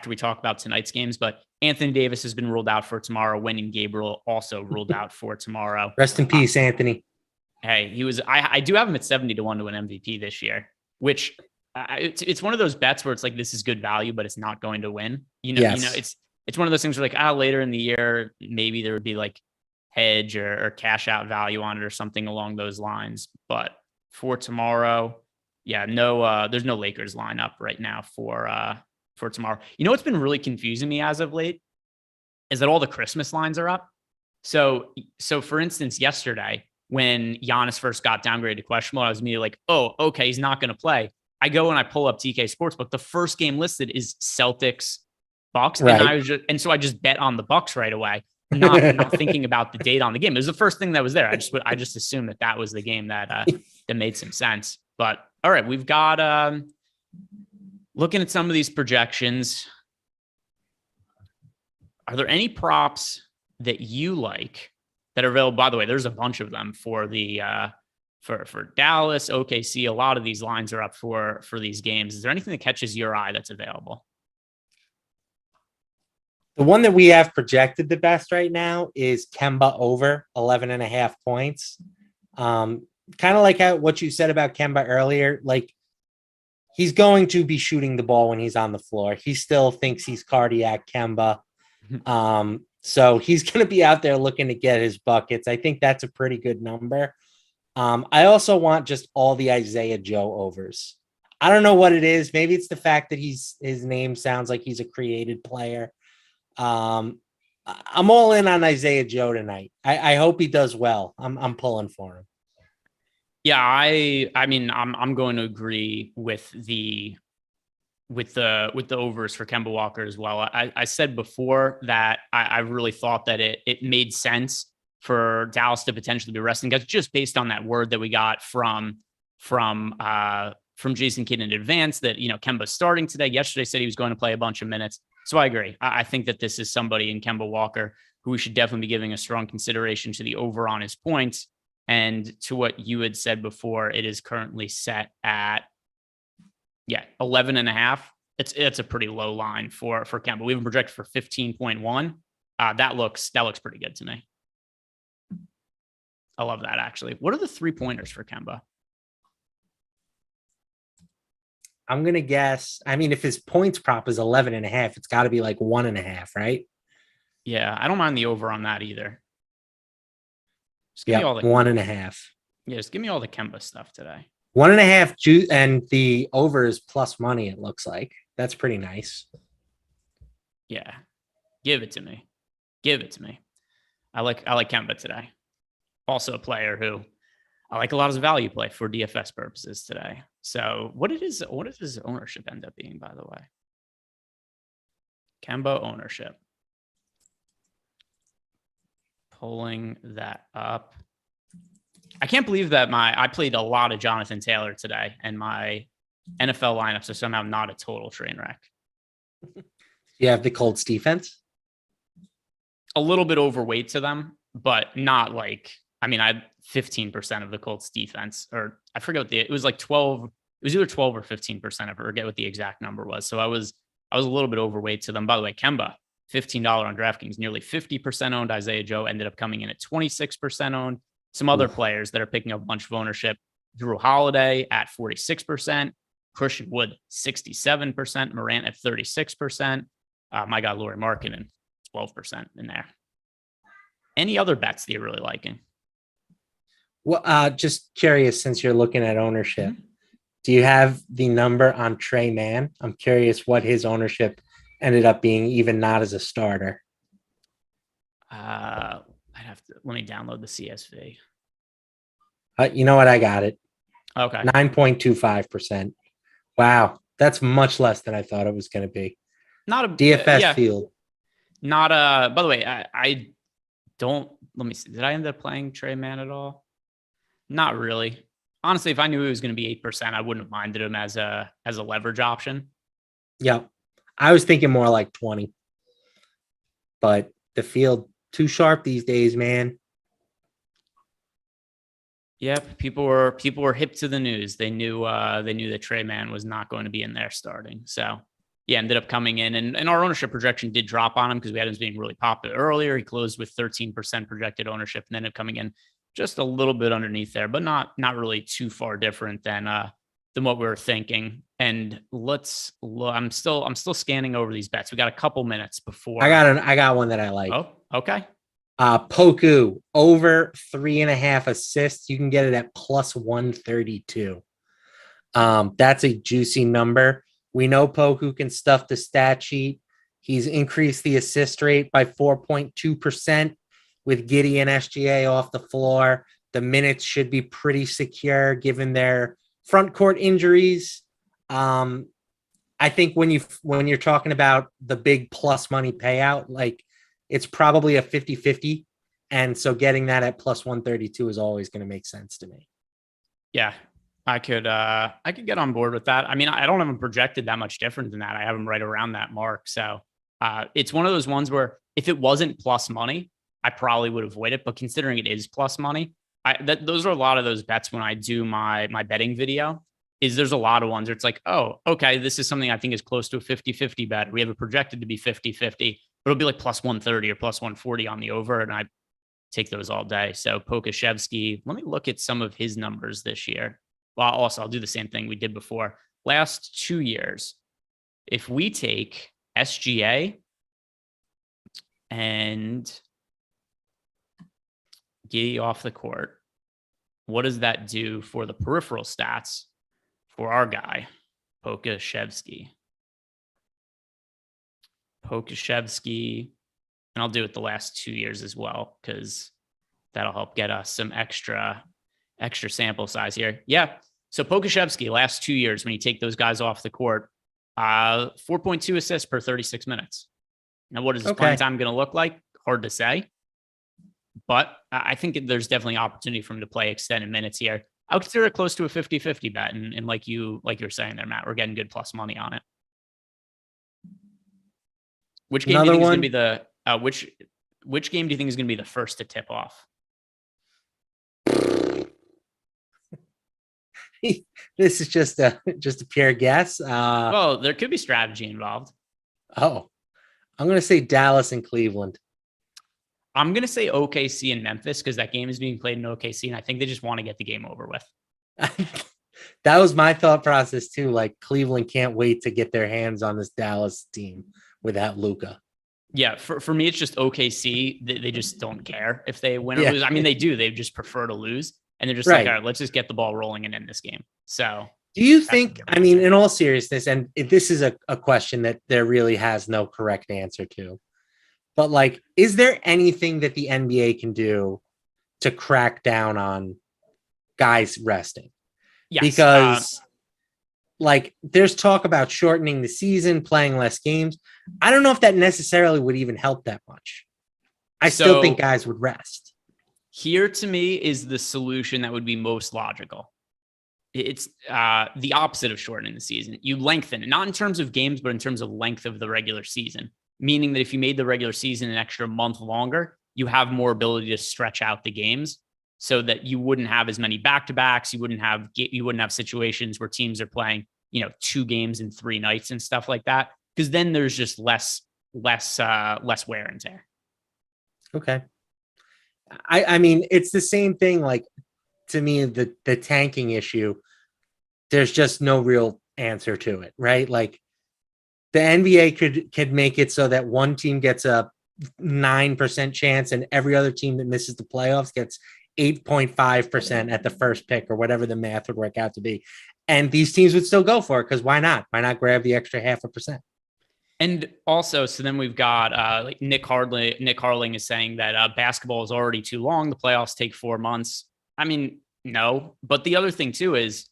we talk about tonight's games. But Anthony Davis has been ruled out for tomorrow. Wenyen Gabriel also ruled out for tomorrow. Rest in peace, Anthony. Hey, he was. I do have him at 70-1 to win MVP this year, which it's one of those bets where it's like, this is good value, but it's not going to win. Yes. It's one of those things where like, later in the year, maybe there would be like hedge or cash out value on it or something along those lines. But for tomorrow, there's no Lakers lineup right now for tomorrow. What's been really confusing me as of late is that all the Christmas lines are up. So for instance, yesterday, when Giannis first got downgraded to questionable, I was immediately like, oh, okay, he's not going to play. I go and I pull up TK Sportsbook. The first game listed is Celtics Bucks. Right. And so I just bet on the Bucks right away, not thinking about the date on the game. It was the first thing that was there. I just assumed that was the game that made some sense. But all right, we've got looking at some of these projections. Are there any props that you like that are available? By the way, there's a bunch of them for the for Dallas, OKC. A lot of these lines are up for these games. Is there anything that catches your eye that's available? The one that we have projected the best right now is Kemba over 11.5 points. Kind of like what you said about Kemba earlier. Like, he's going to be shooting the ball when he's on the floor. He still thinks he's cardiac Kemba. So he's going to be out there looking to get his buckets. I think that's a pretty good number. I also want just all the Isaiah Joe overs. I don't know what it is. Maybe it's the fact that his name sounds like he's a created player. I'm all in on Isaiah Joe tonight. I hope he does well. I'm pulling for him. Yeah, I mean, I'm going to agree with the overs for Kemba Walker as well. I said before that I really thought that it made sense for Dallas to potentially be resting guys just based on that word that we got from Jason Kidd in advance that, Kemba's starting today. Yesterday said he was going to play a bunch of minutes. So I agree. I think that this is somebody in Kemba Walker who we should definitely be giving a strong consideration to the over on his points. And to what you had said before, it is currently set at Yeah, 11.5. It's a pretty low line for Kemba. We have him projected for 15.1. That looks pretty good to me. I love that, actually. What are the 3-pointers for Kemba? I'm going to guess. I mean, if his points prop is 11.5, it's got to be like 1.5, right? Yeah, I don't mind the over on that either. Just give me Yeah, all the 1.5. Yeah, just give me all the Kemba stuff today. 1.5 and the over is plus money, it looks like. That's pretty nice. Yeah. Give it to me. Give it to me. I like Kemba today. Also a player who I like a lot as a value play for DFS purposes today. So what does his ownership end up being, by the way? Kemba ownership. Pulling that up. I can't believe that I played a lot of Jonathan Taylor today, and my NFL lineups are somehow not a total train wreck. You have the Colts defense? A little bit overweight to them, but not like, I mean, I had 15% of the Colts defense, or I forget it was like 12. It was either 12 or 15%. I forget what the exact number was. So I was a little bit overweight to them. By the way, Kemba, $15 on DraftKings, nearly 50% owned. Isaiah Joe ended up coming in at 26% owned. Some other players that are picking up a bunch of ownership: Drew Holiday at 46%, Christian Wood 67%, Morant at 36%. My guy Lauri Markkanen 12% in there. Any other bets that you're really liking? Well, just curious, since you're looking at ownership, do you have the number on Trey Mann? I'm curious what his ownership ended up being, even not as a starter. Let me download the CSV. You know what? I got it. Okay. 9.25%. Wow. That's much less than I thought it was going to be. Not a DFS field. Not by the way, I don't, let me see. Did I end up playing Trey Mann at all? Not really. Honestly, if I knew it was going to be 8%, I wouldn't have minded him as a leverage option. Yeah. I was thinking more like 20. But the field too sharp these days, man. Yep, people were hip to the news. They knew that Trey Mann was not going to be in there starting. So yeah, ended up coming in, and our ownership projection did drop on him because we had him as being really popular earlier. He closed with 13% projected ownership, and ended up coming in just a little bit underneath there, but not really too far different than what we were thinking. And let's look. I'm still scanning over these bets. We got a couple minutes before. I got one that I like. Oh, okay. Poku over 3.5 assists. You can get it at plus 132. That's a juicy number. We know Poku can stuff the stat sheet. He's increased the assist rate by 4.2% with Giddey and SGA off the floor. The minutes should be pretty secure given their front court injuries. I think when you're talking about the big plus money payout, like, it's probably a 50-50. And so getting that at plus 132 is always going to make sense to me. Yeah, I could get on board with that. I mean, I don't have him projected that much different than that. I have him right around that mark. So it's one of those ones where if it wasn't plus money, I probably would avoid it. But considering it is plus money, those are a lot of those bets when I do my betting video. There's a lot of ones where it's like, oh, okay, this is something I think is close to a 50-50 bet. We have it projected to be 50-50. But it'll be like plus 130 or plus 140 on the over, and I take those all day. So Pokashevsky, let me look at some of his numbers this year. Well, also, I'll do the same thing we did before. Last 2 years, if we take SGA and Giddey off the court, what does that do for the peripheral stats for our guy, Pokashevsky? Pokashevsky, and I'll do it the last 2 years as well, because that'll help get us some extra sample size here. Yeah. So Pokashevsky, last 2 years, when you take those guys off the court, 4.2 assists per 36 minutes. Now, what is his playing time going to look like? Hard to say. But I think there's definitely opportunity for him to play extended minutes here. I would consider it close to a 50-50 bet. And like you're saying there, Matt, we're getting good plus money on it. Which game do you think is going to be the which game do you think is going to be the first to tip off? this is just a pure guess. Well, there could be strategy involved. I'm going to say Dallas and Cleveland. I'm going to say OKC and Memphis because that game is being played in OKC, and I think they just want to get the game over with. That was my thought process too. Like Cleveland can't wait to get their hands on this Dallas team without Luka. Yeah, for me, it's just OKC. They just don't care if they win or lose. I mean, they do. They just prefer to lose. And they're just like, all right, let's just get the ball rolling and end this game. So do you think, I mean, in all seriousness, and this is a question that there really has no correct answer to, but like, is there anything that the NBA can do to crack down on guys resting? Yes, because like there's talk about shortening the season, playing less games. I don't know if that necessarily would even help that much. I still think guys would rest. Here to me is the solution that would be most logical. It's the opposite of shortening the season. You lengthen it, not in terms of games, but in terms of length of the regular season. Meaning that if you made the regular season an extra month longer, you have more ability to stretch out the games so that you wouldn't have as many back-to-backs. You wouldn't have situations where teams are playing, 2 games in 3 nights and stuff like that. Because then there's just less wear and tear. Okay. I mean, it's the same thing. Like to me, the tanking issue, there's just no real answer to it, right? Like the NBA could make it so that one team gets a 9% chance and every other team that misses the playoffs gets 8.5% at the first pick or whatever the math would work out to be. And these teams would still go for it because why not? Why not grab the extra 0.5%? And also, so then we've got like Nick Harling is saying that basketball is already too long. The playoffs take 4 months. I mean, no. But the other thing too is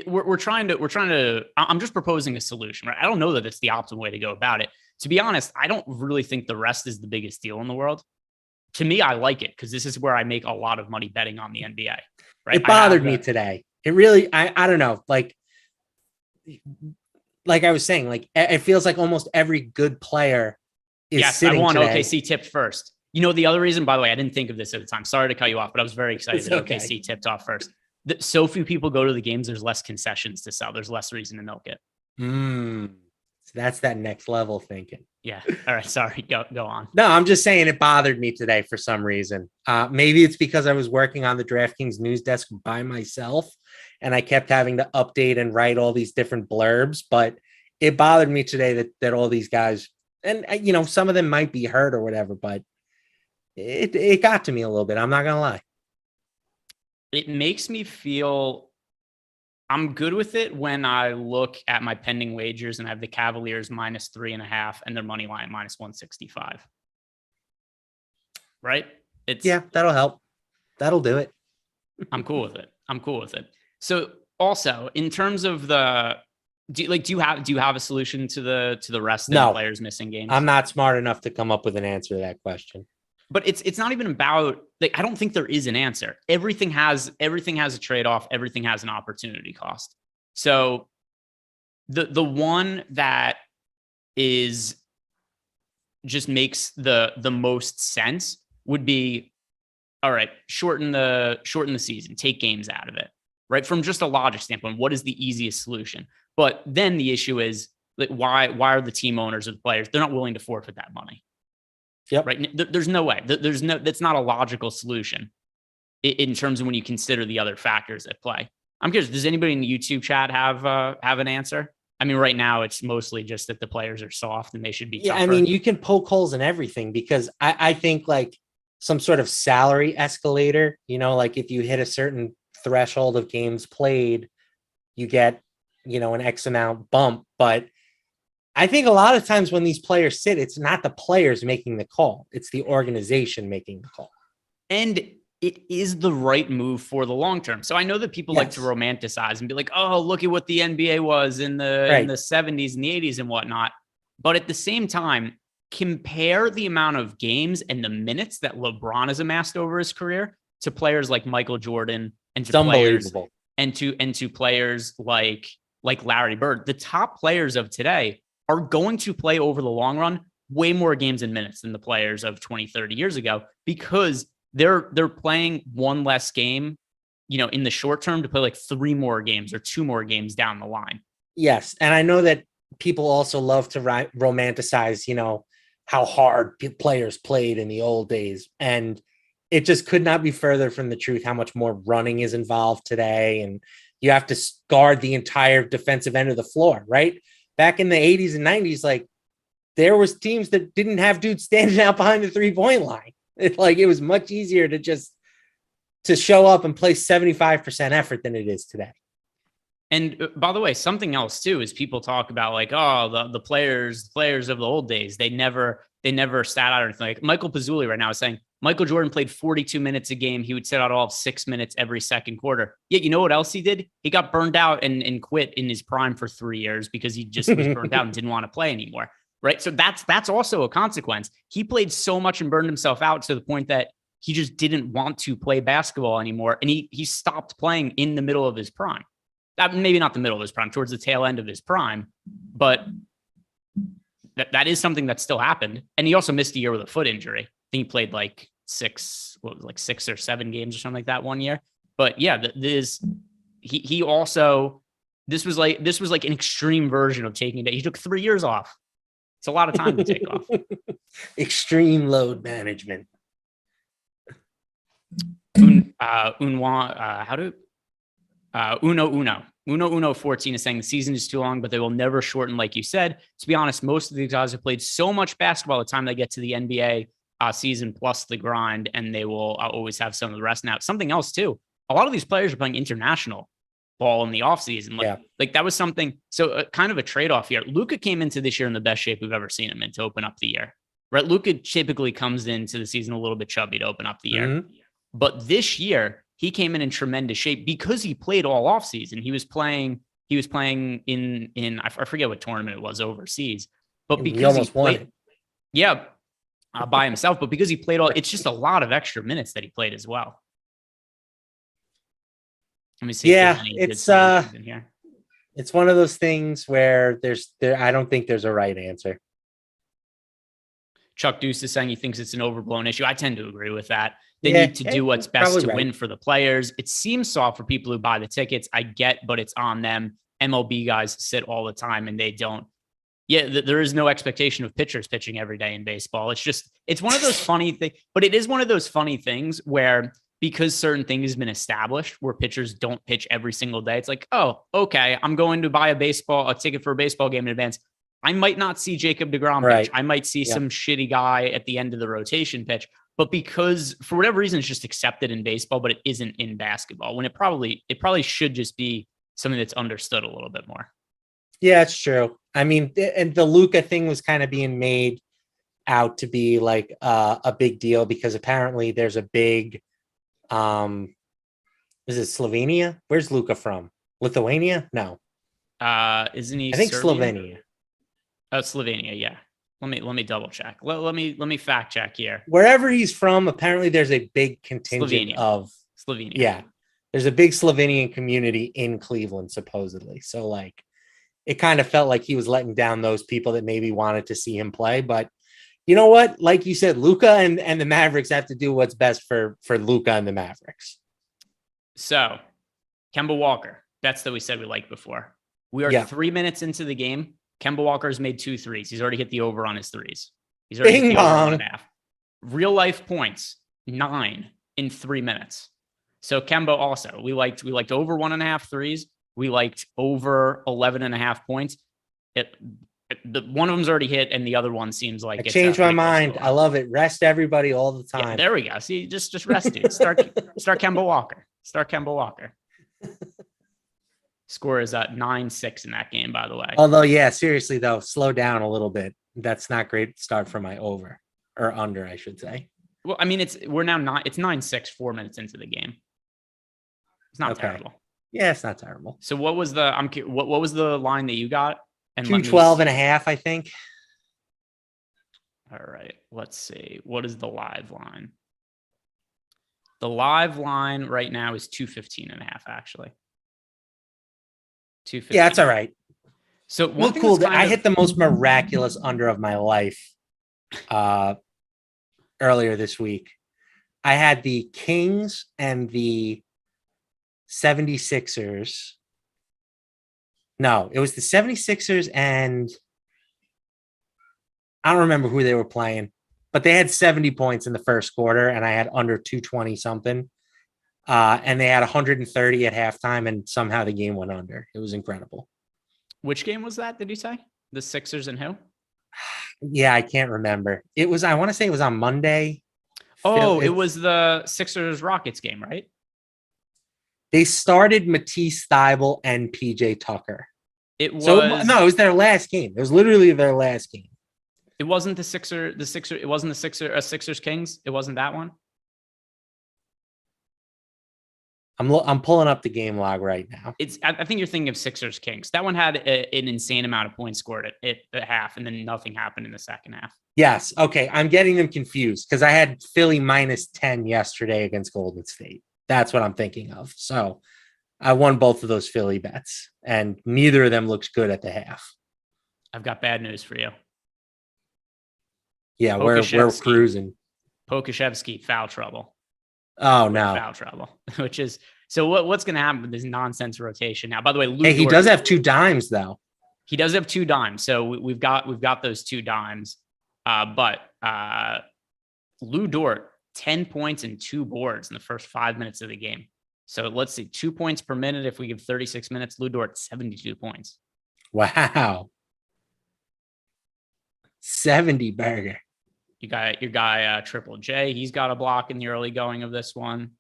we're trying to. I'm just proposing a solution, right? I don't know that it's the optimal way to go about it. To be honest, I don't really think the rest is the biggest deal in the world. To me, I like it because this is where I make a lot of money betting on the NBA. Right? It bothered me today. It really, I don't know, like I was saying, like it feels like almost every good player is sitting I want today. OKC tipped first. The other reason, by the way, I didn't think of this at the time. Sorry to cut you off, but I was very excited that OKC tipped off first. So few people go to the games. There's less concessions to sell. There's less reason to milk it. So that's that next level thinking. Yeah. All right. Sorry. Go on. No, I'm just saying it bothered me today for some reason. Maybe it's because I was working on the DraftKings news desk by myself and I kept having to update and write all these different blurbs, but it bothered me today that all these guys, and some of them might be hurt or whatever, but it got to me a little bit. I'm not going to lie. It makes me feel I'm good with it when I look at my pending wagers and I have the Cavaliers -3.5 and their money line -165. Right? That'll help. That'll do it. I'm cool with it. So also in terms of do you have a solution to the rest of the players missing games? I'm not smart enough to come up with an answer to that question. But it's not even about I don't think there is an answer. Everything has a trade-off. Everything has an opportunity cost. So the one that is just makes the most sense would be, all right, shorten the season, take games out of it, right? From just a logic standpoint, what is the easiest solution? But then the issue is why are the team owners or the players, they're not willing to forfeit that money. Yep. Right. There's no way. That's not a logical solution in terms of when you consider the other factors at play. I'm curious, does anybody in the YouTube chat have an answer? I mean, right now it's mostly just that the players are soft and they should be tougher. I mean, you can poke holes in everything because I think like some sort of salary escalator, like if you hit a certain threshold of games played, you get, an X amount bump. But I think a lot of times when these players sit, it's not the players making the call. It's the organization making the call. And it is the right move for the long term. So I know that people like to romanticize and be like, oh, look at what the NBA was in the 70s and the 80s and whatnot. But at the same time, compare the amount of games and the minutes that LeBron has amassed over his career to players like Michael Jordan and to players and to players like Larry Bird. The top players of today are going to play over the long run way more games and minutes than the players of 20, 30 years ago because they're playing one less game in the short term to play like 3 more games or 2 more games down the line. Yes. And I know that people also love to romanticize, how hard players played in the old days. And it just could not be further from the truth how much more running is involved today. And you have to guard the entire defensive end of the floor, right? Back in the 80s and 90s, like there was teams that didn't have dudes standing out behind the 3-point line. It was much easier to show up and play 75% effort than it is today. And by the way, something else too is people talk about like, oh, the players of the old days, they never sat out or anything. Like Michael Pazzulli right now is saying Michael Jordan played 42 minutes a game. He would sit out all of 6 minutes every second quarter. Yet you know what else he did? He got burned out and quit in his prime for 3 years because he just was burned out and didn't want to play anymore. Right. So that's also a consequence. He played so much and burned himself out to the point that he just didn't want to play basketball anymore. And he stopped playing in the middle of his prime. Maybe not the middle of his prime, towards the tail end of his prime, but that is something that still happened. And he also missed a year with a foot injury. I think he played like 6 or 7 games or something like that one year. But yeah, this was like an extreme version of taking it. He took 3 years off. It's a lot of time to take off. Extreme load management. Uno 14 is saying the season is too long, but they will never shorten. Like you said, to be honest, most of these guys have played so much basketball by the time they get to the NBA season plus the grind, and they will always have some of the rest. Now, something else too, a lot of these players are playing international ball in the offseason. Like that was something. So kind of a trade-off here. Luka came into this year in the best shape we've ever seen him in to open up the year, right? Luka typically comes into the season a little bit chubby to open up the year. Mm-hmm. But this year he came in tremendous shape because he played all offseason. He was playing in I forget what tournament it was overseas, but because he played, by himself, but because he played all, it's just a lot of extra minutes that he played as well. Let me see. Yeah, it's one of those things where I don't think there's a right answer. Chuck Deuce is saying he thinks it's an overblown issue. I tend to agree with that. They need to do what's best to win for the players. It seems soft for people who buy the tickets. I get, but it's on them. MLB guys sit all the time and they don't. Yeah, there is no expectation of pitchers pitching every day in baseball. It's one of those funny things, but it is one of those funny things where because certain things has been established where pitchers don't pitch every single day. It's like, oh, okay, I'm going to buy a ticket for a baseball game in advance. I might not see Jacob deGrom pitch. I might see some shitty guy at the end of the rotation pitch. But because for whatever reason, it's just accepted in baseball, but it isn't in basketball when it probably should just be something that's understood a little bit more. Yeah, it's true. I mean, and the Luka thing was kind of being made out to be like a big deal because apparently there's a big, is it Slovenia? Where's Luka from? Lithuania? No. Isn't he? I think Serbian? Slovenia. Oh, Slovenia. Yeah. Let me double check. Let me fact check here. Wherever he's from, apparently there's a big contingent of Slovenia. Yeah. There's a big Slovenian community in Cleveland, supposedly. So like it kind of felt like he was letting down those people that maybe wanted to see him play. But you know what? Like you said, Luka and the Mavericks have to do what's best for Luka and the Mavericks. So Kemba Walker, bets that we said we liked before. We are 3 minutes into the game. Kemba Walker has made 2 threes. He's already hit the over on his threes. He's already hit the over 1.5. Real life points, 9 in 3 minutes. So Kemba also, we liked over 1.5 threes. We liked over 11.5 points. One of them's already hit, and the other one seems like I changed my mind. I love it. Rest everybody all the time. Yeah, there we go. See, just rest, dude. Start Kemba Walker. Start Kemba Walker. Score is at 9-6 in that game, by the way. Although, yeah, seriously though, slow down a little bit. That's not great start for my over or under, I should say. Well, I mean, it's 9-6, 4 minutes into the game. It's not terrible. Yeah, it's not terrible. So what was the line that you got? And 212.5, I think. All right, let's see. What is the live line? The live line right now is 215.5, actually. 215. Yeah, that's all right. So one cool. I hit the most miraculous under of my life earlier this week. I had the Kings and the 76ers. No, it was the 76ers and I don't remember who they were playing, but they had 70 points in the first quarter and I had under 220 something. And they had 130 at halftime and somehow the game went under. It was incredible. Which game was that? Did you say the Sixers and who? Yeah, I can't remember. It was, I want to say it was on Monday. Oh, it was the Sixers Rockets game, right? They started Matisse Thybulle and PJ Tucker. It was it was their last game. It was literally their last game. It wasn't the Sixers. It wasn't the Sixers Kings. It wasn't that one. I'm pulling up the game log right now. I think you're thinking of Sixers Kings. That one had an insane amount of points scored at the half, and then nothing happened in the second half. Yes. Okay. I'm getting them confused because I had Philly minus 10 yesterday against Golden State. That's what I'm thinking of. So I won both of those Philly bets, and neither of them looks good at the half. I've got bad news for you. Yeah, we're cruising. Pokashevsky, foul trouble. Oh, no. Foul trouble, which is so what's going to happen with this nonsense rotation now? By the way, Hey, he does have 2 dimes, though. He does have 2 dimes. So we've got those 2 dimes. But Lou Dort, 10 points and 2 boards in the first 5 minutes of the game. So let's see, 2 points per minute. If we give 36 minutes, Lou Dort, 72 points. Wow. 70 burger. You got your guy, Triple J. He's got a block in the early going of this one.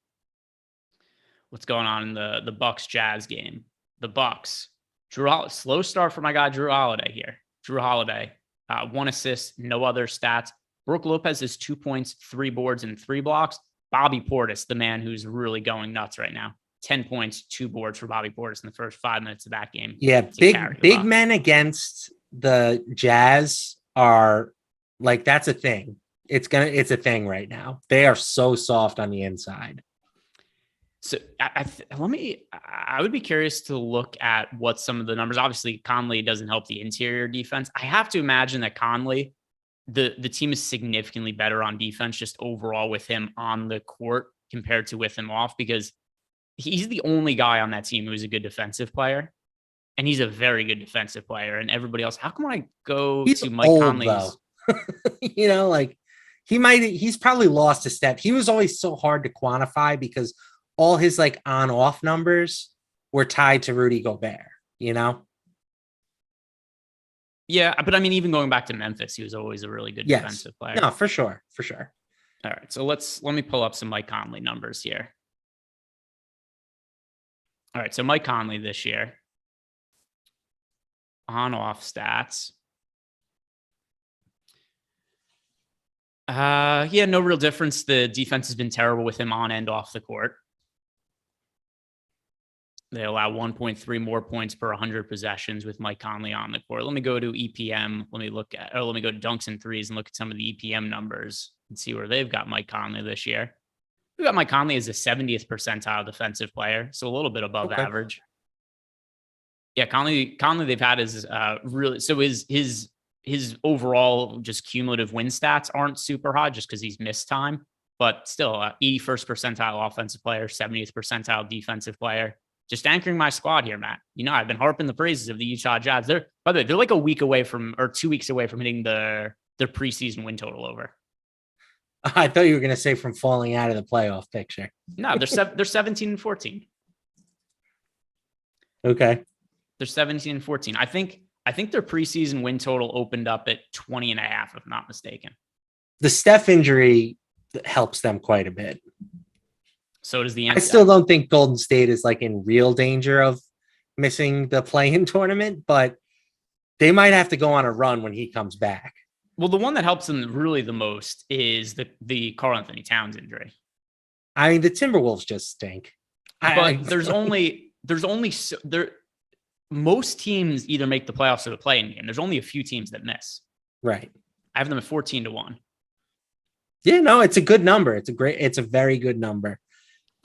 What's going on in the Bucks Jazz game? The Bucks. Slow start for my guy, Drew Holiday here. Drew Holiday, 1 assist, no other stats. Brook Lopez has 2 points, 3 boards, and 3 blocks. Bobby Portis, the man who's really going nuts right now. 10 points, 2 boards for Bobby Portis in the first 5 minutes of that game. Yeah, big men against the Jazz are like, that's a thing. It's a thing right now. They are so soft on the inside. So I would be curious to look at what some of the numbers. Obviously, Conley doesn't help the interior defense. I have to imagine that Conley, the team is significantly better on defense just overall with him on the court compared to with him off, because he's the only guy on that team who's a good defensive player. And he's a very good defensive player. And everybody else, how come when I go to Mike Conley's? Like he's probably lost a step. He was always so hard to quantify because all his like on-off numbers were tied to Rudy Gobert, Yeah, but I mean, even going back to Memphis, he was always a really good defensive player. No, for sure. All right, so let me pull up some Mike Conley numbers here. All right, so Mike Conley this year, on-off stats. No real difference. The defense has been terrible with him on and off the court. They allow 1.3 more points per 100 possessions with Mike Conley on the court. Let me go to EPM. Let me go to dunks and threes and look at some of the EPM numbers and see where they've got Mike Conley this year. We've got Mike Conley as a 70th percentile defensive player, so a little bit above average. Yeah, Conley they've had is really, so his overall just cumulative win stats aren't super high just because he's missed time, but still 81st percentile offensive player, 70th percentile defensive player. Just anchoring my squad here, Matt. I've been harping the praises of the Utah Jazz. By the way, they're like a week away from, or 2 weeks away from hitting their preseason win total over. I thought you were going to say from falling out of the playoff picture. No, they're 17 and 14. Okay. They're 17 and 14. I think their preseason win total opened up at 20 and a half, if not mistaken. The Steph injury helps them quite a bit. So does the I still don't think Golden State is like in real danger of missing the play-in tournament, but they might have to go on a run when he comes back. Well, the one that helps them really the most is the Karl Anthony Towns injury. I mean, the Timberwolves just stink. But most teams either make the playoffs or the play-in game. There's only a few teams that miss. Right. I have them at 14-1. Yeah, no, it's a good number. It's a very good number.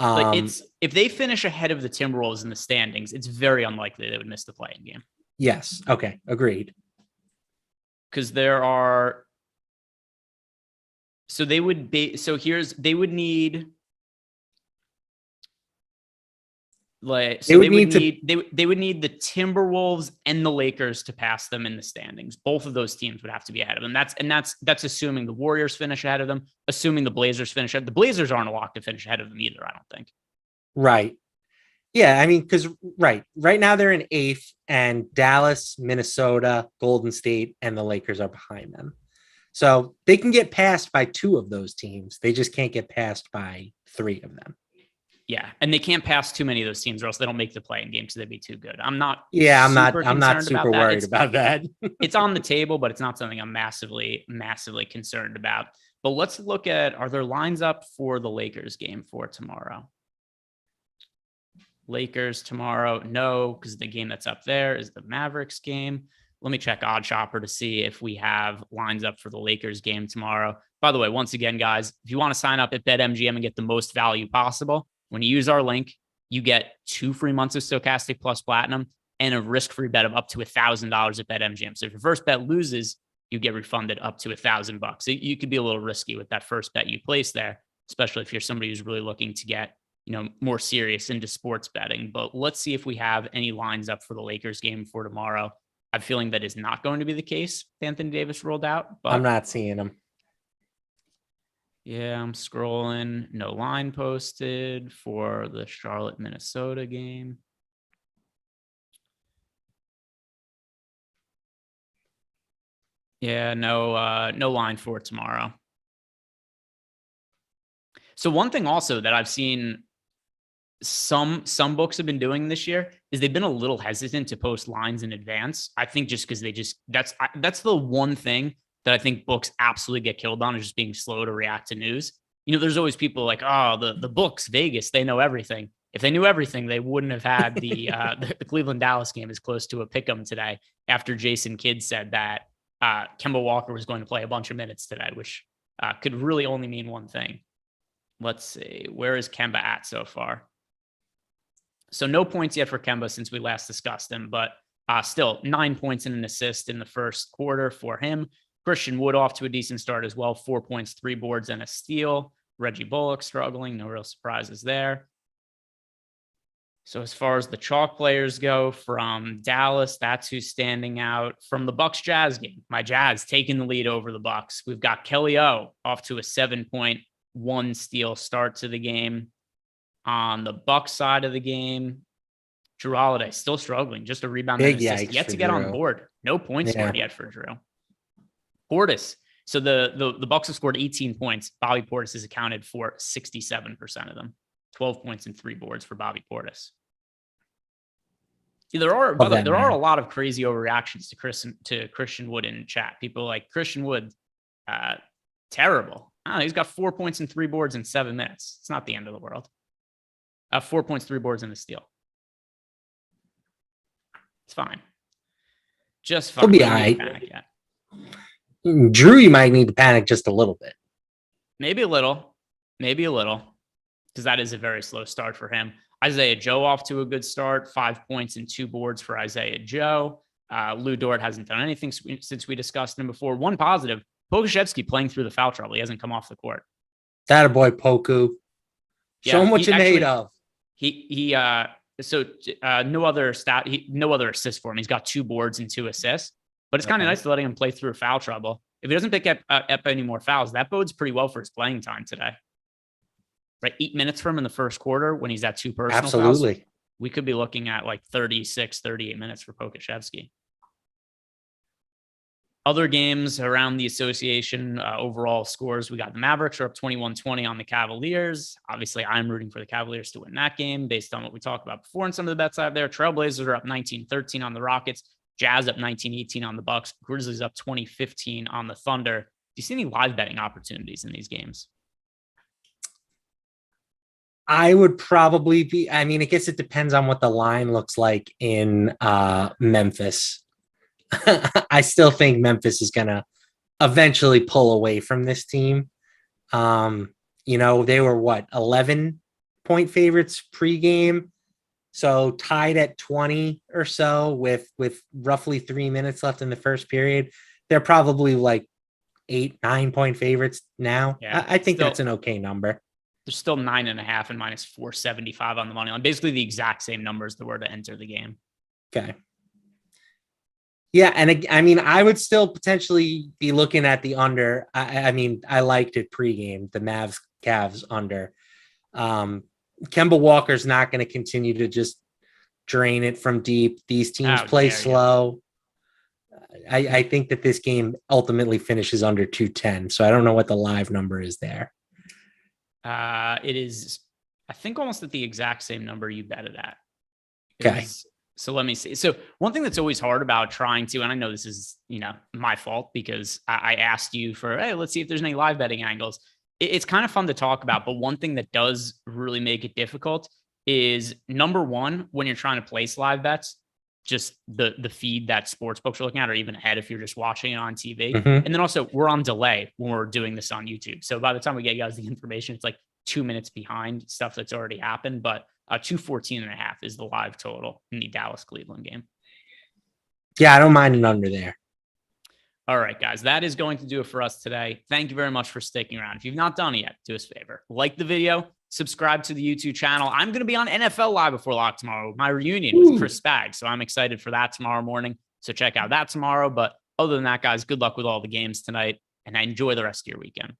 If they finish ahead of the Timberwolves in the standings, it's very unlikely they would miss the play-in game. Yes. Okay. Agreed. Because they would need, Like, They so would they would need need they would need the Timberwolves and the Lakers to pass them in the standings. Both of those teams would have to be ahead of them. That's assuming the Warriors finish ahead of them, assuming the Blazers finish ahead. The Blazers aren't a lock to finish ahead of them either, I don't think. Right. Yeah, I mean, because right now they're in 8th, and Dallas, Minnesota, Golden State, and the Lakers are behind them. So they can get passed by 2 of those teams. They just can't get passed by 3 of them. Yeah, and they can't pass too many of those teams, or else they don't make the play-in game because they'd be too good. I'm not super worried about that. It's on the table, but it's not something I'm massively concerned about. But let's look at, are there lines up for the Lakers game for tomorrow? Lakers tomorrow, no, because the game that's up there is the Mavericks game. Let me check Odd Shopper to see if we have lines up for the Lakers game tomorrow. By the way, once again, guys, if you want to sign up at BetMGM and get the most value possible, when you use our link, you get 2 free months of Stokastic Plus Platinum and a risk-free bet of up to $1,000 at BetMGM. So if your first bet loses, you get refunded up to $1,000. So you could be a little risky with that first bet you place there, especially if you're somebody who's really looking to get, more serious into sports betting. But let's see if we have any lines up for the Lakers game for tomorrow. I'm feeling that is not going to be the case. Anthony Davis rolled out, but I'm not seeing them. Yeah, I'm scrolling. No line posted for the Charlotte, Minnesota game. Yeah, no line for tomorrow. So one thing also that I've seen some books have been doing this year is they've been a little hesitant to post lines in advance. I think just because that's the one thing that I think books absolutely get killed on, is just being slow to react to news. There's always people like, oh, the books, Vegas, they know everything. If they knew everything, they wouldn't have had the Cleveland Dallas game as close to a pick 'em today after Jason Kidd said that Kemba Walker was going to play a bunch of minutes today, which could really only mean one thing. Let's see, where is Kemba at so far? So no points yet for Kemba since we last discussed him, but still 9 points and an assist in the first quarter for him. Christian Wood off to a decent start as well. 4 points, 3 boards, and a steal. Reggie Bullock struggling. No real surprises there. So as far as the chalk players go from Dallas, that's who's standing out. From the Bucks Jazz game, my Jazz taking the lead over the Bucks. We've got Kelly O off to a 7.1 steal start to the game. On the Bucks side of the game, Drew Holiday still struggling. Just a rebound and assist. Yet to get on board. No points scored yet for Drew. Portis. So the Bucks have scored 18 points. Bobby Portis has accounted for 67% of them. 12 points and 3 boards for Bobby Portis. There are a lot of crazy overreactions to Christian Wood in chat. People are like, Christian Wood, terrible. He's got 4 points and 3 boards in 7 minutes. It's not the end of the world. 4 points, 3 boards, and a steal. It's fine. Just fine. He'll be all right. Drew, you might need to panic just a little bit. Maybe a little, because that is a very slow start for him. Isaiah Joe off to a good start, 5 points and 2 boards for Isaiah Joe. Lou Dort hasn't done anything since we discussed him before. One positive, Pokusevski playing through the foul trouble. He hasn't come off the court. That a boy, Poku. Show him what you're made of. No other assist for him. He's got 2 boards and 2 assists. But it's kind of nice to letting him play through foul trouble. If he doesn't pick up any more fouls, that bodes pretty well for his playing time today. Right, 8 minutes for him in the first quarter when he's at 2 personal fouls. We could be looking at like 36, 38 minutes for Pokusevski. Other games around the association, overall scores, we got the Mavericks are up 21-20 on the Cavaliers. Obviously, I'm rooting for the Cavaliers to win that game based on what we talked about before and some of the bets out there. Trailblazers are up 19-13 on the Rockets. Jazz up 19-18 on the Bucks. Grizzlies up 20-15 on the Thunder. Do you see any live betting opportunities in these games? I would probably be. I mean, I guess it depends on what the line looks like in Memphis. I still think Memphis is going to eventually pull away from this team. They were 11-point favorites pregame. So tied at 20 or so with roughly 3 minutes left in the first period. They're probably like 8-9 point favorites now. Yeah, I think that's an okay number. There's still 9.5 and minus 475 on the money line. Basically the exact same numbers that were to enter the game. Okay. Yeah, and I mean, I would still potentially be looking at the under. I mean, I liked it pregame, the Mavs Cavs under. Kemba Walker's not going to continue to just drain it from deep. These teams play slow. I think that this game ultimately finishes under 210. So I don't know what the live number is there. It is, I think, almost at the exact same number you betted at. Okay. So let me see. So one thing that's always hard about trying to, and I know this is, my fault because I asked you for, hey, let's see if there's any live betting angles. It's kind of fun to talk about, but one thing that does really make it difficult is, number one, when you're trying to place live bets, just the feed that sports books are looking at, or even ahead if you're just watching it on TV. Mm-hmm. And then also we're on delay when we're doing this on YouTube. So by the time we get you guys the information, it's like 2 minutes behind stuff that's already happened. But 214.5 is the live total in the Dallas-Cleveland game. Yeah, I don't mind an under there. All right, guys, that is going to do it for us today. Thank you very much for sticking around. If you've not done it yet, do us a favor. Like the video, subscribe to the YouTube channel. I'm going to be on NFL Live before lock tomorrow, my reunion with Chris Spagg. So I'm excited for that tomorrow morning. So check out that tomorrow. But other than that, guys, good luck with all the games tonight, and enjoy the rest of your weekend.